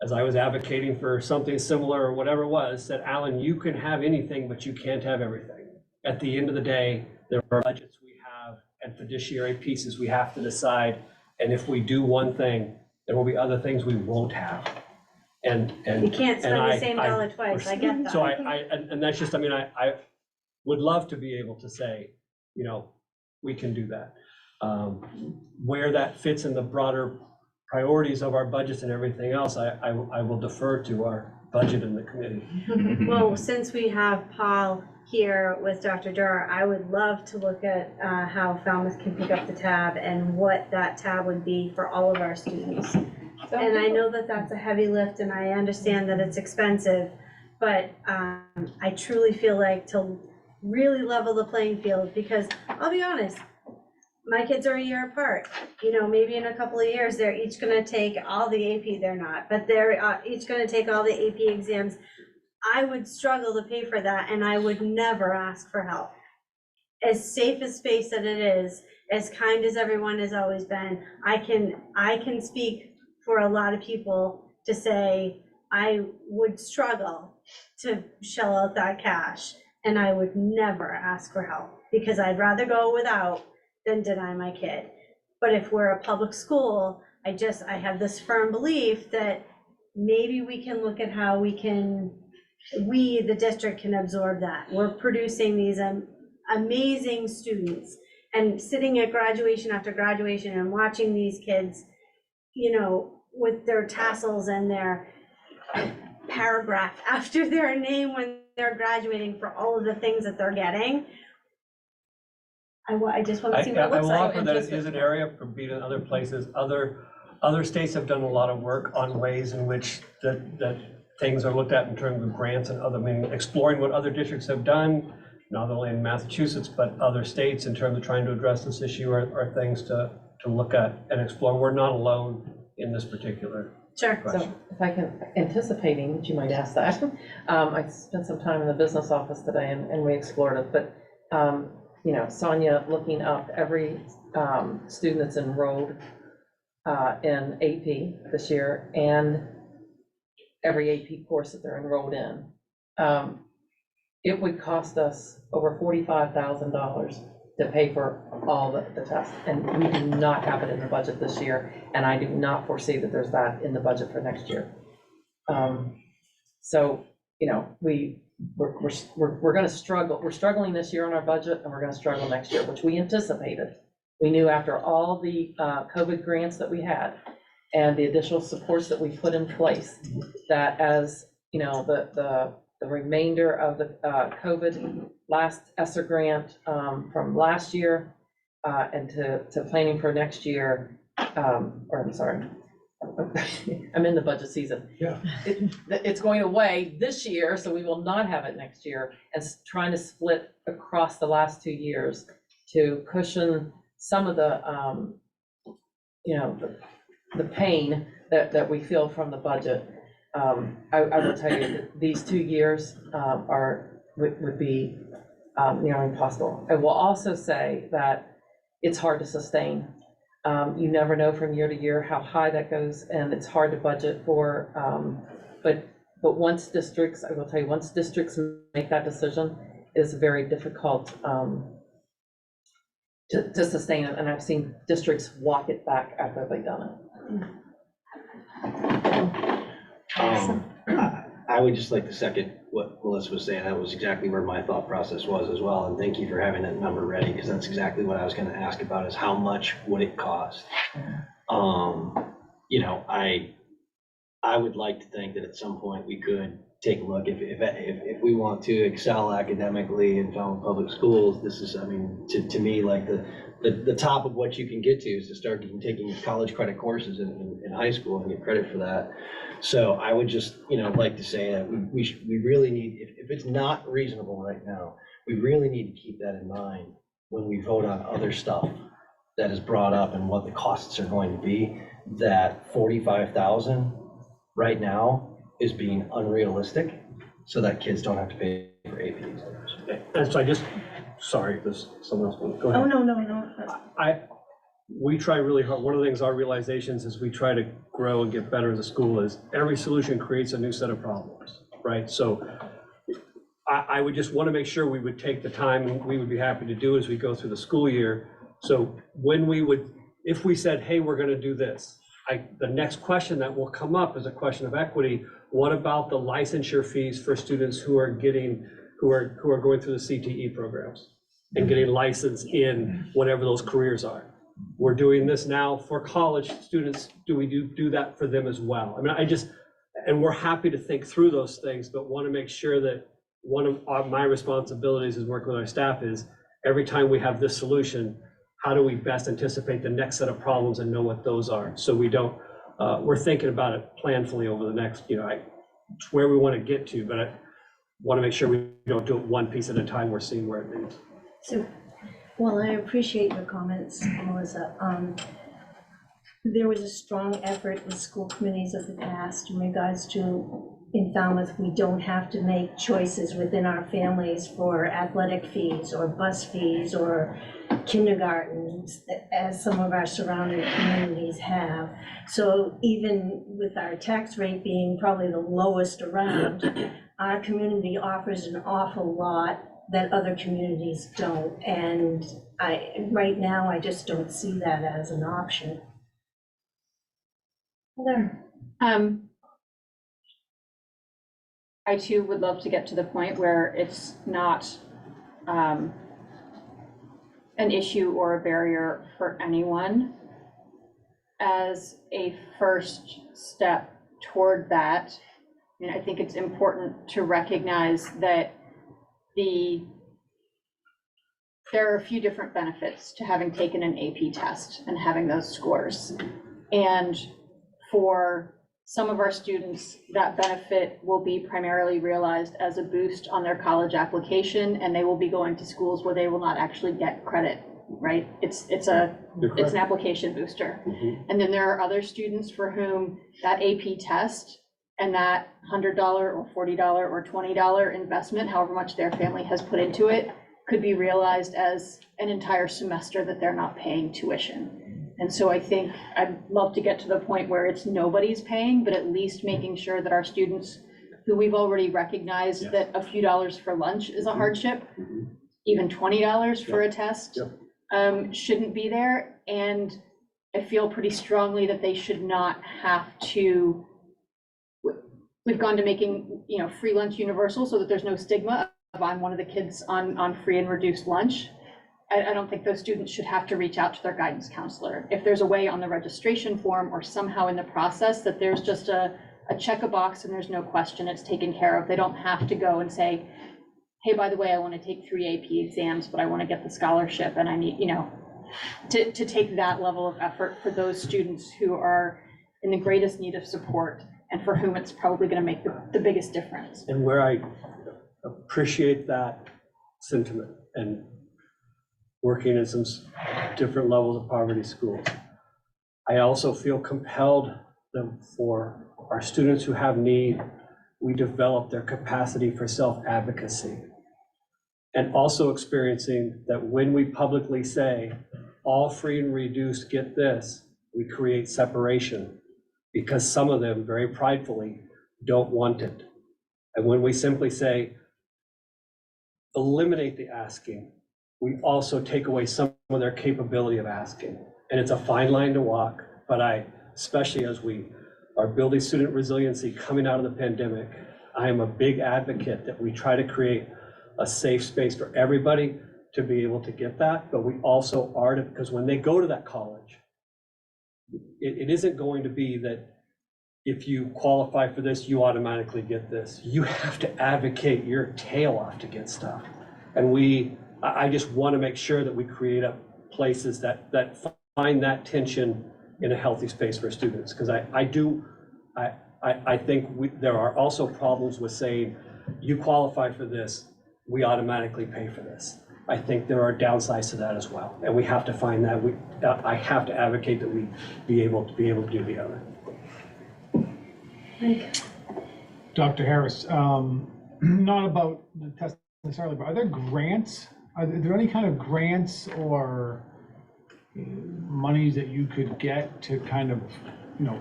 as I was advocating for something similar or whatever it was, said, Alan, you can have anything, but you can't have everything. At the end of the day, there are budgets we have and fiduciary pieces we have to decide. And if we do one thing, there will be other things we won't have. And You can't spend the same dollar twice, I get that. So and that's just, I would love to be able to say, we can do that. Where that fits in the broader priorities of our budgets and everything else, I will defer to our budget in the committee. Well, since we have Paul here with Dr. Durr, I would love to look at how Falmouth can pick up the tab and what that tab would be for all of our students. And I know that that's a heavy lift, and I understand that it's expensive, but I truly feel like to really level the playing field, because I'll be honest, my kids are a year apart. You know, maybe in a couple of years, they're each gonna take all the AP, they're not, but they're each gonna take all the AP exams. I would struggle to pay for that, and I would never ask for help. As safe a space that it is, as kind as everyone has always been, I can speak for a lot of people to say, I would struggle to shell out that cash, and I would never ask for help, because I'd rather go without than deny my kid. But if we're a public school, I have this firm belief that maybe we can look at how we, the district, can absorb that. We're producing these amazing students, and sitting at graduation after graduation and watching these kids, you know, with their tassels and their paragraph after their name when they're graduating for all of the things that they're getting. I just want to see what it looks I will like. offer that it is an area for being in other places. Other states have done a lot of work on ways in which that things are looked at in terms of grants and other, I mean, exploring what other districts have done, not only in Massachusetts, but other states in terms of trying to address this issue are things to look at and explore. We're not alone in this particular question. So if I can, anticipating that you might ask that, I spent some time in the business office today and we explored it, but you know, Sonia looking up every student that's enrolled in AP this year and every AP course that they're enrolled in. It would cost us over $45,000 to pay for all the tests, and we do not have it in the budget this year, and I do not foresee that there's that in the budget for next year. So, you know, we're gonna struggle. We're struggling this year on our budget, and we're gonna struggle next year, which we anticipated. We knew after all the COVID grants that we had and the additional supports that we put in place, that as, you know, the remainder of the COVID last ESSER grant from last year and to planning for next year, or I'm sorry, I'm in the budget season. Yeah. It's going away this year, so we will not have it next year, and trying to split across the last 2 years to cushion some of the, you know, the pain that we feel from the budget. I will tell you that these 2 years would be nearly impossible. I will also say that it's hard to sustain. You never know from year to year how high that goes, and it's hard to budget for. But once districts, I will tell you, once districts make that decision, it's very difficult to sustain it. And I've seen districts walk it back after they've done it. I would just like to second what Melissa was saying. That was exactly where my thought process was as well. And thank you for having that number ready, because that's exactly what I was going to ask about, is how much would it cost? You know, I would like to think that at some point we could take a look, if we want to excel academically in Falmouth Public Schools. This is, I mean, to me, like the top of what you can get to is to start taking college credit courses in high school and get credit for that. So I would just, you know, like to say that we really need, if it's not reasonable right now, we really need to keep that in mind when we vote on other stuff that is brought up and what the costs are going to be. That 45,000 right now is being unrealistic, so that kids don't have to pay for AP exams. And so sorry, if there's someone else, go ahead. Oh, no. We try really hard. One of the things, our realizations is we try to grow and get better as a school, is every solution creates a new set of problems, right? So I would just want to make sure we would take the time, and we would be happy to do as we go through the school year. So if we said, hey, we're going to do this, the next question that will come up is a question of equity. What about the licensure fees for students who are going through the CTE programs and getting licensed in whatever those careers are? We're doing this now for college students. Do we do that for them as well? I mean, and we're happy to think through those things, but want to make sure that one of my responsibilities as working with our staff is every time we have this solution, how do we best anticipate the next set of problems and know what those are? So we don't, we're thinking about it planfully over the next, you know, it's where we want to get to, but I want to make sure we don't do it one piece at a time. We're seeing where it leads. So Well, I appreciate your comments, Melissa. There was a strong effort in school committees of the past in regards to, in Falmouth, we don't have to make choices within our families for athletic fees or bus fees or kindergartens, as some of our surrounding communities have. So even with our tax rate being probably the lowest around, our community offers an awful lot that other communities don't. And right now, I just don't see that as an option. I too would love to get to the point where it's not an issue or a barrier for anyone. As a first step toward that, I mean, I think it's important to recognize that there are a few different benefits to having taken an AP test and having those scores. And for some of our students, that benefit will be primarily realized as a boost on their college application, and they will be going to schools where they will not actually get credit, right? It's an application booster. And then there are other students for whom that AP test and that $100 or $40 or $20 investment, however much their family has put into it, could be realized as an entire semester that they're not paying tuition. And so I think I'd love to get to the point where it's nobody's paying, but at least making sure that our students who we've already recognized that a few dollars for lunch is a hardship, even $20 for a test, shouldn't be there. And I feel pretty strongly that they should not have to, we've gone to making, free lunch universal so that there's no stigma of I'm one of the kids on free and reduced lunch. I don't think those students should have to reach out to their guidance counselor. If there's a way on the registration form or somehow in the process that there's just a check a box and there's no question, it's taken care of. They don't have to go and say, hey, by the way, I want to take 3 AP exams, but I want to get the scholarship and I need, to take that level of effort for those students who are in the greatest need of support and for whom it's probably going to make the biggest difference. And where I appreciate that sentiment and working in some different levels of poverty schools, I also feel compelled that for our students who have need, we develop their capacity for self-advocacy. And also experiencing that when we publicly say, all free and reduced get this, we create separation because some of them very pridefully don't want it. And when we simply say, eliminate the asking, we also take away some of their capability of asking. And it's a fine line to walk, but especially as we are building student resiliency coming out of the pandemic, I am a big advocate that we try to create a safe space for everybody to be able to get that, but we also are to, because when they go to that college, it isn't going to be that if you qualify for this, you automatically get this. You have to advocate your tail off to get stuff. And I just want to make sure that we create places that find that tension in a healthy space for students. Because I think there are also problems with saying, you qualify for this, we automatically pay for this. I think there are downsides to that as well. And we have to find that. I have to advocate that we be able to do the other. Dr. Harris, not about the test necessarily, but are there grants? Are there any kind of grants or monies that you could get to kind of,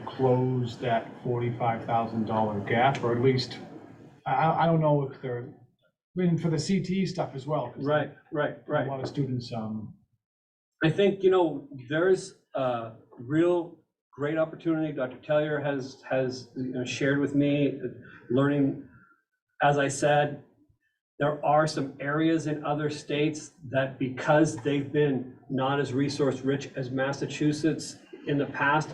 close that $45,000 gap, or at least, I don't know if they're, for the CTE stuff as well. Right. A lot of students. I think, there's a real great opportunity. Dr. Tellier has shared with me, learning, as I said, there are some areas in other states that, because they've been not as resource rich as Massachusetts in the past,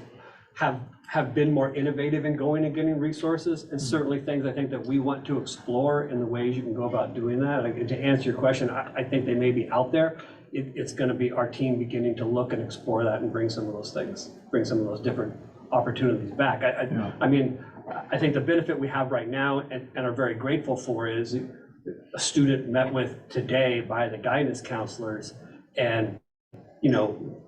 have been more innovative in going and getting resources, and certainly things I think that we want to explore in the ways you can go about doing that. To answer your question, I think they may be out there. It's going to be our team beginning to look and explore that and bring some of those things, bring some of those different opportunities back. I mean, I think the benefit we have right now and are very grateful for is a student met with today by the guidance counselors, And, you know,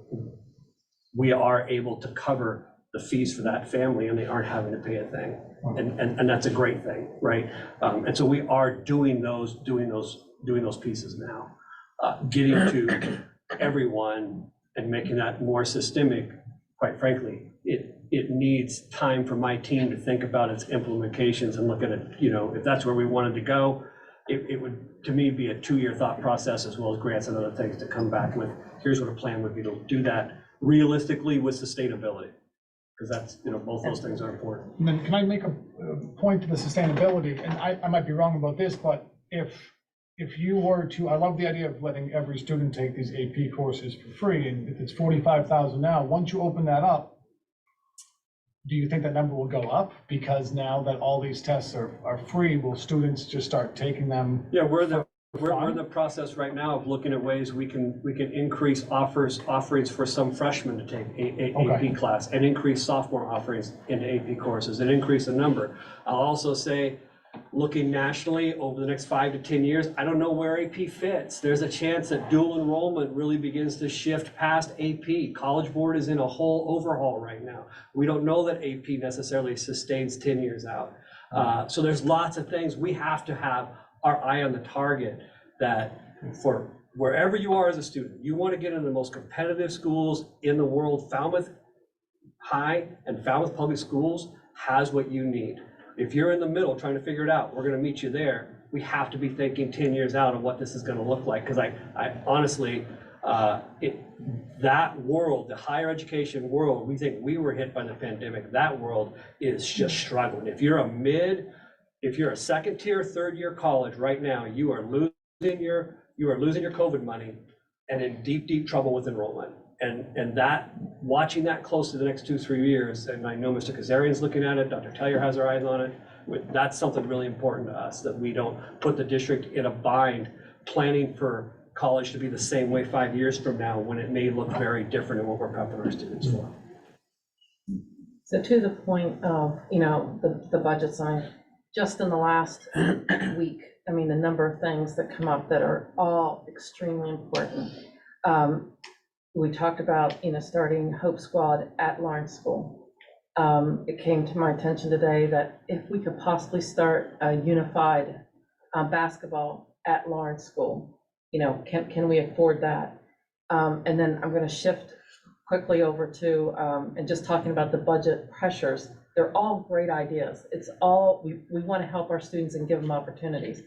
we are able to cover the fees for that family and they aren't having to pay a thing. And that's a great thing, right? And so we are doing those pieces now. Getting to everyone and making that more systemic, quite frankly, it needs time for my team to think about its implementations and look at it, you know, if that's where we wanted to go, it would, to me, be a 2-year thought process as well as grants and other things to come back with, here's what a plan would be to do that realistically with sustainability. Because that's, you know, both those things are important. And then can I make a point to the sustainability? And I might be wrong about this, but if you were to, I love the idea of letting every student take these AP courses for free, and if it's 45,000 now, once you open that up, do you think that number will go up? Because now that all these tests are free, will students just start taking them? Yeah, we're in the process right now of looking at ways we can increase offerings for some freshmen to take AP class, and increase sophomore offerings into AP courses, and increase the number. I'll also say, looking nationally over the next 5 to 10 years, I don't know where AP fits. There's a chance that dual enrollment really begins to shift past AP. College Board is in a whole overhaul right now. We don't know that AP necessarily sustains 10 years out. So there's lots of things. We have to have our eye on the target, that for wherever you are as a student, you want to get into the most competitive schools in the world. Falmouth High and Falmouth Public Schools has what you need. If you're in the middle trying to figure it out, we're going to meet you there. We have to be thinking 10 years out of what this is going to look like. Because I honestly, that world, the higher education world, we think we were hit by the pandemic. That world is just struggling. If you're a second tier, third year college right now, you are losing your COVID money and in deep, deep trouble with enrollment. And that, watching that closely the next 2-3 years, and I know Mr. Kazarian's looking at it, Dr. Tellier has her eyes on it, that's something really important to us, that we don't put the district in a bind planning for college to be the same way 5 years from now, when it may look very different in what we're prepping our students for. So to the point of, you know, the budget sign, just in the last week, I mean, the number of things that come up that are all extremely important. We talked about, you know, starting Hope Squad at Lawrence School. It came to my attention today that if we could possibly start a unified basketball at Lawrence School, you know, can we afford that? And then I'm going to shift quickly over to, and just talking about the budget pressures. They're all great ideas. It's all, we want to help our students and give them opportunities.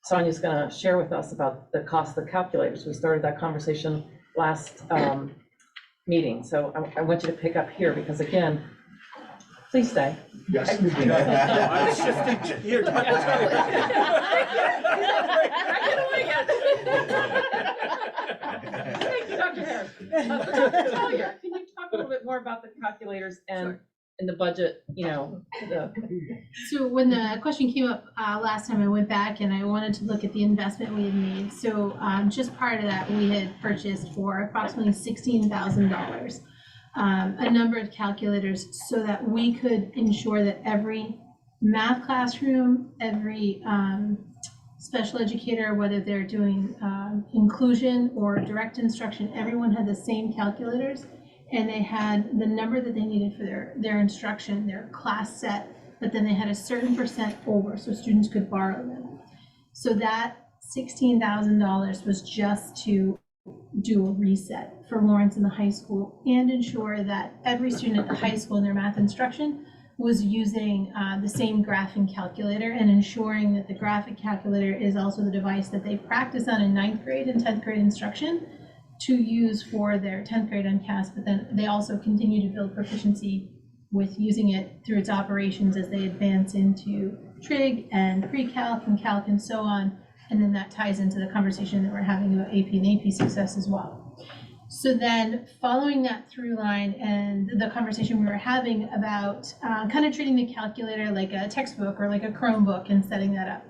Sonia's going to share with us about the cost of the calculators. We started that conversation last meeting. So I want you to pick up here, because again, please stay. Yes. I'm shifting here. Thank you, Dr. Harris. Dr. Tellier, can you talk a little bit more about the calculators and the budget, you know? So when the question came up last time, I went back and I wanted to look at the investment we had made. So just prior to that, we had purchased for approximately $16,000 a number of calculators so that we could ensure that every math classroom, every special educator, whether they're doing inclusion or direct instruction, everyone had the same calculators, and they had the number that they needed for their instruction, their class set, but then they had a certain percent over so students could borrow them. So that $16,000 was just to do a reset for Lawrence in the high school and ensure that every student at the high school in their math instruction was using the same graphing calculator, and ensuring that the graphic calculator is also the device that they practice on in 9th grade and 10th grade instruction to use for their 10th grade MCAS, but then they also continue to build proficiency with using it through its operations as they advance into trig and pre-calc and calc and so on. And then that ties into the conversation that we're having about AP and AP success as well. So then following that through line and the conversation we were having about kind of treating the calculator like a textbook or like a Chromebook and setting that up.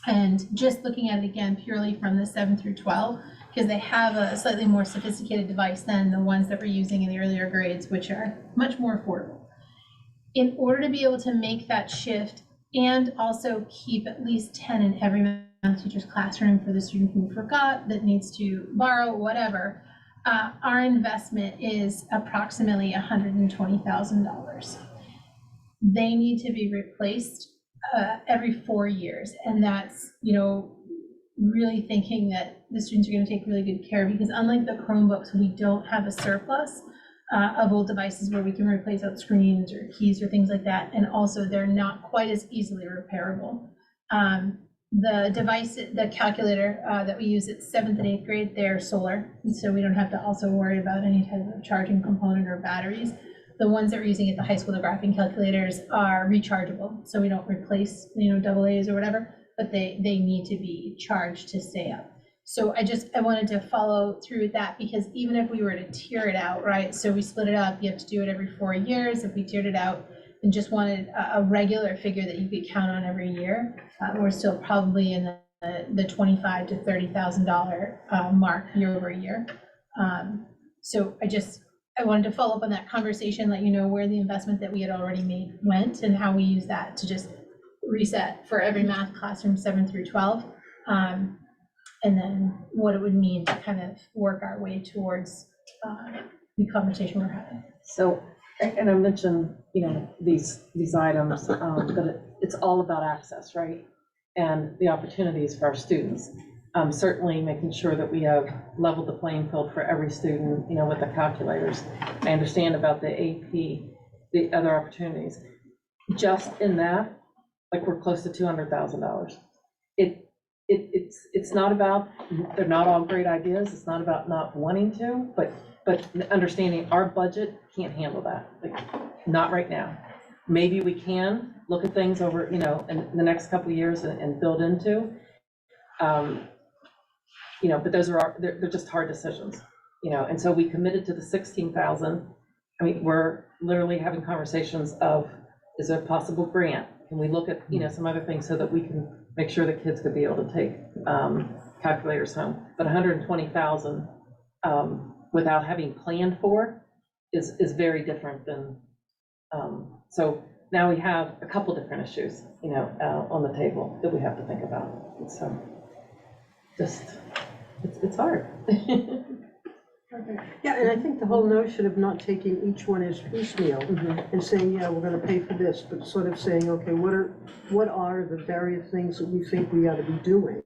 And just looking at it again purely from the 7 through 12, because they have a slightly more sophisticated device than the ones that we're using in the earlier grades, which are much more affordable. In order to be able to make that shift and also keep at least 10 in every math teacher's classroom for the student who forgot, that needs to borrow, whatever, our investment is approximately $120,000. They need to be replaced every 4 years, and that's, really thinking that the students are going to take really good care, because unlike the Chromebooks, we don't have a surplus of old devices where we can replace out screens or keys or things like that, and also they're not quite as easily repairable. The device, the calculator that we use at 7th and 8th grade, they're solar, so we don't have to also worry about any type of charging component or batteries. The ones that we're using at the high school, the graphing calculators, are rechargeable, so we don't replace, AA's or whatever, but they need to be charged to stay up. So I wanted to follow through with that, because even if we were to tier it out, right, so we split it up, you have to do it every 4 years. If we tiered it out and just wanted a regular figure that you could count on every year, we're still probably in the $25,000 to $30,000 mark year over year. So I wanted to follow up on that conversation, let you know where the investment that we had already made went and how we use that to just reset for every math classroom 7 through 12. And then what it would mean to kind of work our way towards the conversation we're having. So, and I mentioned, these items, but it's all about access, right? And the opportunities for our students. Certainly making sure that we have leveled the playing field for every student, with the calculators. I understand about the AP, the other opportunities. Just in that, we're close to $200,000. It's not about, they're not all great ideas. It's not about not wanting to, but understanding our budget can't handle that, not right now. Maybe we can look at things over, in the next couple of years and build into, but those are they're just hard decisions, and so we committed to the 16,000. I mean, we're literally having conversations of, is there a possible grant? Can we look at, some other things so that we can make sure that kids could be able to take calculators home? But 120,000 without having planned for is very different than, so now we have a couple different issues, on the table that we have to think about. And so it's hard. Yeah, and I think the whole notion of not taking each one as piecemeal and saying, yeah, we're gonna pay for this, but sort of saying, okay, what are the various things that we think we ought to be doing?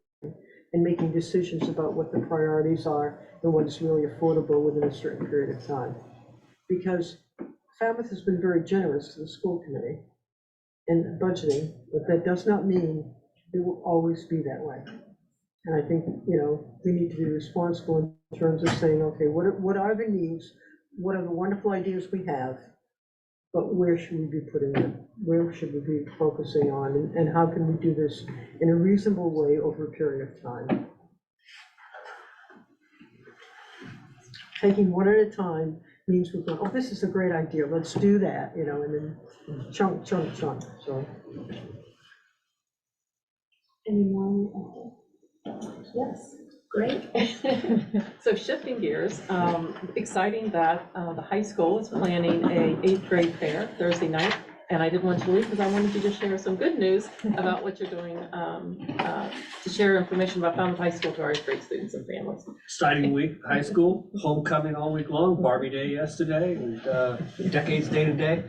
And making decisions about what the priorities are and what is really affordable within a certain period of time. Because Falmouth has been very generous to the school committee in budgeting, but that does not mean it will always be that way. And I think, we need to be responsible in terms of saying, okay, what are the needs? What are the wonderful ideas we have? But where should we be putting them? Where should we be focusing on? And how can we do this in a reasonable way over a period of time? Taking one at a time means we're going, oh, this is a great idea, let's do that, and then chunk, so. Anyone? Yes, great. So shifting gears, exciting that the high school is planning a 8th grade fair Thursday night. And I didn't want you to leave because I wanted you to share some good news about what you're doing to share information about Falmouth High School to our 8th grade students and families. Exciting week, high school, homecoming all week long, Barbie Day yesterday, and Decades Day today.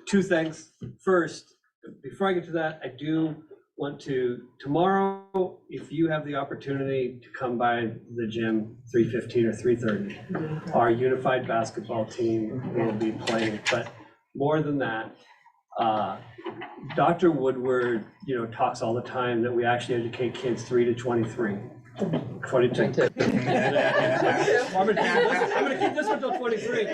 Two things. First, before I get to that, I do want to, tomorrow, if you have the opportunity to come by the gym, 3:15 or 3:30, our unified basketball team will be playing. But more than that, Dr. Woodward, talks all the time that we actually educate kids 3 to 23. 22. I'm gonna keep this one till 23.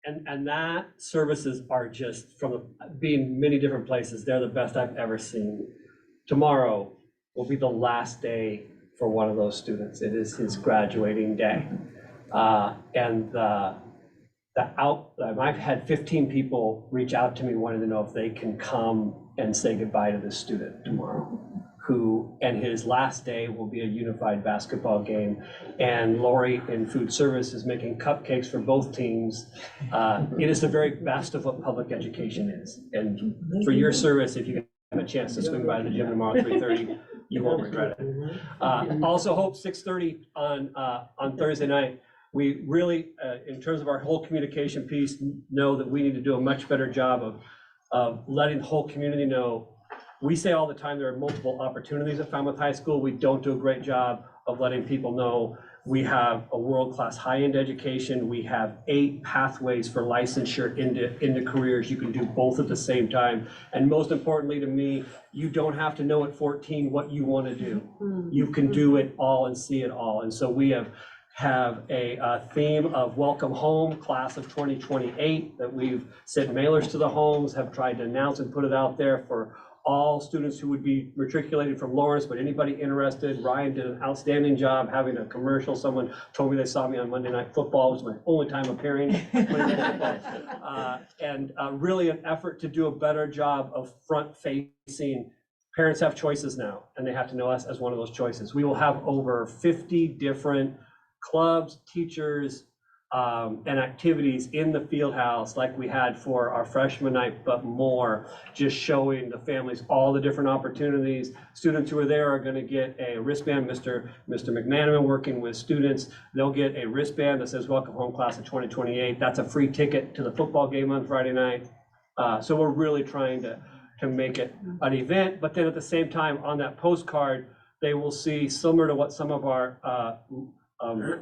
And that services are just being many different places. They're the best I've ever seen. Tomorrow will be the last day for one of those students. It is his graduating day. And I've had 15 people reach out to me wanting to know if they can come and say goodbye to this student tomorrow. and his last day will be a unified basketball game. And Lori in food service is making cupcakes for both teams. It is the very best of what public education is. And for your service, if you have a chance to swing by the gym tomorrow at 3:30, you won't regret it. Also hope 6:30 on Thursday night. We really, in terms of our whole communication piece, know that we need to do a much better job of letting the whole community know. We say all the time there are multiple opportunities at Falmouth High School. We don't do a great job of letting people know we have a world-class high-end education. We have 8 pathways for licensure into careers. You can do both at the same time. And most importantly to me, you don't have to know at 14 what you want to do. You can do it all and see it all. And so we have a theme of welcome home, class of 2028, that we've sent mailers to the homes, have tried to announce and put it out there for all students who would be matriculated from Lawrence, but anybody interested. Ryan did an outstanding job having a commercial. Someone told me they saw me on Monday Night Football. It was my only time appearing. And really an effort to do a better job of front-facing. Parents have choices now, and they have to know us as one of those choices. We will have over 50 different clubs, teachers, and activities in the field house like we had for our freshman night, but more, just showing the families all the different opportunities. Students who are there are going to get a wristband. Mr. McManaman working with students, they'll get a wristband that says welcome home class of 2028. That's a free ticket to the football game on Friday night. So we're really trying to make it an event, but then at the same time on that postcard, they will see, similar to what some of our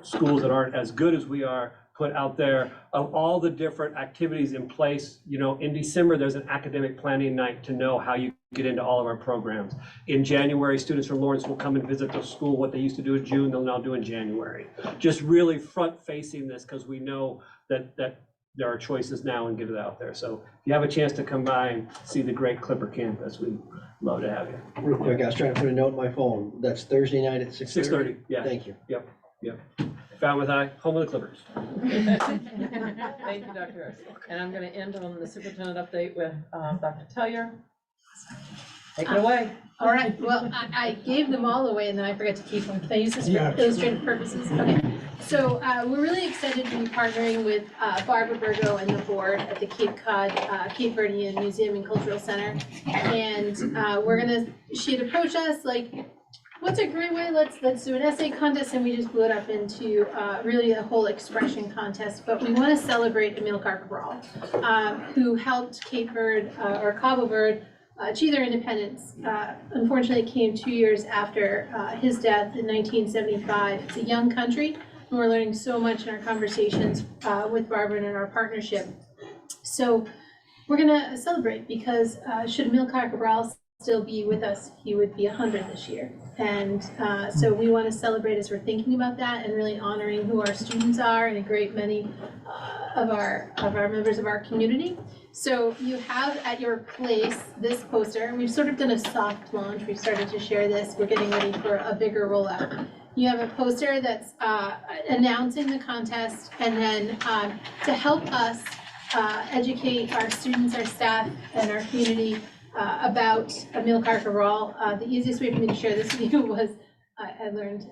schools that aren't as good as we are put out there, of all the different activities in place. You know, in December, there's an academic planning night to know how you get into all of our programs. In January, students from Lawrence will come and visit the school. What they used to do in June, they'll now do in January. Just really front-facing this, because we know that there are choices now, and get it out there. So if you have a chance to come by and see the great Clipper campus, we'd love to have you. Real quick, I was trying to put a note in my phone. That's Thursday night at 6:30? 6:30, yeah. Thank you. Yep. Falmouth High, home of the Clippers. Thank you, Dr. Harris. And I'm going to end on the superintendent update with Dr. Tellier. Take it away. All right, well, I gave them all away and then I forgot to keep them. Can I use this for Yeah. illustrative purposes? Okay. So we're really excited to be partnering with Barbara Burgo and the board at the Cape Cod, Cape Verdean Museum and Cultural Center. And she had approached us like, what's a great way? Let's do an essay contest, and we just blew it up into really a whole expression contest. But we want to celebrate Amilcar Cabral, who helped Cape Verde or Cabo Verde achieve their independence. Unfortunately, it came 2 years after his death in 1975. It's a young country, and we're learning so much in our conversations with Barbara and in our partnership. So we're going to celebrate, because should Amilcar Cabral still be with us, he would be 100 this year. And so we want to celebrate as we're thinking about that, and really honoring who our students are and a great many of our members of our community. So you have at your place this poster, and we've sort of done a soft launch. We've started to share this. We're getting ready for a bigger rollout. You have a poster that's announcing the contest, and then to help us educate our students, our staff, and our community about Amilcar Cabral. The easiest way for me to share this with you was I learned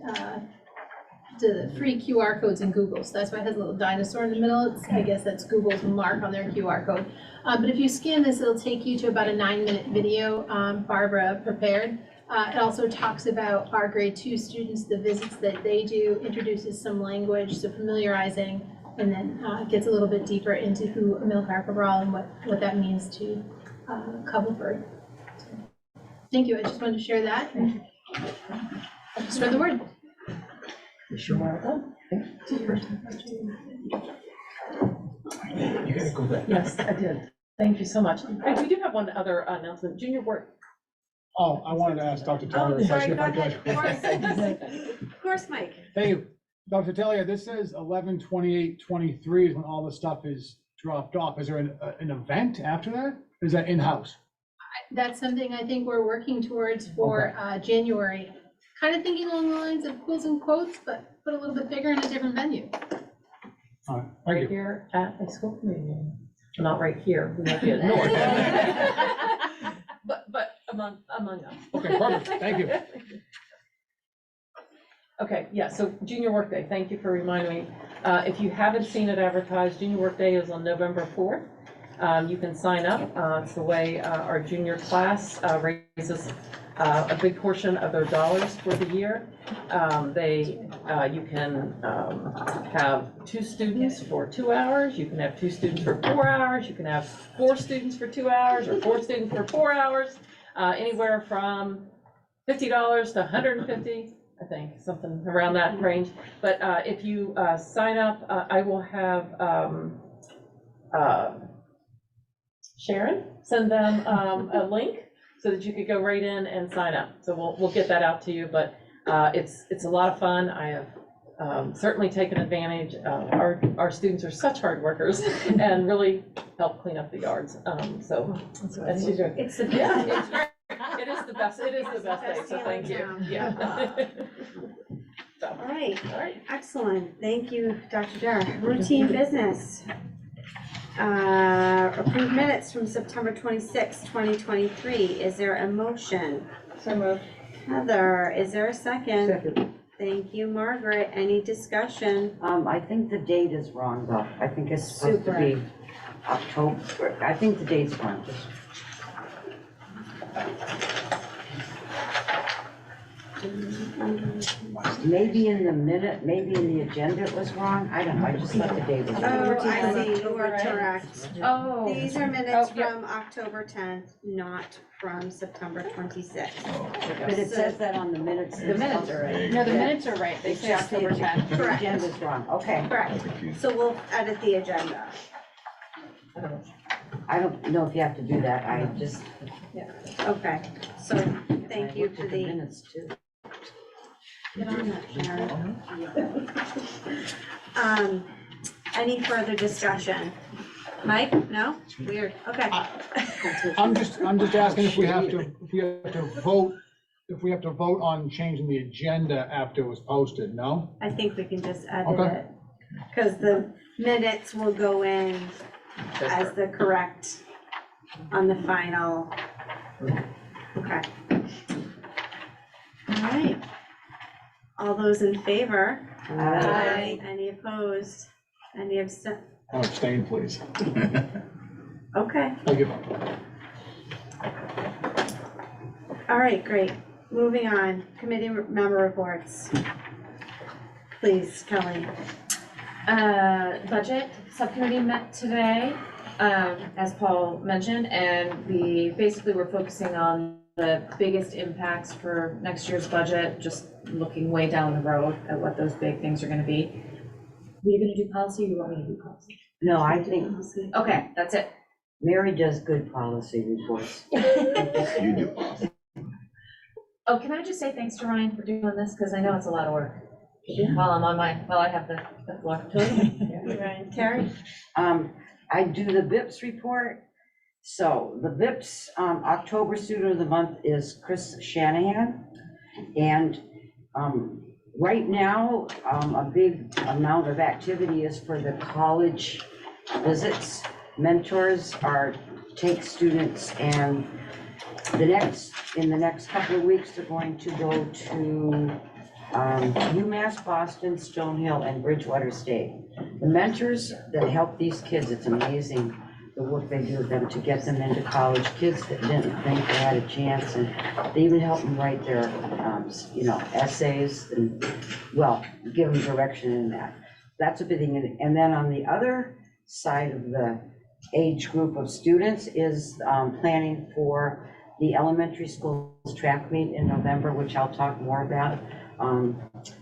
the free QR codes in Google. So that's why it has a little dinosaur in the middle. I guess that's Google's mark on their QR code. But if you scan this, it'll take you to about a 9-minute video Barbara prepared. It also talks about our grade 2 students, the visits that they do, introduces some language, so familiarizing, and then gets a little bit deeper into who Amilcar Cabral and what that means to Cabo Verde. Thank you. I just wanted to share that and spread the word. You're welcome. You gotta go back. Yes, I did. Thank you so much. And we do have one other announcement. Junior work. Oh, I wanted to ask Dr. Teller a question if I could. Of course, Mike. Thank you. Dr. Teller, this says 11/28/23 is when all the stuff is dropped off. Is there an event after that? Is that in-house? That's something I think we're working towards for January. Kind of thinking along the lines of quills and quotes, but a little bit bigger in a different venue. All right, thank you. Here at the school committee meeting. Not right here, we might be at North. But among us. Okay, perfect, thank you. Okay, yeah, so Junior Workday, thank you for reminding me. If you haven't seen it advertised, Junior Workday is on November 4th. You can sign up. It's the way our junior class raises a big portion of their dollars for the year. You can have 2 students for 2 hours, you can have 2 students for 4 hours, you can have 4 students for 2 hours, or 4 students for 4 hours, anywhere from $50 to $150. I think, something around that range. But if you sign up, I will have Sharon send them a link so that you could go right in and sign up. So we'll get that out to you, but it's a lot of fun. I have certainly taken advantage. Our students are such hard workers and really help clean up the yards. So it's the yeah, it's great. It is the best. It is the best day. So thank you. Yeah. All right, excellent. Thank you, Dr. Jarrett. Routine business. Approved minutes from September 26, 2023. Is there a motion? So moved. Heather, is there a second? Second. Thank you, Margaret. Any discussion? I think the date is wrong though. I think it's supposed to be October. I think the date's wrong. Maybe in the minute, maybe in the agenda it was wrong. I don't know. I just thought the date was wrong. Oh, I see. You are correct. Oh. These are minutes from October 10th, not from September 26th. But it says that on the minutes. The minutes are right. No, the minutes are right. They say October 10th. The Correct. agenda's wrong. Okay. Correct. So we'll edit the agenda. I don't know if you have to do that. I just. Okay, so thank you for the. Minutes too. Get on that, Sharon. Any further discussion? Mike? No? Weird, okay. I'm just asking if we have to vote on changing the agenda after it was posted, no? I think we can just edit Okay. it, because the minutes will go in as the correct on the final. Okay. All right. All those in favor? Aye. Any opposed? Any absent? Abstain, please. Okay. Thank you. All right, great. Moving on, committee member reports. Please, Kelly. Budget subcommittee met today, as Paul mentioned, and basically we're focusing on the biggest impacts for next year's budget, just looking way down the road at what those big things are gonna be. Were you gonna do policy or you want me to do policy? No, I think Okay, that's it. Mary does good policy reports. You do. Oh, can I just say thanks to Ryan for doing this, because I know it's a lot of work. While I have the floor. Ryan, Terry? I do the BIPS report. So the BIPS October Student of the Month is Chris Shanahan. And right now, a big amount of activity is for the college visits. Mentors take students, and in the next couple of weeks, they're going to go to UMass Boston, Stonehill, and Bridgewater State. The mentors that help these kids, it's amazing the work they do with them to get them into college. Kids that didn't think they had a chance, and they even help them write their, essays and, well, give them direction in that. That's a big thing. And then on the other side of the age group of students is planning for the elementary school's track meet in November, which I'll talk more about.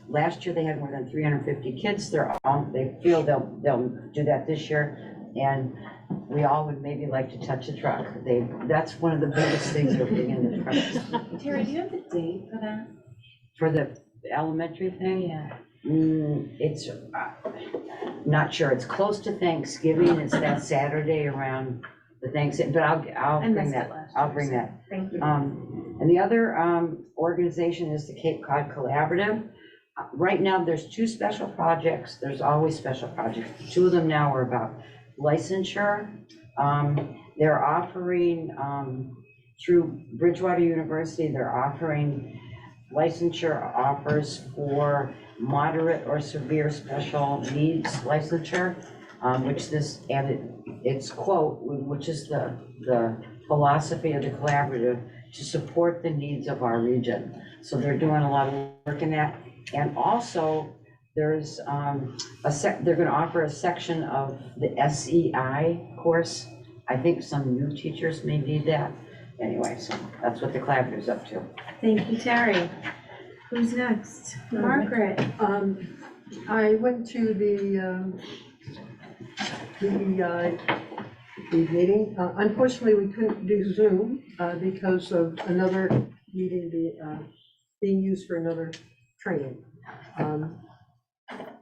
Last year they had more than 350 kids. They feel they'll do that this year, and we all would maybe like to touch a truck. That's one of the biggest things they're putting in the trucks. Terry, do you have the date for that? For the elementary thing? Yeah. It's not sure. It's close to Thanksgiving. It's that Saturday around the Thanksgiving, but I'll bring that. I'll bring that. Thank you. And the other organization is the Cape Cod Collaborative. Right now, there's 2 special projects. There's always special projects. 2 of them now are about licensure. They're offering through Bridgewater University, they're offering licensure offers for moderate or severe special needs licensure, which it's quote, which is the philosophy of the collaborative, to support the needs of our region. So they're doing a lot of work in that. And also, there's they're gonna offer a section of the SEI course. I think some new teachers may need that. Anyway, so that's what the collaborative's up to. Thank you, Terry. Who's next? Margaret. I went to the meeting. Unfortunately, we couldn't do Zoom because of another meeting being used for another training.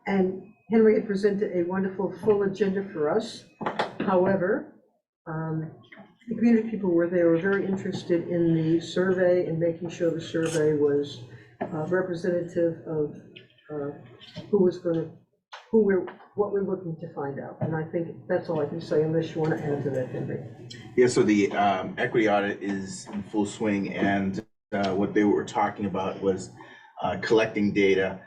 And Henry had presented a wonderful full agenda for us. However, the community people were there, were very interested in the survey and making sure the survey was representative of what we're looking to find out. And I think that's all I can say unless you want to add to that, Henry. Yeah, so the equity audit is in full swing, and what they were talking about was collecting data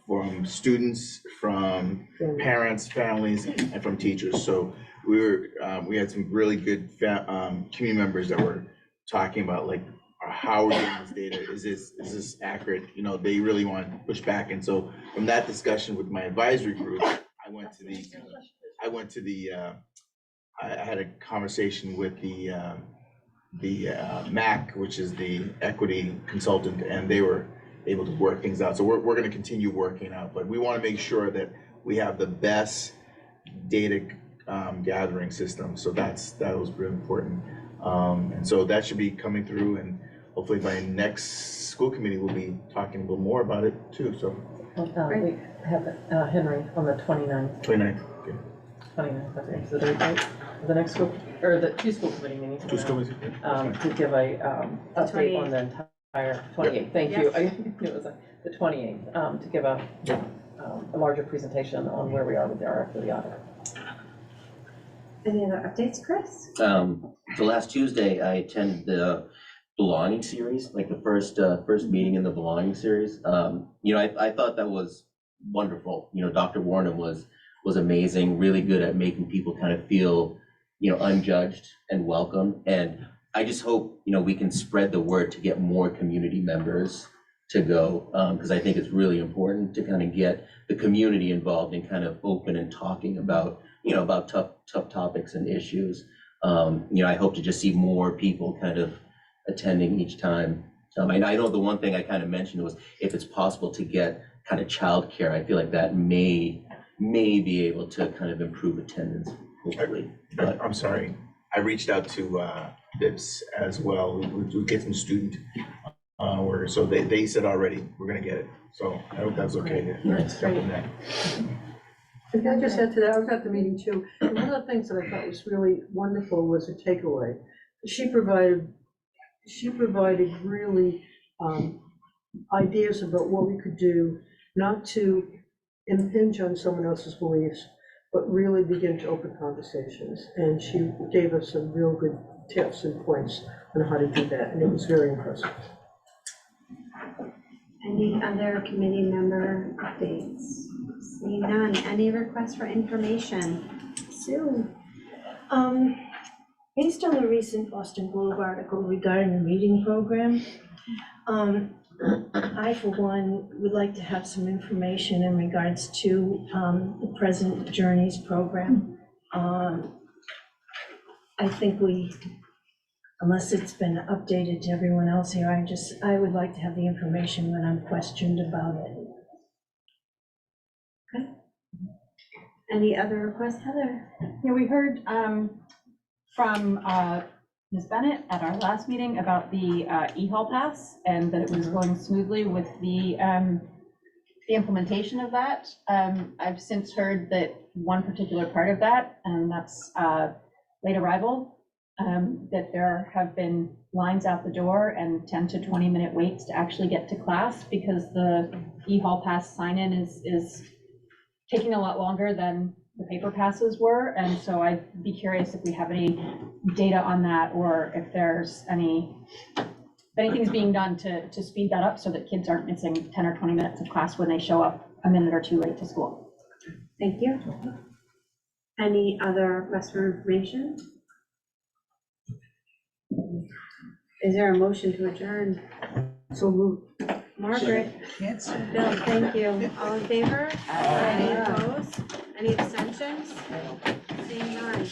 from students, from parents, families, and from teachers. So we had some really good community members that were talking about, like, how we're getting this data. Is this accurate? You know, they really want to push back. And so from that discussion with my advisory group, I had a conversation with the MAC, which is the equity consultant, and they were able to work things out. So we're going to continue working out, but we want to make sure that we have the best data gathering system. So that was really important. And so that should be coming through, and hopefully by next school committee, we'll be talking a little more about it too, so. We have Henry on the 29th. 29th, okay. 29th, okay, so the next school, or the two school committee meetings. Two school meetings, yeah. To give a update on the entire 28th, thank you. I knew it was the 28th, to give a larger presentation on where we are with the audit. Any other updates, Chris? So last Tuesday, I attended the belonging series, like the first meeting in the belonging series. You know, I thought that was wonderful. You know, Dr. Warren was amazing, really good at making people kind of feel, you know, unjudged and welcome. And I just hope, you know, we can spread the word to get more community members to go, because I think it's really important to kind of get the community involved and kind of open and talking about, you know, about tough topics and issues. You know, I hope to just see more people kind of attending each time. I know the one thing I kind of mentioned was if it's possible to get kind of childcare, I feel like that may be able to kind of improve attendance, hopefully. But I'm sorry, I reached out to BIPS as well. We get some student workers, so they said already we're gonna get it. So I hope that's okay. That's great. And can I just add to that? I was at the meeting too. And one of the things that I thought was really wonderful was a takeaway. She provided really ideas about what we could do, not to impinge on someone else's beliefs, but really begin to open conversations. And she gave us some real good tips and points on how to do that, and it was very impressive. Any other committee member updates? Seeing none. Any requests for information? Sue? Based on the recent Boston Globe article regarding the reading program, I, for one, would like to have some information in regards to the present Journeys program. I think unless it's been updated to everyone else here, I would like to have the information when I'm questioned about it. Okay. Any other requests, Heather? Yeah, we heard from Ms. Bennett at our last meeting about the e-hall pass and that it was going smoothly with the implementation of that. I've since heard that one particular part of that, and that's late arrival, that there have been lines out the door and 10 to 20 minute waits to actually get to class because the e-hall pass sign-in is taking a lot longer than the paper passes were. And so I'd be curious if we have any data on that, or if there's if anything's being done to speed that up so that kids aren't missing 10 or 20 minutes of class when they show up a minute or two late to school. Thank you. Any other requests for information? Is there a motion to adjourn? So moved. Margaret? Bill, thank you. All in favor? Any opposed? Any abstentions? Seeing none.